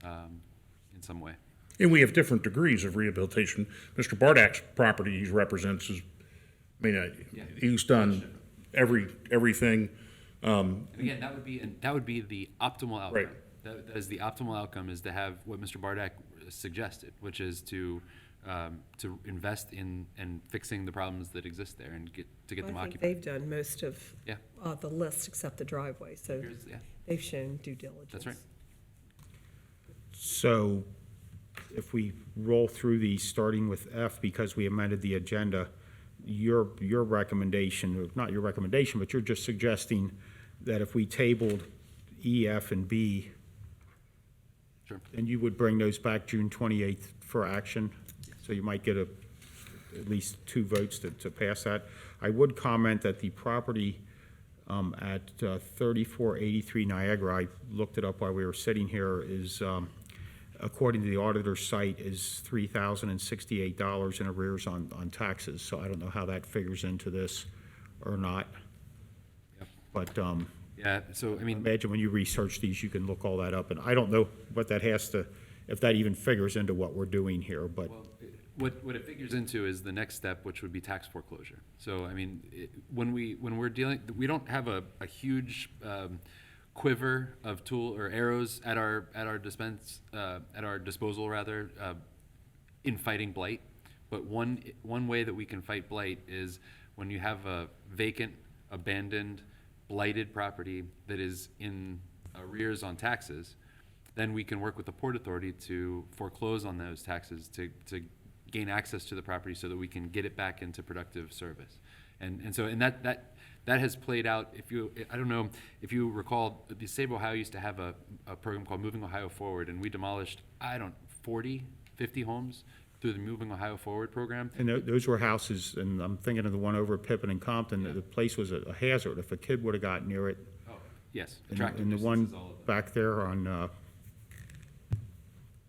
in some way. And we have different degrees of rehabilitation. Mr. Bardak's property he represents is, he's done everything. And again, that would be the optimal outcome. Right. That is the optimal outcome, is to have what Mr. Bardak suggested, which is to invest in fixing the problems that exist there and get them I think occupied. they've done most of Yeah. the list except the driveway, so Yeah, they've shown due diligence. that's right. So if we roll through these, starting with F, because we amended the agenda, your recommendation, or not your recommendation, but you're just suggesting that if we tabled E, F, and B, Sure. then you would bring those back June 28th for action? So you might get at least 2 votes to pass that. I would comment that the property at 3483 Niagara, I looked it up while we were sitting here, is according to the auditor's site, is $3,068 in arrears on taxes. So I don't know how that figures into this or not. Yep. But Yeah, so, I mean, imagine when you research these, you can look all that up. And I don't know what that has to, if that even figures into what we're doing here, but. well, what it figures into is the next step, which would be tax foreclosure. So, I mean, when we're dealing, we don't have a huge quiver of tool or arrows at our disposal rather, in fighting blight. But one way that we can fight blight is when you have a vacant, abandoned, blighted property that is in arrears on taxes, then we can work with the Port Authority to foreclose on those taxes to gain access to the property so that we can get it back into productive service. And that has played out. I don't know if you recall, the Save Ohio used to have a program called Moving Ohio Forward, and we demolished, 40, 50 homes through the Moving Ohio Forward program. And those were houses, and I'm thinking of the one over at Pippin and Compton, the place was a hazard. If a kid would have got near it. Oh, yes. And the one back there on,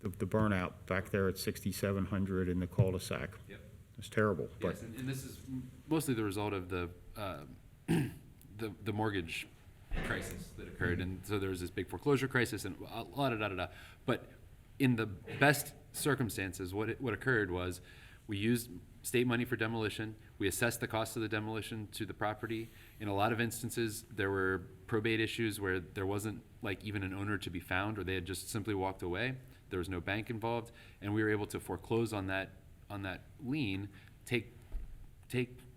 the burnout back there at 6700 in the cul-de-sac. Yep. It's terrible, but. Yes, and this is mostly the result of the mortgage crisis that occurred, and so there was this big foreclosure crisis and da-da-da-da-da. But in the best circumstances, what occurred was we used state money for demolition. We assessed the cost of the demolition to the property. In a lot of instances, there were probate issues where there wasn't like even an owner to be found, or they had just simply walked away. There was no bank involved, and we were able to foreclose on that lien, take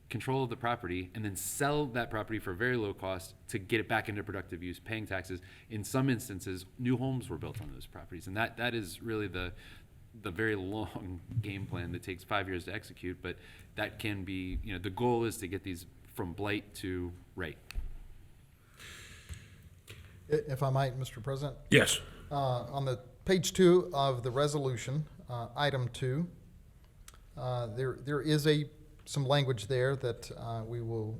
control of the property, and then sell that property for very low cost to get it back into productive use, paying taxes. In some instances, new homes were built on those properties, and that is really the very long game plan that takes 5 years to execute, but that can be, the goal is to get these from blight to right. If I might, Mr. President? Yes. On the page 2 of the resolution, item 2, there is some language there that we will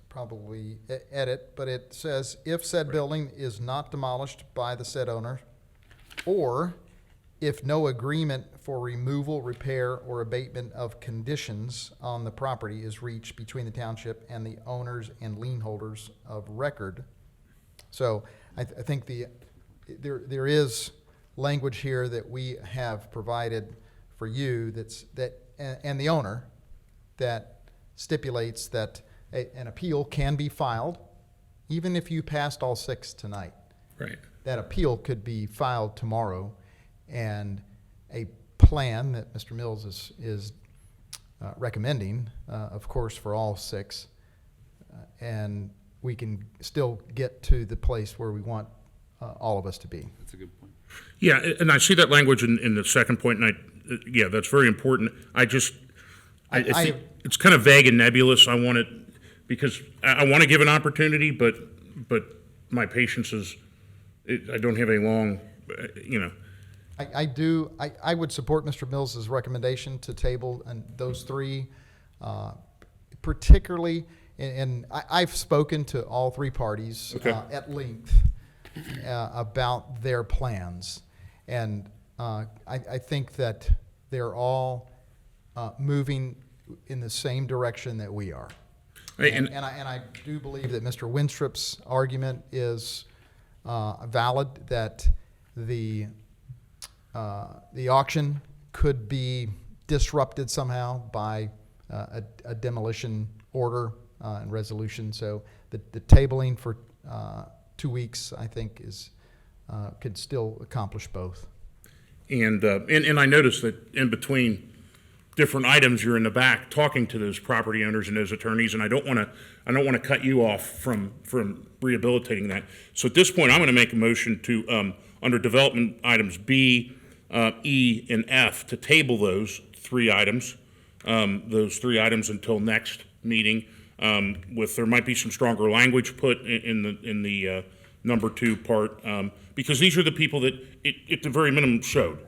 probably edit, but it says, if said building is not demolished by the said owner, or if no agreement for removal, repair, or abatement of conditions on the property is reached between the township and the owners and lien holders of record. So I think there is language here that we have provided for you and the owner that stipulates that an appeal can be filed, even if you passed all 6 tonight. Right. That appeal could be filed tomorrow, and a plan that Mr. Mills is recommending, of course, for all 6, and we can still get to the place where we want all of us to be. That's a good point. Yeah, and I see that language in the second point, and that's very important. I think it's kind of vague and nebulous. I want it, because I want to give an opportunity, but my patience is, I don't have a long, I would support Mr. Mills's recommendation to table and those 3, particularly, and I've spoken to all 3 parties at length about their plans, and I think that they're all moving in the same direction that we are. And I do believe that Mr. Winstrup's argument is valid, that the auction could be disrupted somehow by a demolition order and resolution. So the tabling for 2 weeks, I think, could still accomplish both. And I noticed that in between different items, you're in the back talking to those property owners and those attorneys, and I don't want to cut you off from rehabilitating that. So at this point, I'm going to make a motion to under development items B, E, and F, to table those 3 items, until next meeting. There might be some stronger language put in the number 2 part, because these are the people that at the very minimum showed.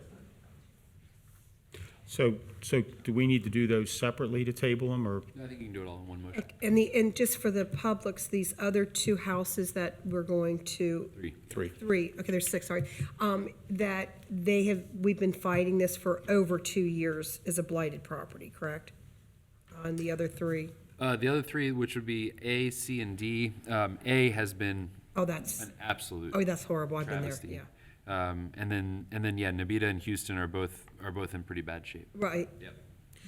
So do we need to do those separately to table them, or? I think you can do it all in one motion. And just for the publics, these other two houses that we're going to. Three, okay, there's six, sorry. That we've been fighting this for over 2 years as a blighted property, correct? On the other three? The other three, which would be A, C, and D, A has been Oh, that's, an absolute oh, that's horrible, I've been there, travesty. yeah. And then, yeah, Nabita and Houston are both in pretty bad shape. Right, Yep.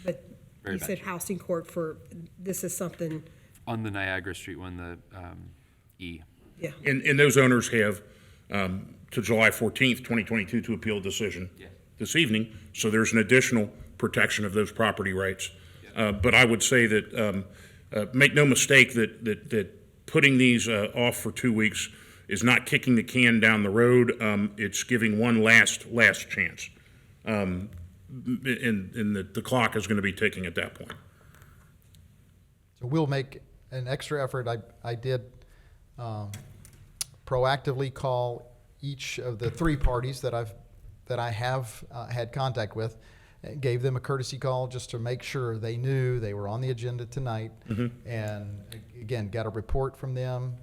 but Very you bad said shape. housing court for, this is something, On the Niagara Street one, the E. yeah. And those owners have to July 14th, 2022 to appeal a decision this evening. So there's an additional protection of those property rights. But I would say that, make no mistake that putting these off for 2 weeks is not kicking the can down the road. It's giving one last chance. And the clock is going to be ticking at that point. So we'll make an extra effort. I did proactively call each of the three parties that I have had contact with, and gave them a courtesy call just to make sure they knew they were on the agenda tonight. And again, got a report from them.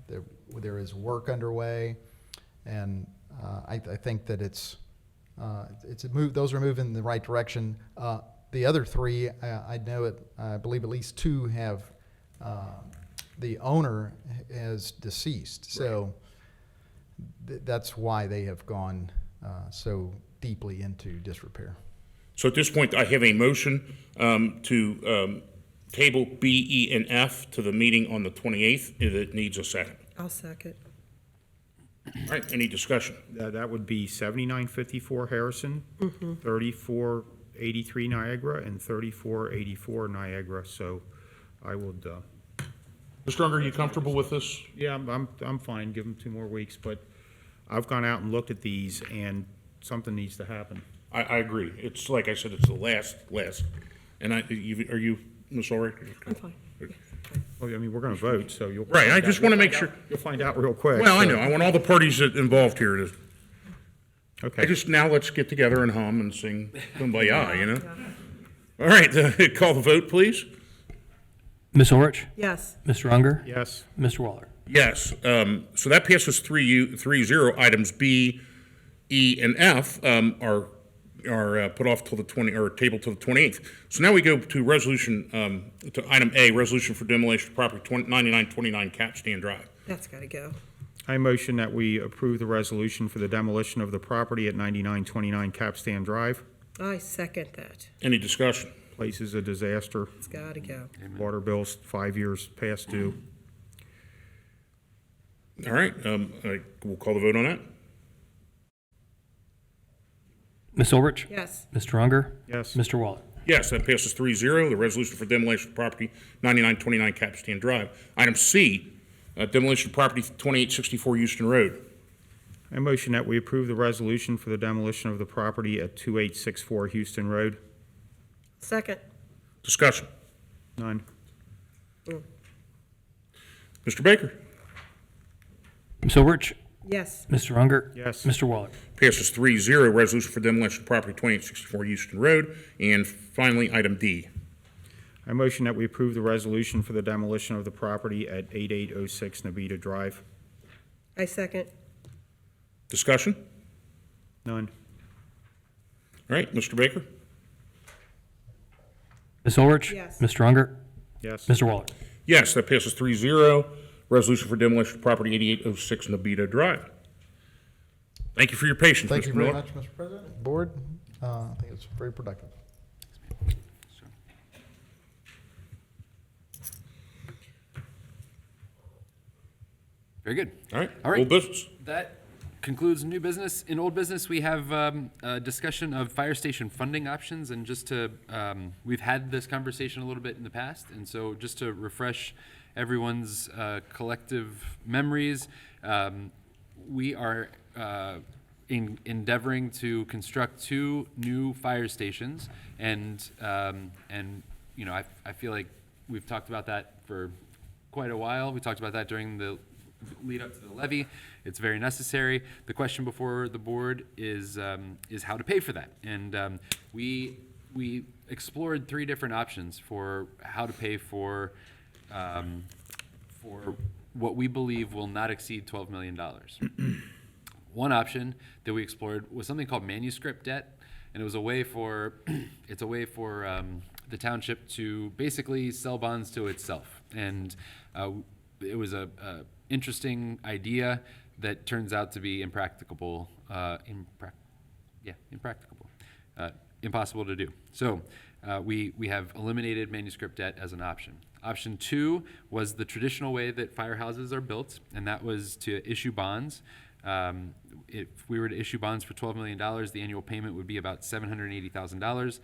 There is work underway, and I think that it's a move. Those are moving in the right direction. The other three, I believe at least two have, the owner is deceased. So that's why they have gone so deeply into disrepair. So at this point, I have a motion to table B, E, and F to the meeting on the 28th. It needs a second. I'll second. All right, any discussion? That would be 7954 Harrison, 3483 Niagara, and 3484 Niagara. So I would, Mr. Unger, are you comfortable with this? yeah, I'm fine. Give them 2 more weeks. But I've gone out and looked at these, and something needs to happen. I agree. It's, like I said, it's the last. And are you, Ms. Ulrich? I'm fine. Well, I mean, we're going to vote, so you'll. Right, I just want to make sure. You'll find out real quick. Well, I so- know. I want all the parties involved here to, Okay. now let's get together and hum and sing Kumbaya, you know? All right, call the vote, please. Ms. Orich? Yes, Mr. Unger? Yes. Mr. Waller? Yes, so that passes 3-0. Items B, E, and F are put off till the tabled till the 28th. So now we go to resolution, to item A, resolution for demolition of property 9929 Capstan Drive. that's gotta go. I motion that we approve the resolution for the demolition of the property at 9929 Capstan Drive. I second that. Any discussion? Place is a disaster. It's gotta go. Water bills 5 years past due. All right, we'll call the vote on that. Ms. Orich? Yes, Mr. Unger? Yes. Mr. Waller? Yes, that passes 3-0. The resolution for demolition of property 9929 Capstan Drive. Item C, demolition of property 2864 Houston Road. I motion that we approve the resolution for the demolition of the property at 2864 Houston Road. second. Discussion. None. Mr. Baker. Ms. Orich? Yes, Mr. Unger? Yes. Mr. Waller? Passes 3-0. Resolution for demolition of property 2864 Houston Road. And finally, item D. I motion that we approve the resolution for the demolition of the property at 8806 Nabita Drive. I second. Discussion. None. All right, Mr. Baker. Ms. Orich? Yes. Mr. Unger? Yes. Mr. Waller? Yes, that passes 3-0. Resolution for demolition of property 8806 Nabita Drive. Thank you for your patience, Thank Mr. you very Miller. much, Mr. President. Board, I think it's very productive. Very good. All right, All right. old business. That concludes new business. In old business, we have a discussion of fire station funding options, and just to, we've had this conversation a little bit in the past, and so just to refresh everyone's collective memories, we are endeavoring to construct 2 new fire stations, and you know, I feel like we've talked about that for quite a while. We talked about that during the lead up to the levy. It's very necessary. The question before the board is how to pay for that. And we we explored 3 different options for how to pay for what we believe will not exceed $12 million. One option that we explored was something called manuscript debt, and it was a way for the township to basically sell bonds to itself. And it was a interesting idea that turns out to be impracticable, impossible to do. So we have eliminated manuscript debt as an option. Option 2 was the traditional way that firehouses are built, and that was to issue bonds. If we were to issue bonds for $12 million, the annual payment would be about $780,000.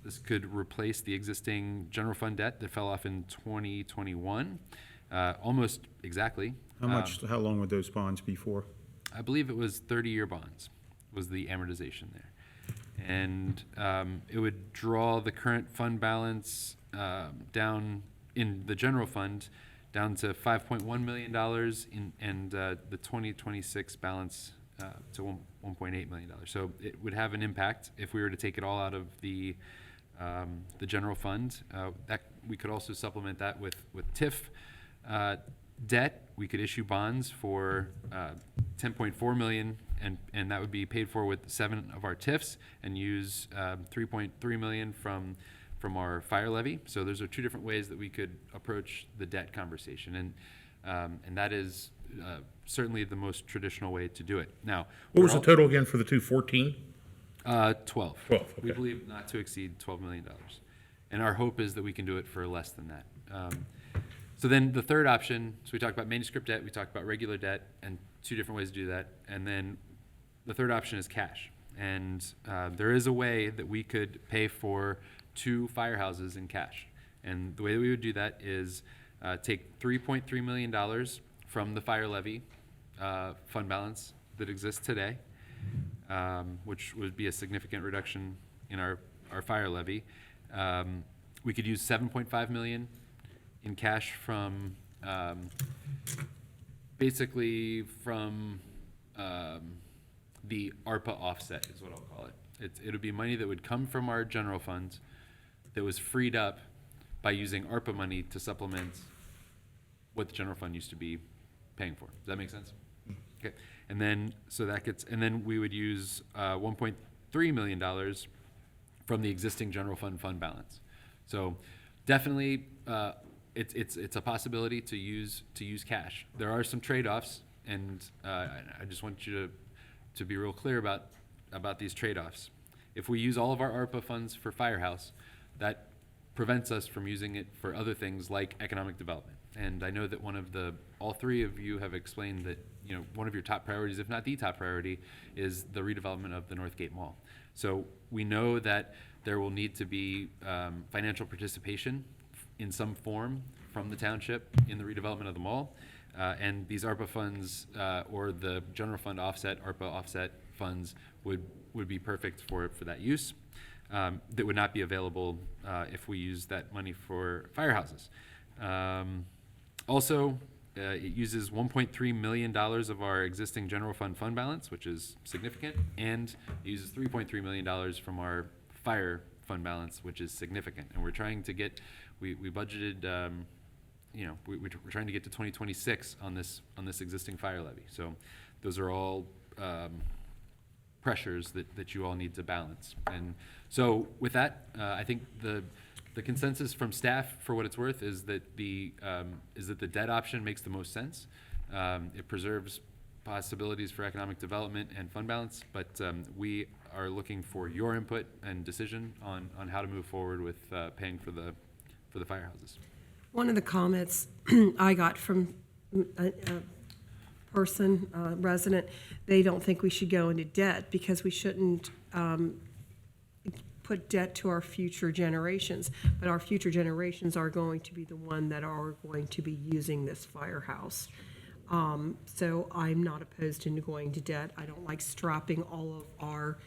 This could replace the existing general fund debt that fell off in 2021, almost exactly. How long would those bonds be for? I believe it was 30-year bonds was the amortization there. And it would draw the current fund balance down in the general fund down to $5.1 million and the 2026 balance to $1.8 million. So it would have an impact if we were to take it all out of the general fund. That we could also supplement that with TIF debt. We could issue bonds for $10.4 million, and that would be paid for with 7 of our TIFs, and use $3.3 million from our fire levy. So those are 2 different ways that we could approach the debt conversation, and that is certainly the most traditional way to do it. Now, What was the total again for the 214? 12. 12, We okay. believe not to exceed $12 million. And our hope is that we can do it for less than that. So then the third option, so we talked about manuscript debt, we talked about regular debt, and 2 different ways to do that. And then the third option is cash. And there is a way that we could pay for 2 firehouses in cash. And the way that we would do that is take $3.3 million from the fire levy fund balance that exists today, which would be a significant reduction in our fire levy. We could use $7.5 million in cash from basically from the ARPA offset is what I'll call it. It'll be money that would come from our general funds that was freed up by using ARPA money to supplement what the general fund used to be paying for. Does that make sense? Okay. And then we would use $1.3 million from the existing general fund balance. So definitely it's a possibility to use cash. There are some trade-offs, and I just want you to be real clear about these trade-offs. If we use all of our ARPA funds for Firehouse, that prevents us from using it for other things like economic development. And I know that all 3 of you have explained that, one of your top priorities, if not the top priority, is the redevelopment of the Northgate Mall. So we know that there will need to be financial participation in some form from the township in the redevelopment of the mall. And these ARPA funds or the general fund ARPA offset funds would be perfect for that use. That would not be available if we use that money for firehouses. Also, it uses $1.3 million of our existing general fund balance, which is significant, and it uses $3.3 million from our fire fund balance, which is significant. And we're trying to get, we budgeted, we're trying to get to 2026 on this existing fire levy. So those are all pressures that you all need to balance. And so with that, I think the consensus from staff, for what it's worth, is that the debt option makes the most sense. It preserves possibilities for economic development and fund balance, but we are looking for your input and decision on how to move forward with paying for the firehouses. One of the comments I got from a person, resident, they don't think we should go into debt because we shouldn't put debt to our future generations. But our future generations are going to be the one that are going to be using this firehouse. So I'm not opposed to going to debt. I don't like strapping all of our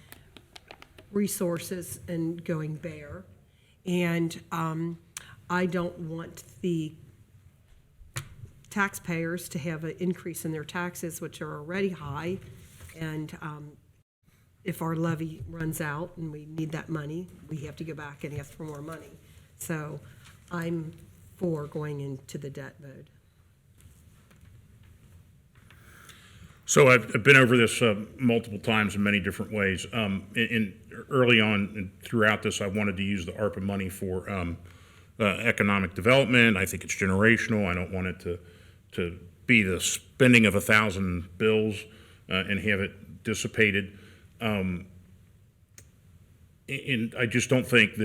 resources and going bare. And I don't want the taxpayers to have an increase in their taxes, which are already high. And if our levy runs out and we need that money, we have to go back and ask for more money. So I'm for going into the debt mode. So I've been over this multiple times in many different ways. Early on and throughout this, I wanted to use the ARPA money for economic development. I think it's generational. I don't want it to be the spending of 1,000 bills and have it dissipated. And I just don't think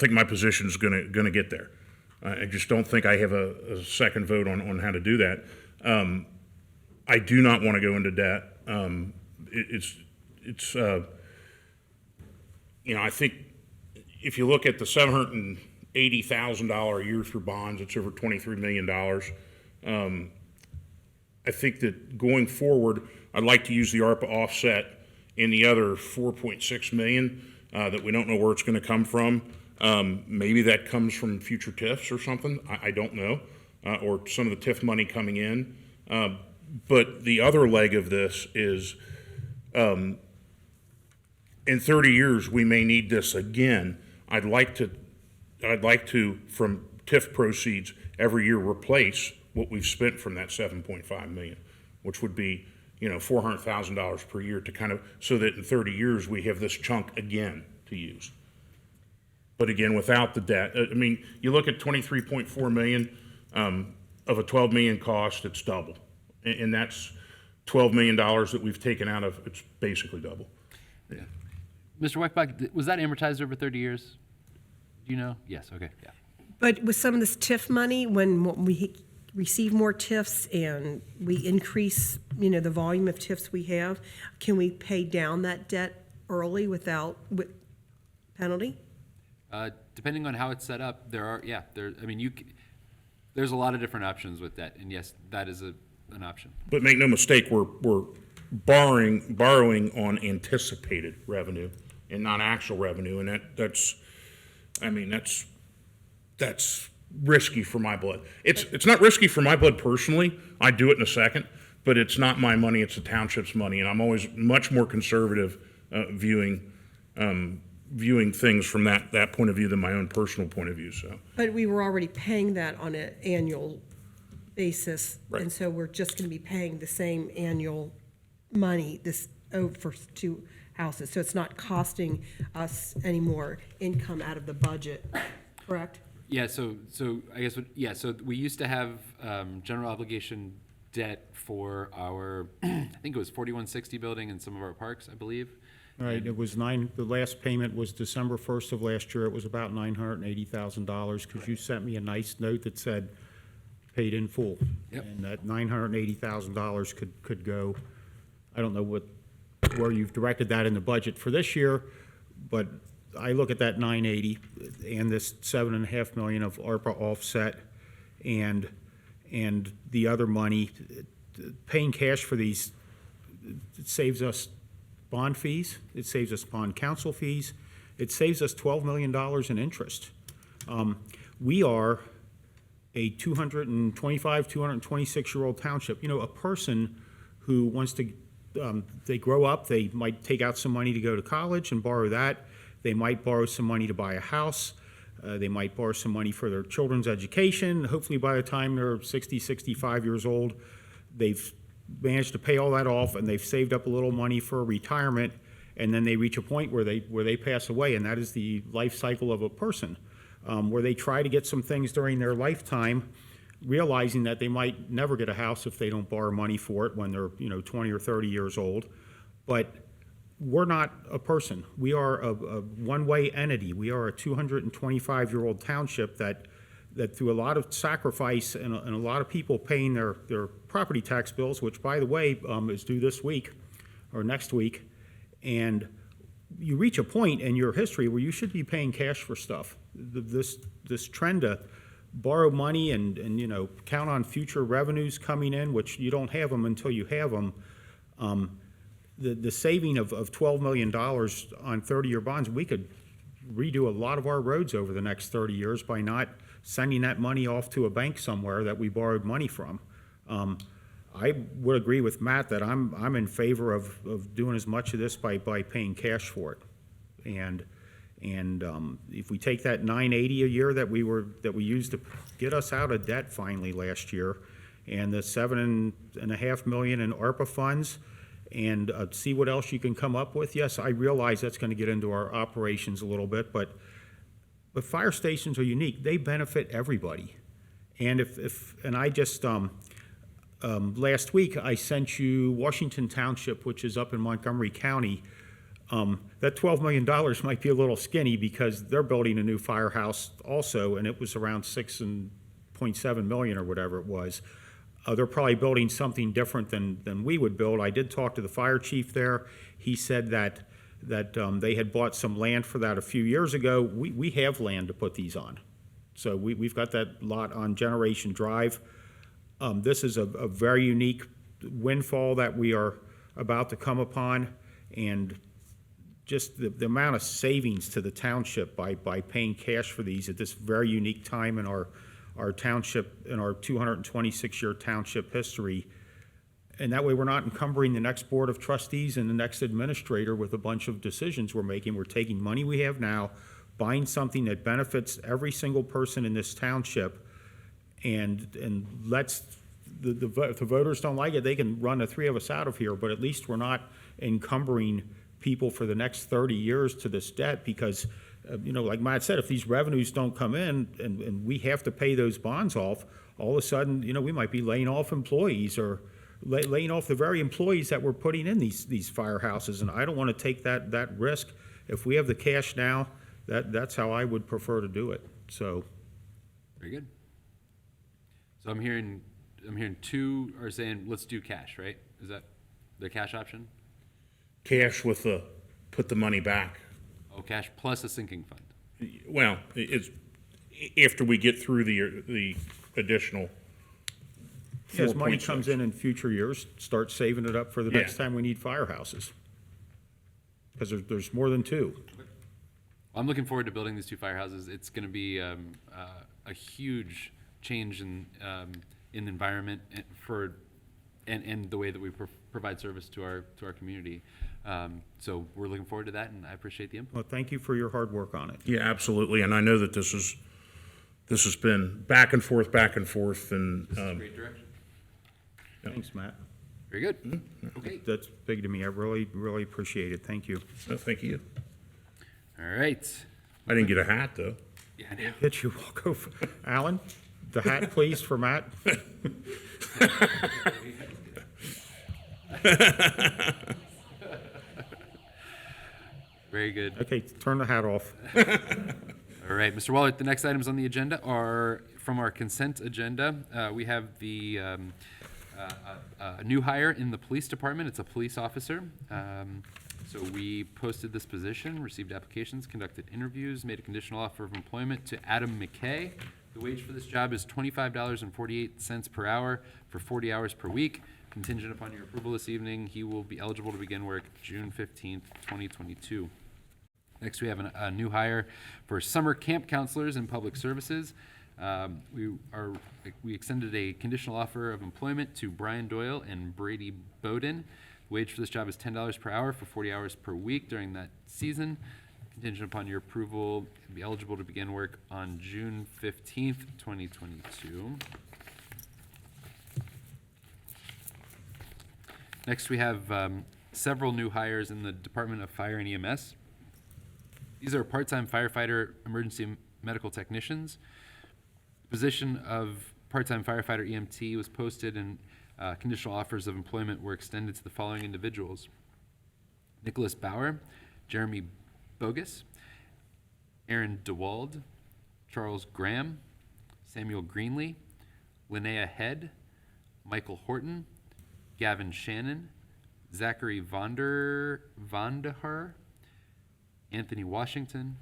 my position is going to get there. I just don't think I have a second vote on how to do that. I do not want to go into debt. I think if you look at the $780,000 a year through bonds, it's over $23 million. I think that going forward, I'd like to use the ARPA offset in the other $4.6 million that we don't know where it's going to come from. Maybe that comes from future TIFs or something. I don't know, or some of the TIF money coming in. But the other leg of this is, in 30 years, we may need this again. I'd like to, from TIF proceeds, every year replace what we've spent from that 7.5 million, which would be, $400,000 per year to kind of, so that in 30 years, we have this chunk again to use. But again, without the debt, you look at 23.4 million of a 12 million cost, it's double. And that's $12 million that we've taken out of, it's basically double. Yeah. Mr. Weckbach, was that amortized over 30 years? Do you know? Yes, okay, yeah. But with some of this TIF money, when we receive more TIFs and we increase, the volume of TIFs we have, can we pay down that debt early with penalty? Depending on how it's set up, there's a lot of different options with that, and yes, that is an option. But make no mistake, we're borrowing on anticipated revenue and not actual revenue, and that's risky for my blood. It's not risky for my blood personally. I do it in a second, but it's not my money. It's the township's money, and I'm always much more conservative viewing things from that point of view than my own personal point of view. So, but we were already paying that on an annual basis, right. And so we're just going to be paying the same annual money for two houses. So it's not costing us any more income out of the budget, correct? Yeah, so I guess, so we used to have general obligation debt for our, I think it was 4160 building and some of our parks, I believe. Right, it was the last payment was December 1st of last year. It was about $980,000 because you sent me a nice note that said paid in full. Yep. And that $980,000 could go, I don't know where you've directed that in the budget for this year, but I look at that 980 and this $7.5 million of ARPA offset and the other money, paying cash for these, it saves us bond fees, it saves us bond counsel fees, it saves us $12 million in interest. We are a 226-year-old township. A person who wants to, they grow up, they might take out some money to go to college and borrow that. They might borrow some money to buy a house. They might borrow some money for their children's education. Hopefully by the time they're 60, 65 years old, they've managed to pay all that off and they've saved up a little money for retirement, and then they reach a point where they pass away, and that is the life cycle of a person, where they try to get some things during their lifetime, realizing that they might never get a house if they don't borrow money for it when they're 20 or 30 years old. But we're not a person. We are a one-way entity. We are a 225-year-old township that through a lot of sacrifice and a lot of people paying their property tax bills, which, by the way, is due this week or next week, and you reach a point in your history where you should be paying cash for stuff. This trend to borrow money and count on future revenues coming in, which you don't have them until you have them, the saving of $12 million on 30-year bonds, we could redo a lot of our roads over the next 30 years by not sending that money off to a bank somewhere that we borrowed money from. I would agree with Matt that I'm in favor of doing as much of this by paying cash for it. And if we take that $980 a year that we used to get us out of debt finally last year, and the $7.5 million in ARPA funds, and see what else you can come up with. Yes, I realize that's going to get into our operations a little bit, but fire stations are unique. They benefit everybody. And and I just last week I sent you Washington Township, which is up in Montgomery County. That $12 million might be a little skinny because they're building a new firehouse also, and it was around $6.7 million or whatever it was. They're probably building something different than we would build. I did talk to the fire chief there. He said that they had bought some land for that a few years ago. We have land to put these on. So we've got that lot on Generation Drive. This is a very unique windfall that we are about to come upon, and just the amount of savings to the township by paying cash for these at this very unique time in our township, in our 226-year township history. And that way we're not encumbering the next board of trustees and the next administrator with a bunch of decisions we're making. We're taking money we have now, buying something that benefits every single person in this township, and lets if the voters don't like it, they can run the three of us out of here, but at least we're not encumbering people for the next 30 years to this debt, because like Matt said, if these revenues don't come in and we have to pay those bonds off, all of a sudden, we might be laying off employees or laying off the very employees that we're putting in these firehouses, and I don't want to take that risk. If we have the cash now, that's how I would prefer to do it. So, Very good. So I'm hearing two are saying let's do cash, right? Is that the cash option? Cash with put the money back. Oh, cash plus a sinking fund. Well, it's after we get through the additional. as money 4.6. comes in future years, start saving it up for the next Yeah. time we need firehouses. Because there's more than two. I'm looking forward to building these two firehouses. It's going to be a huge change in the environment and the way that we provide service to our community. So we're looking forward to that, and I appreciate the input. Well, thank you for your hard work on it. Yeah, absolutely, and I know that this has been back and forth, and Great direction. Thanks, Matt. Very good. Okay. That's big to me. I really, really appreciate it. Thank you. no, thank you. All right. I didn't get a hat though. Yeah, I know. Hit you, walk over. Alan, the hat, please, for Matt. Very good. Okay, turn the hat off. All right, Mr. Waller, the next items on the agenda are from our consent agenda. We have the new hire in the police department. It's a police officer. So we posted this position, received applications, conducted interviews, made a conditional offer of employment to Adam McKay. The wage for this job is $25.48 per hour for 40 hours per week. Contingent upon your approval this evening, he will be eligible to begin work June 15th, 2022. Next, we have a new hire for summer camp counselors in public services. We extended a conditional offer of employment to Brian Doyle and Brady Bowden. Wage for this job is $10 per hour for 40 hours per week during that season. Contingent upon your approval, you'll be eligible to begin work on June 15th, 2022. Next, we have several new hires in the Department of Fire and EMS. These are part-time firefighter emergency medical technicians. The position of part-time firefighter EMT was posted, and conditional offers of employment were extended to the following individuals: Nicholas Bauer, Jeremy Bogus, Aaron DeWald, Charles Graham, Samuel Greenlee, Linnea Head, Michael Horton, Gavin Shannon, Zachary Vandeher, Anthony Washington,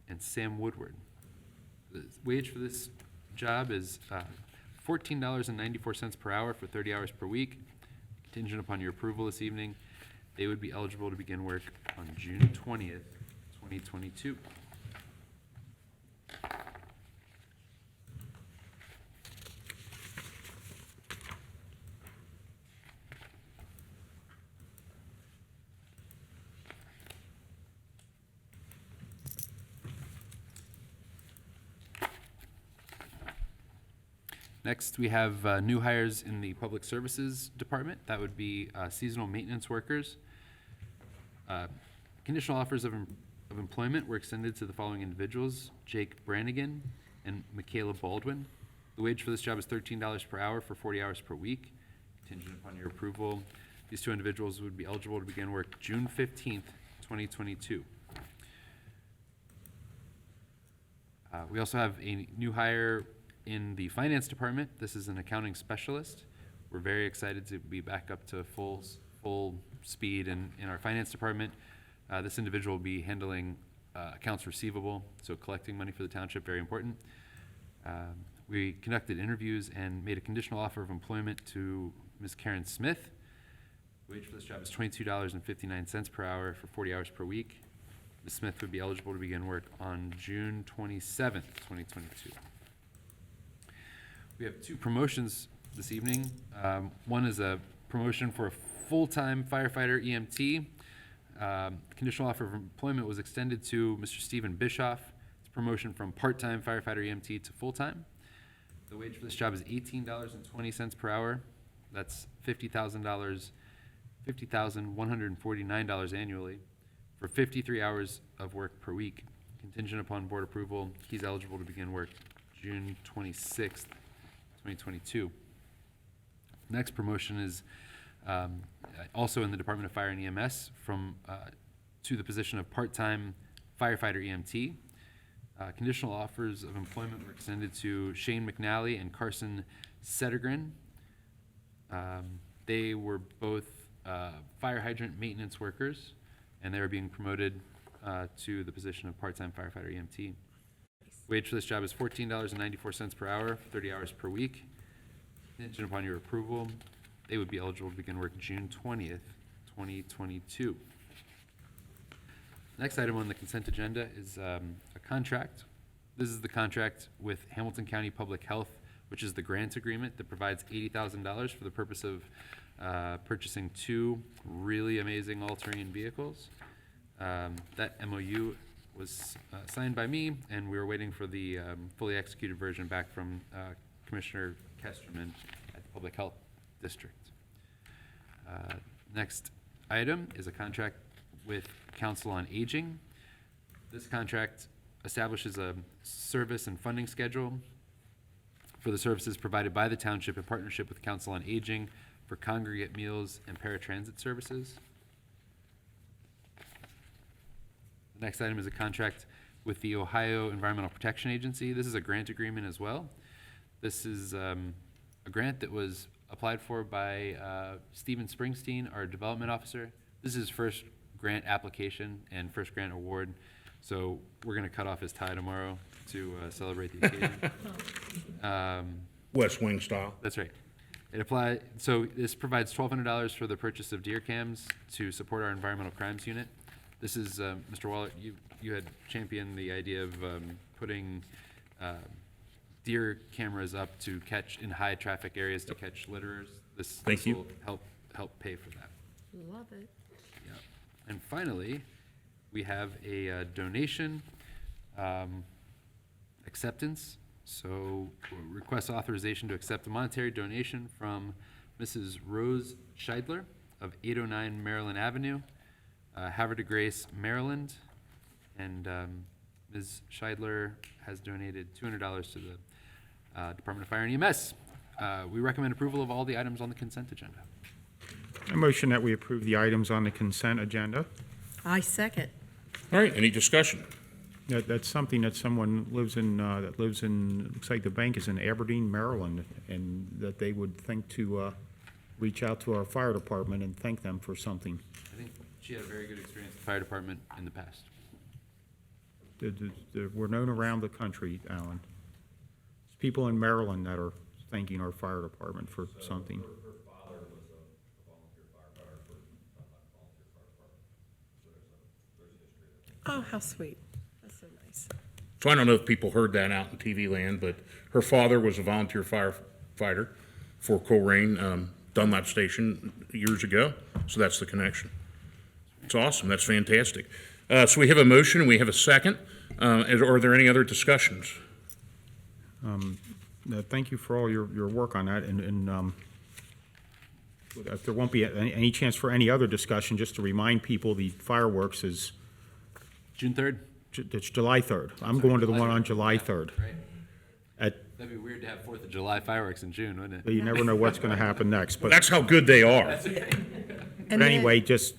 and Sam Woodward. The wage for this job is $14.94 per hour for 30 hours per week. Contingent upon your approval this evening, they would be eligible to begin work on June 20th, 2022. Next, we have new hires in the Public Services Department. That would be seasonal maintenance workers. Conditional offers of employment were extended to the following individuals: Jake Brannigan and Michaela Baldwin. The wage for this job is $13 per hour for 40 hours per week. Contingent upon your approval, these two individuals would be eligible to begin work June 15th, 2022. We also have a new hire in the Finance Department. This is an accounting specialist. We're very excited to be back up to full speed in our Finance Department. This individual will be handling accounts receivable, so collecting money for the township, very important. We conducted interviews and made a conditional offer of employment to Ms. Karen Smith. The wage for this job is $22.59 per hour for 40 hours per week. Ms. Smith would be eligible to begin work on June 27th, 2022. We have two promotions this evening. One is a promotion for a full-time firefighter EMT. Conditional offer of employment was extended to Mr. Stephen Bischoff. It's a promotion from part-time firefighter EMT to full-time. The wage for this job is $18.20 per hour. That's $50,149 annually for 53 hours of work per week. Contingent upon board approval, he's eligible to begin work June 26th, 2022. Next promotion is also in the Department of Fire and EMS to the position of part-time firefighter EMT. Conditional offers of employment were extended to Shane McNally and Carson Settergren. They were both fire hydrant maintenance workers, and they are being promoted to the position of part-time firefighter EMT. Wage for this job is $14.94 per hour, 30 hours per week. Contingent upon your approval, they would be eligible to begin work June 20th, 2022. Next item on the consent agenda is a contract. This is the contract with Hamilton County Public Health, which is the grant agreement that provides $80,000 for the purpose of purchasing two really amazing all-terrain vehicles. That MOU was signed by me, and we were waiting for the fully executed version back from Commissioner Kesterman at the Public Health District. Next item is a contract with Council on Aging. This contract establishes a service and funding schedule for the services provided by the township in partnership with Council on Aging for congregate meals and paratransit services. The next item is a contract with the Ohio Environmental Protection Agency. This is a grant agreement as well. This is a grant that was applied for by Stephen Springsteen, our development officer. This is his first grant application and first grant award. So we're going to cut off his tie tomorrow to celebrate the occasion. West Wing style. That's right. So this provides $1,200 for the purchase of deer cams to support our environmental crimes unit. This is, Mr. Waller, you had championed the idea of putting deer cameras up to catch in high traffic areas to catch litterers. This will help pay for that. Love it. Yeah. And finally, we have a donation acceptance. So request authorization to accept a monetary donation from Mrs. Rose Scheidler of 809 Maryland Avenue, Havre de Grace, Maryland. And Ms. Scheidler has donated $200 to the Department of Fire and EMS. We recommend approval of all the items on the consent agenda. A motion that we approve the items on the consent agenda. I second. All right, any discussion? That's something that someone lives in, looks like the bank is in Aberdeen, Maryland, and that they would think to reach out to our fire department and thank them for something. I think she had a very good experience with the fire department in the past. We're known around the country, Alan. It's people in Maryland that are thanking our fire department for something. Her father was a volunteer firefighter for volunteer fire department. So there's a history there. Oh, how sweet. That's so nice. So I don't know if people heard that out in TV land, but her father was a volunteer firefighter for Colerain, Dunlap Station years ago. So that's the connection. It's awesome. That's fantastic. So we have a motion and we have a second. Are there any other discussions? Thank you for all your work on that, and if there won't be any chance for any other discussion, just to remind people, the fireworks is, June 3rd? it's July 3rd. I'm going to the one on July 3rd. Right. At, That'd be weird to have 4th of July fireworks in June, wouldn't it? you never know what's going to happen next, but That's how good they are. And then- anyway, just,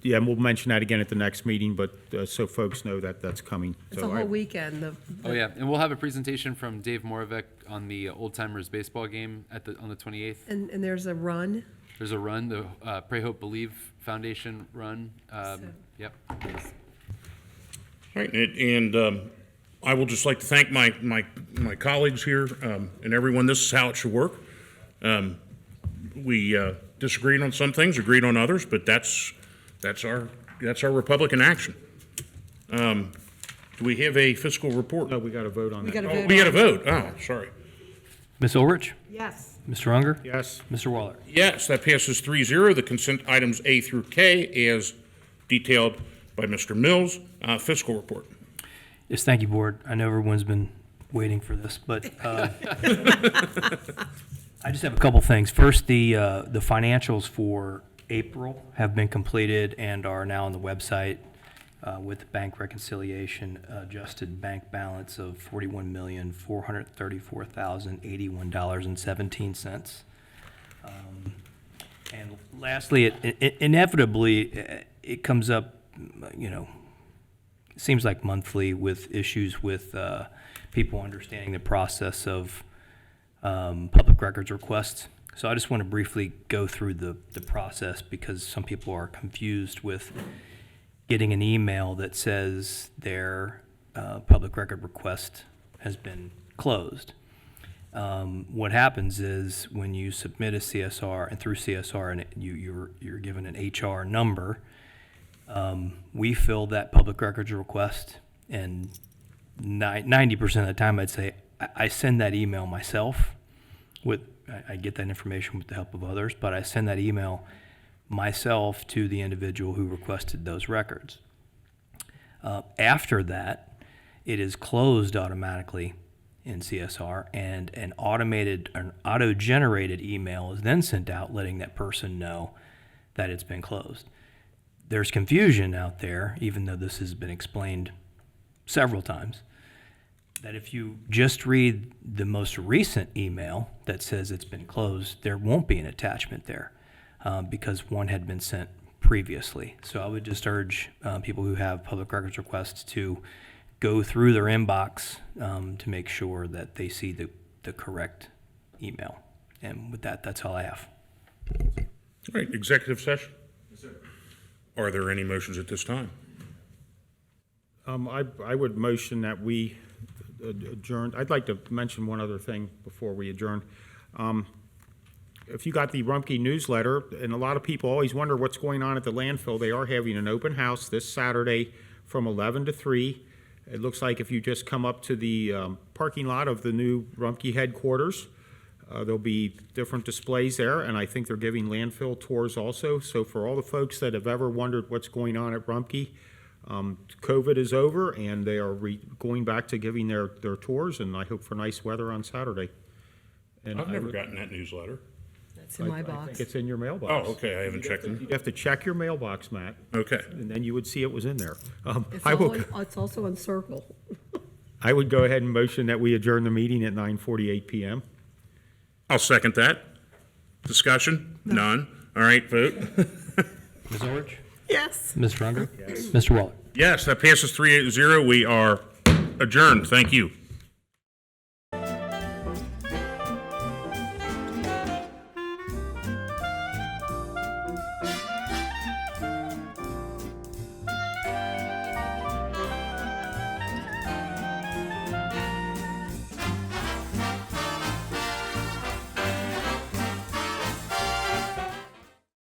yeah, and we'll mention that again at the next meeting, but so folks know that that's coming. It's a So whole weekend. Oh, yeah, and we'll have a presentation from Dave Moravec on the Old Timers baseball game on the 28th. And there's a run. There's a run, the Pray, Hope, Believe Foundation run. Yep. All right, and I will just like to thank my colleagues here and everyone. This is how it should work. We disagreed on some things, agreed on others, but that's our republic in action. Do we have a fiscal report? No, we got to vote on We that. got to vote. We got to on- vote. Oh, sorry. Ms. Ulrich? Yes. Mr. Unger? Yes. Mr. Waller? Yes, that passes 3-0. The consent items A through K as detailed by Mr. Mills. Fiscal report. Yes, thank you, Board. I know everyone's been waiting for this, but I just have a couple things. First, the financials for April have been completed and are now on the website with bank reconciliation, adjusted bank balance of $41,434,081.17. And lastly, inevitably, it comes up, seems like monthly, with issues with people understanding the process of public records requests. So I just want to briefly go through the process, because some people are confused with getting an email that says their public record request has been closed. What happens is when you submit a CSR, and through CSR, and you're given an HR number, we fill that public records request, and 90% of the time I'd say I send that email myself. I get that information with the help of others, but I send that email myself to the individual who requested those records. After that, it is closed automatically in CSR, and an auto-generated email is then sent out letting that person know that it's been closed. There's confusion out there, even though this has been explained several times, that if you just read the most recent email that says it's been closed, there won't be an attachment there because one had been sent previously. So I would just urge people who have public records requests to go through their inbox to make sure that they see the correct email. And with that, that's all I have. All right, executive session? Yes, sir. Are there any motions at this time? I would motion that we adjourn. I'd like to mention one other thing before we adjourn. If you got the Rumpke newsletter, and a lot of people always wonder what's going on at the landfill, they are having an open house this Saturday from 11 to 3. It looks like if you just come up to the parking lot of the new Rumpke headquarters, there'll be different displays there, and I think they're giving landfill tours also. So for all the folks that have ever wondered what's going on at Rumpke, COVID is over, and they are going back to giving their tours, and I hope for nice weather on Saturday. And I've never gotten that newsletter. That's in my I box. think it's in your mailbox. Oh, okay, I haven't checked them. You'd have to check your mailbox, Matt, Okay. and then you would see it was in there. It's also on Circle. I would go ahead and motion that we adjourn the meeting at 9:48 PM. I'll second that. Discussion? None. All right, vote. Ms. Ulrich? Yes. Mr. Unger? Yes. Mr. Waller? Yes, that passes 3-0. We are adjourned. Thank you.